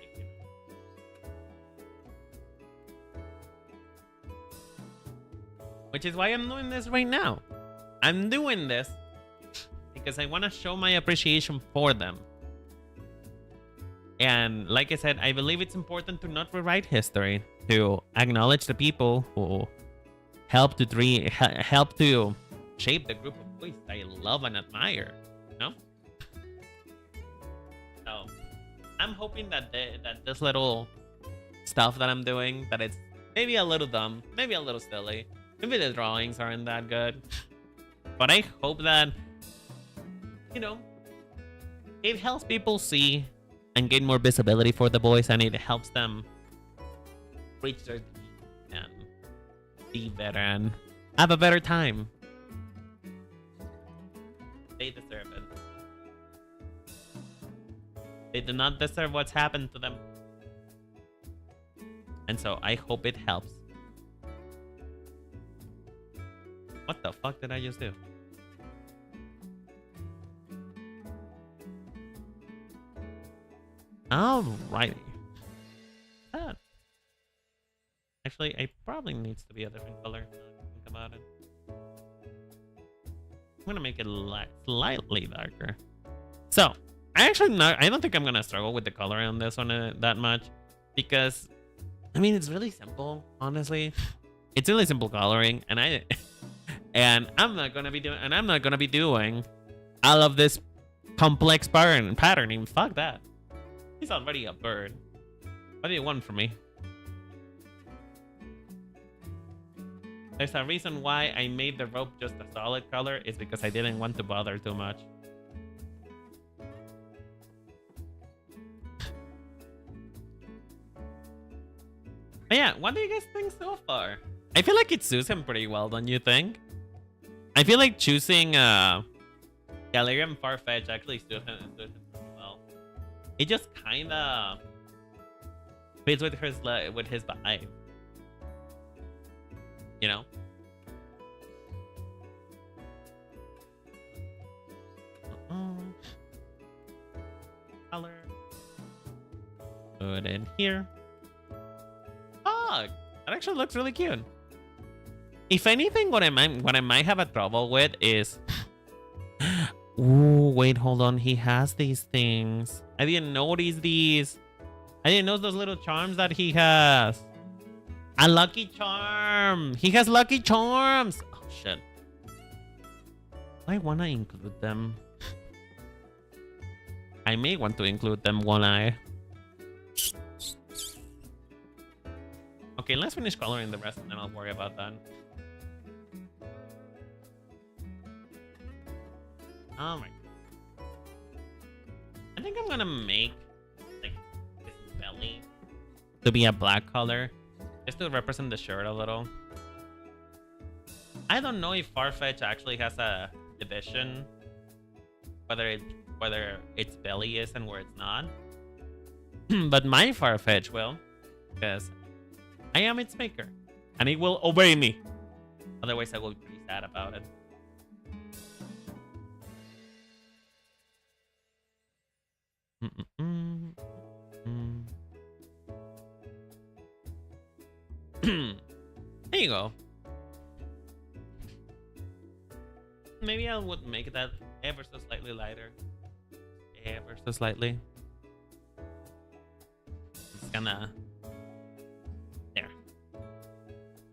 Which is why I'm doing this right now. I'm doing this because I want to show my appreciation for them. And like I said, I believe it's important to not rewrite history, to acknowledge the people who helped to shape the group of boys I love and admire. You know? So I'm hoping that that this little stuff that I'm doing, that it's maybe a little dumb, maybe a little silly. Maybe the drawings aren't that good. But I hope that, you know, it helps people see and gain more visibility for the boys, and it helps them reach their dreams and be better and have a better time. They deserve it. They do not deserve what's happened to them. And so I hope it helps. What the fuck did I just do? Alrighty. Actually, it probably needs to be a different color. Now that I think about it. I'm gonna make it slightly darker. So, I don't think I'm gonna struggle with the color on this one that much, because I mean it's really simple, honestly. It's really simple coloring, and I'm not gonna be doing all of this complex patterning. Fuck that. He's already a bird. What do you want from me? There's a reason why I made the rope just a solid color. It's because I didn't want to bother too much. But yeah, what do you guys think so far? I feel like it suits him pretty well, don't you think? I feel like choosing Galarian Farfetch actually suits him pretty well. It just kinda fits with his vibe. You know? Color. Put it here. Oh, that actually looks really cute. If anything, what I might have a trouble with is... Ooh, wait, hold on. He has these things. I didn't notice these. I didn't know those little charms that he has. A lucky charm. He has lucky charms. Oh, shit. I want to include them. I may want to include them, won't I? Okay, let's finish coloring the rest and then I'll worry about that. Alright. I think I'm gonna make like his belly to be a black color, just to represent the shirt a little. I don't know if Farfetch actually has a division, whether its belly is and where it's not. But my Farfetch will, because I am its maker, and it will obey me. Otherwise, I will be pretty sad about it. There you go. Maybe I would make that ever so slightly lighter. Ever so slightly. It's gonna... There.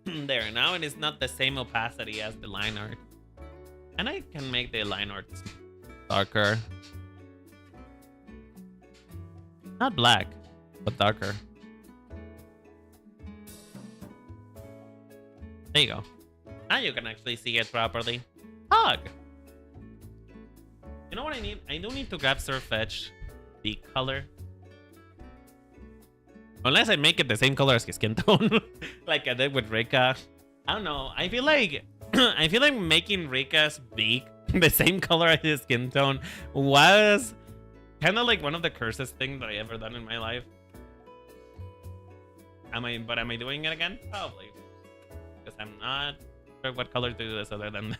There. Now it is not the same opacity as the line art. And I can make the line art darker. Not black, but darker. There you go. Now you can actually see it properly. Hug! You know what I need? I do need to grab Surfetch, the color. Unless I make it the same color as his skin tone, like I did with Rika. I don't know. I feel like making Rika's beak the same color as his skin tone was kind of like one of the curses things that I ever done in my life. Am I doing it again? Probably. Because I'm not sure what color to do this other than...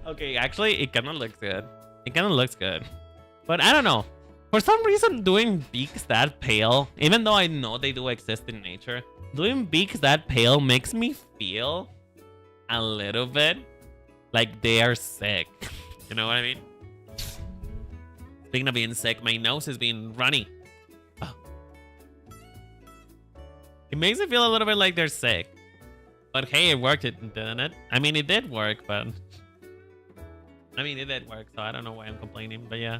Okay, actually, it kind of looks good. It kind of looks good. But I don't know. For some reason, doing beaks that pale, even though I know they do exist in nature, doing beaks that pale makes me feel a little bit like they are sick. You know what I mean? Speaking of being sick, my nose is being runny. Oh. It makes me feel a little bit like they're sick. But hey, it worked, didn't it? I mean, it did work, but... I mean, it did work, so I don't know why I'm complaining, but yeah.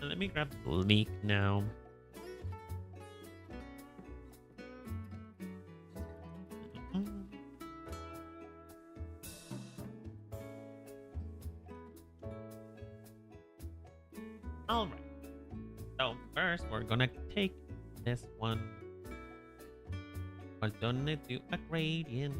Let me grab the leak now. All right. So first, we're gonna take this one. We're gonna do a gradient.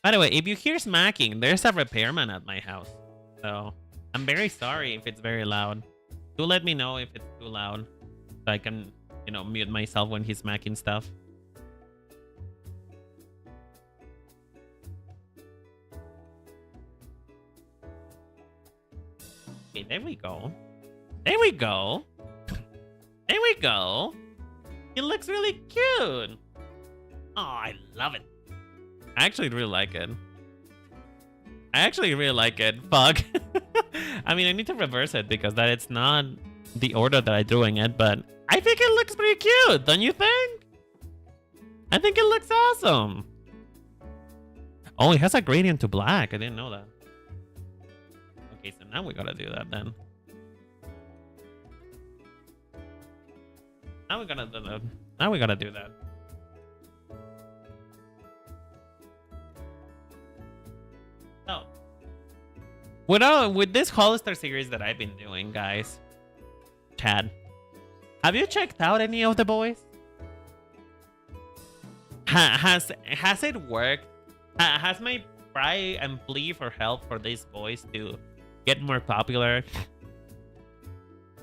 By the way, if you hear smacking, there's a repairman at my house. So I'm very sorry if it's very loud. Do let me know if it's too loud, so I can, you know, mute myself when he's smacking stuff. Okay, there we go. There we go. There we go. It looks really cute. Oh, I love it. I actually really like it. I actually really like it. Fuck. I mean, I need to reverse it because that it's not the order that I'm doing it, but I think it looks pretty cute, don't you think? I think it looks awesome. Oh, it has a gradient to black. I didn't know that. Okay, so now we gotta do that then. Now we gotta do that. Now we gotta do that. So, with this Holostar series that I've been doing, guys, Chad, have you checked out any of the boys? Has it worked? Has my cry and plea for help for these boys to get more popular?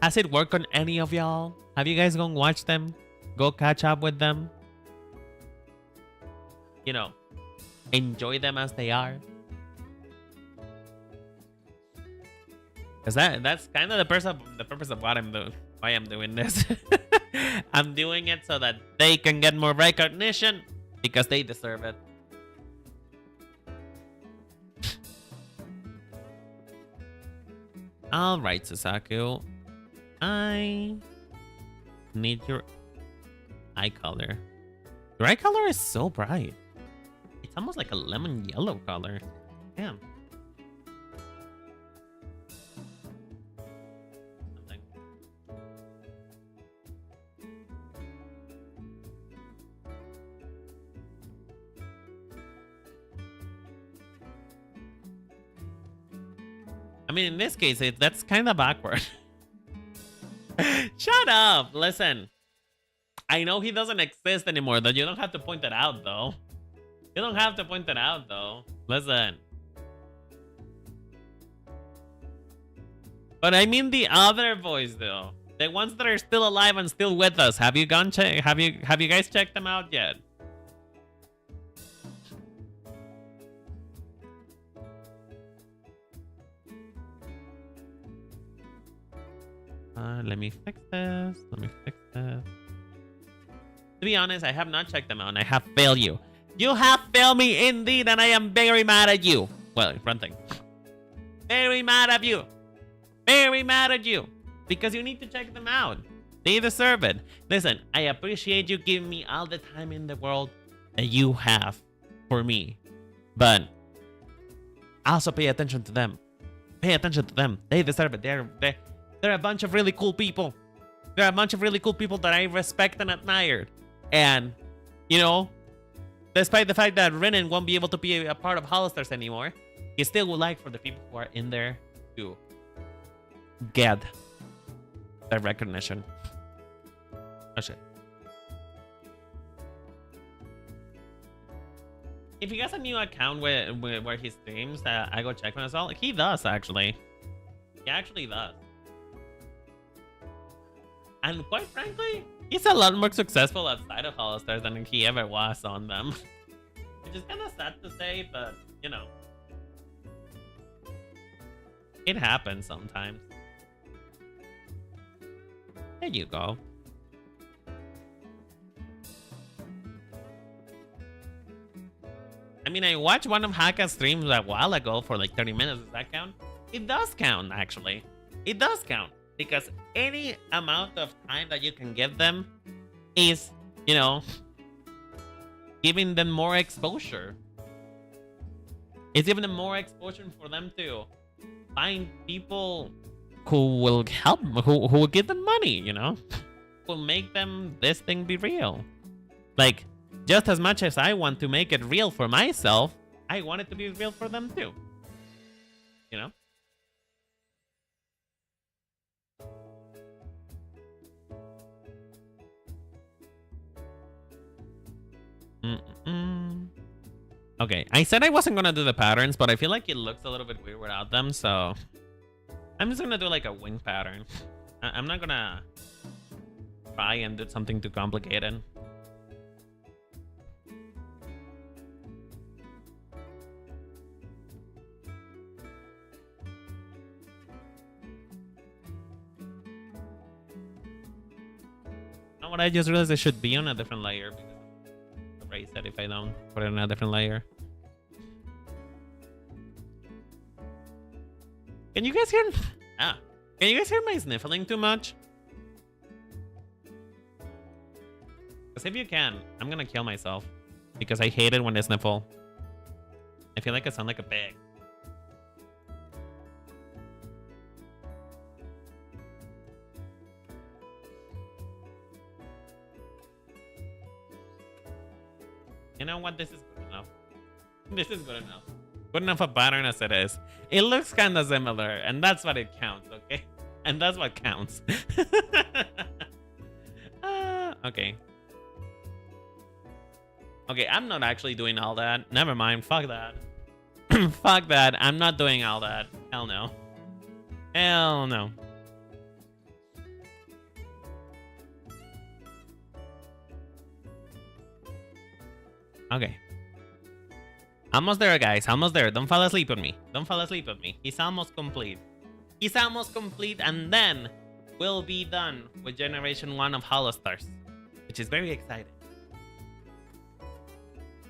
Has it worked on any of y'all? Have you guys gone watch them? Go catch up with them? You know, enjoy them as they are? Because that's kind of the purpose of what I'm doing. Why I'm doing this. I'm doing it so that they can get more recognition because they deserve it. All right, Suzaku. I need your eye color. Your eye color is so bright. It's almost like a lemon yellow color. Damn. I mean, in this case, that's kind of backward. Shut up! Listen. I know he doesn't exist anymore, though. You don't have to point that out, though. You don't have to point that out, though. Listen. But I mean the other boys, though. The ones that are still alive and still with us. Have you gone check? Have you guys checked them out yet? Let me fix this. Let me fix this. To be honest, I have not checked them out and I have failed you. You have failed me indeed and I am very mad at you. Well, run thing. Very mad at you. Very mad at you. Because you need to check them out. They deserve it. Listen, I appreciate you giving me all the time in the world that you have for me. But also pay attention to them. Pay attention to them. They deserve it. They're a bunch of really cool people. They're a bunch of really cool people that I respect and admire. And, you know, despite the fact that Rinen won't be able to be a part of Holostars anymore, he still would like for the people who are in there to get the recognition. Oh shit. If he has a new account where he streams, I go check him as well. He does, actually. He actually does. And quite frankly, he's a lot more successful outside of Holostars than he ever was on them. Which is kind of sad to say, but, you know. It happens sometimes. There you go. I mean, I watched one of Haka's streams a while ago for like 30 minutes. Does that count? It does count, actually. It does count. Because any amount of time that you can give them is, you know, giving them more exposure. It's giving them more exposure for them to find people who will help, who will give them money, you know? Who will make them this thing be real. Like, just as much as I want to make it real for myself, I want it to be real for them too. You know? Okay, I said I wasn't gonna do the patterns, but I feel like it looks a little bit weird without them, so I'm just gonna do like a wing pattern. I'm not gonna try and do something too complicated. Now what I just realized, it should be on a different layer because I'll erase it if I don't put it on a different layer. Can you guys hear? Can you guys hear my sniffling too much? Because if you can, I'm gonna kill myself because I hate it when they sniffle. I feel like I sound like a pig. You know what? This is good enough. This is good enough. Good enough a pattern as it is. It looks kind of similar, and that's what it counts, okay? And that's what counts. Okay. Okay, I'm not actually doing all that. Never mind. Fuck that. Fuck that. I'm not doing all that. Hell no. Hell no. Okay. Almost there, guys. Almost there. Don't fall asleep on me. Don't fall asleep on me. He's almost complete. He's almost complete, and then we'll be done with Generation 1 of Holostars, which is very exciting.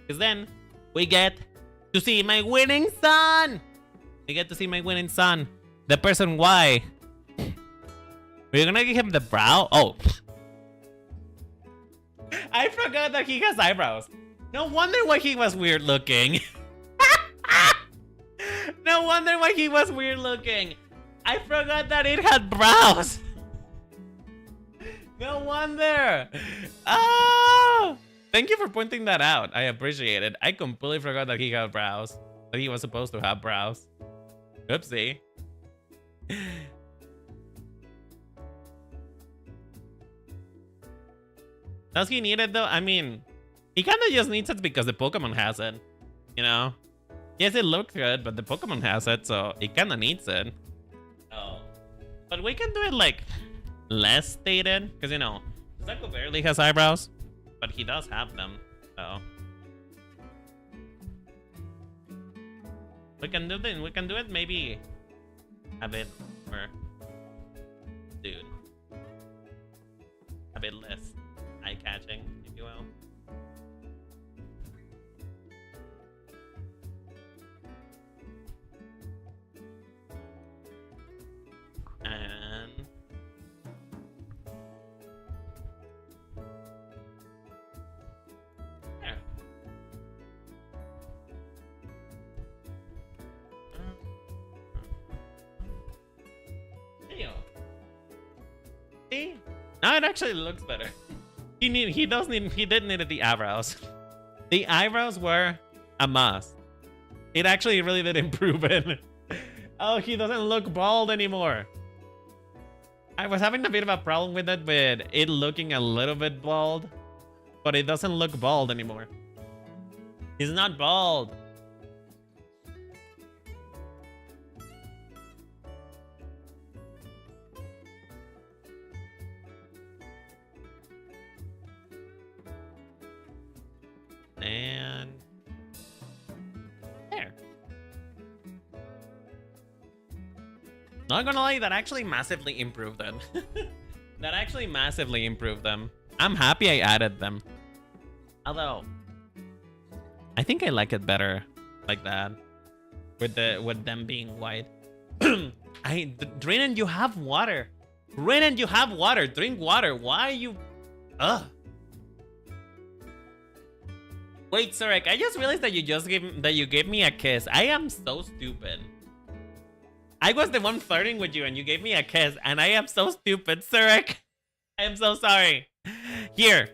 Because then we get to see my winning son. We get to see my winning son. The person why. We're gonna give him the brow. Oh. I forgot that he has eyebrows. No wonder why he was weird looking. No wonder why he was weird looking. I forgot that it had brows. No wonder. Oh! Thank you for pointing that out. I appreciate it. I completely forgot that he had brows. That he was supposed to have brows. Oopsie. Does he need it though? I mean, he kind of just needs it because the Pokemon has it. You know? Yes, it looks good, but the Pokemon has it, so it kind of needs it. Oh. But we can do it like less stated. Because, you know, Suzaku barely has eyebrows. But he does have them, so. We can do it maybe a bit more, dude. A bit less eye-catching, if you will. And there. There you go. See? Now it actually looks better. He did need the eyebrows. The eyebrows were a must. It actually really did improve it. Oh, he doesn't look bald anymore. I was having a bit of a problem with it, but it looking a little bit bald. But it doesn't look bald anymore. He's not bald. And there. Not gonna lie, that actually massively improved them. That actually massively improved them. I'm happy I added them. Although, I think I like it better like that, with them being white. Drinan, you have water. Drinan, you have water. Drink water. Why are you? Ugh. Wait, Surek, I just realized that you gave me a kiss. I am so stupid. I was the one flirting with you and you gave me a kiss, and I am so stupid, Surek. I am so sorry. Here,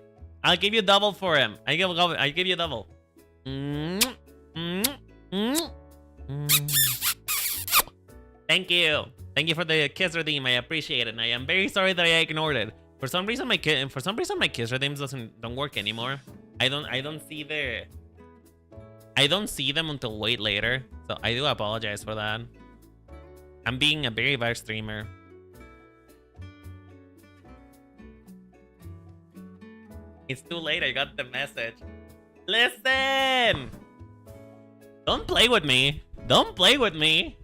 I'll give you double for him. I give you double. Thank you. Thank you for the kiss redeem. I appreciate it. And I am very sorry that I ignored it. For some reason my kiss redeems don't work anymore. I don't see them until way later. So I do apologize for that. I'm being a very bad streamer. It's too late. I got the message. Listen! Don't play with me. Don't play with me.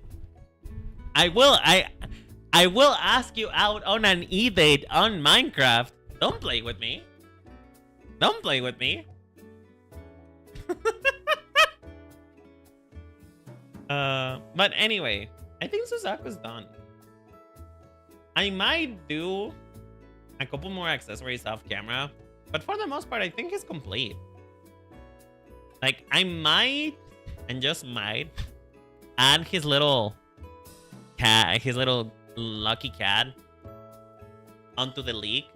I will ask you out on an e-date on Minecraft. Don't play with me. Don't play with me. But anyway, I think Suzaku's done. I might do a couple more accessories off camera, but for the most part, I think it's complete. Like, I might, and just might, add his little cat, his little lucky cat onto the leak.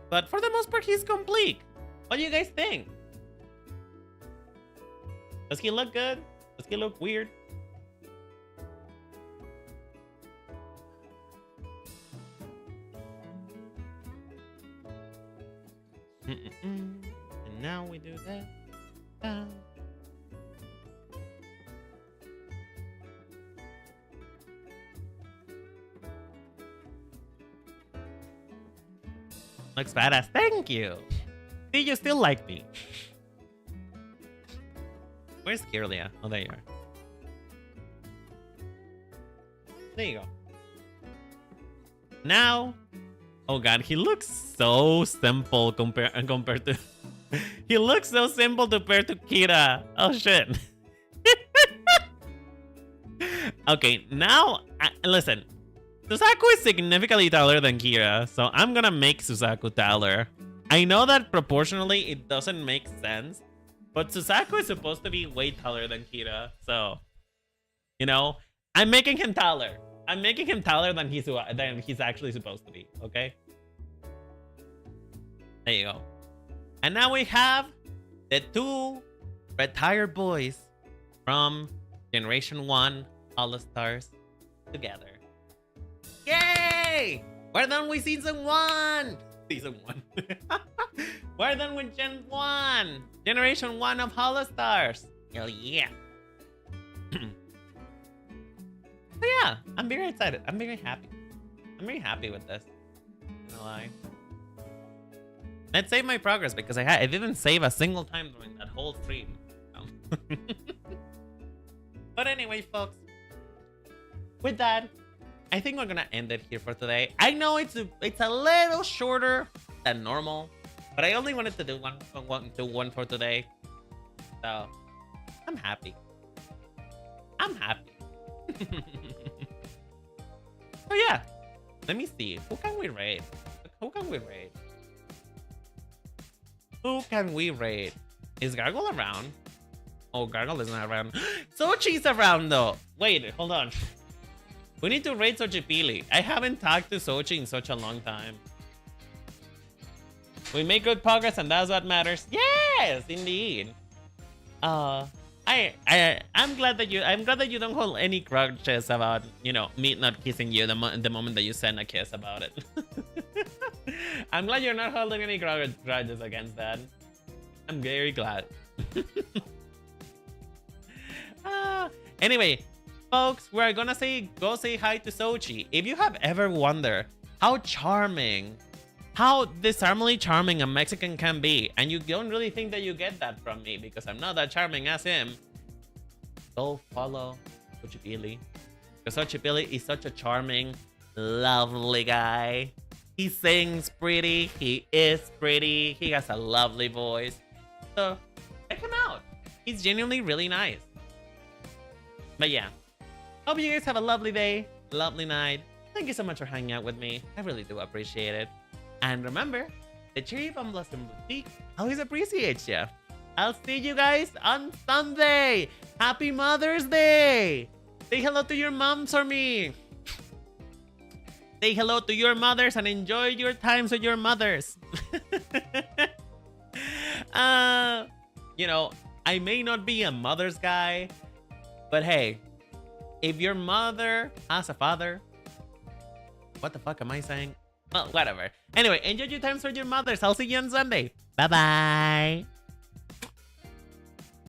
But for the most part, he's complete. What do you guys think? Does he look good? Does he look weird? And now we do that. Looks badass. Thank you. See, you still like me. Where's Kirlia? Oh, there you are. There you go. Now, oh god, he looks so simple compared to. He looks so simple compared to Kira. Oh shit. Okay, now listen. Suzaku is significantly taller than Kira, so I'm gonna make Suzaku taller. I know that proportionally it doesn't make sense, but Suzaku is supposed to be way taller than Kira, so you know, I'm making him taller. I'm making him taller than he's actually supposed to be. Okay. There you go. And now we have the two retired boys from Generation 1 Holostars together. Yay! We're done with Season 1! Season 1. We're done with Gen 1! Generation 1 of Holostars! Hell yeah! So yeah, I'm very excited. I'm very happy. I'm very happy with this. I'm not lie. Let's save my progress because I didn't save a single time during that whole stream. But anyway, folks, with that, I think we're gonna end it here for today. I know it's a little shorter than normal, but I only wanted to do one for today. So I'm happy. I'm happy. So yeah, let me see. Who can we raid? Who can we raid? Who can we raid? Is Gargle around? Oh, Gargle is not around. Sochi's around though. Wait, hold on. We need to raid Xochipilli. I haven't talked to Sochi in such a long time. We make good progress and that's what matters. Yes, indeed. I I'm glad that you don't hold any grudges about, you know, me not kissing you the moment that you send a kiss about it. I'm glad you're not holding any grudges against that. I'm very glad. Anyway, folks, we're gonna go say hi to Sochi. If you have ever wondered how disarmingly charming a Mexican can be, and you don't really think that you get that from me because I'm not that charming as him, go follow Xochipilli. Because Xochipilli is such a charming, lovely guy. He sings pretty, he is pretty, he has a lovely voice. So check him out. He's genuinely really nice. But yeah, hope you guys have a lovely day, lovely night. Thank you so much for hanging out with me. I really do appreciate it. And remember, the Cherry Bomb Blossom Boutique always appreciates you. I'll see you guys on Sunday. Happy Mother's Day. Say hello to your moms or me. Say hello to your mothers and enjoy your times with your mothers. You know, I may not be a mother's guy, but hey, if your mother has a father, what the fuck am I saying? Well, whatever. Anyway, enjoy your times with your mothers. I'll see you on Sunday. Bye-bye.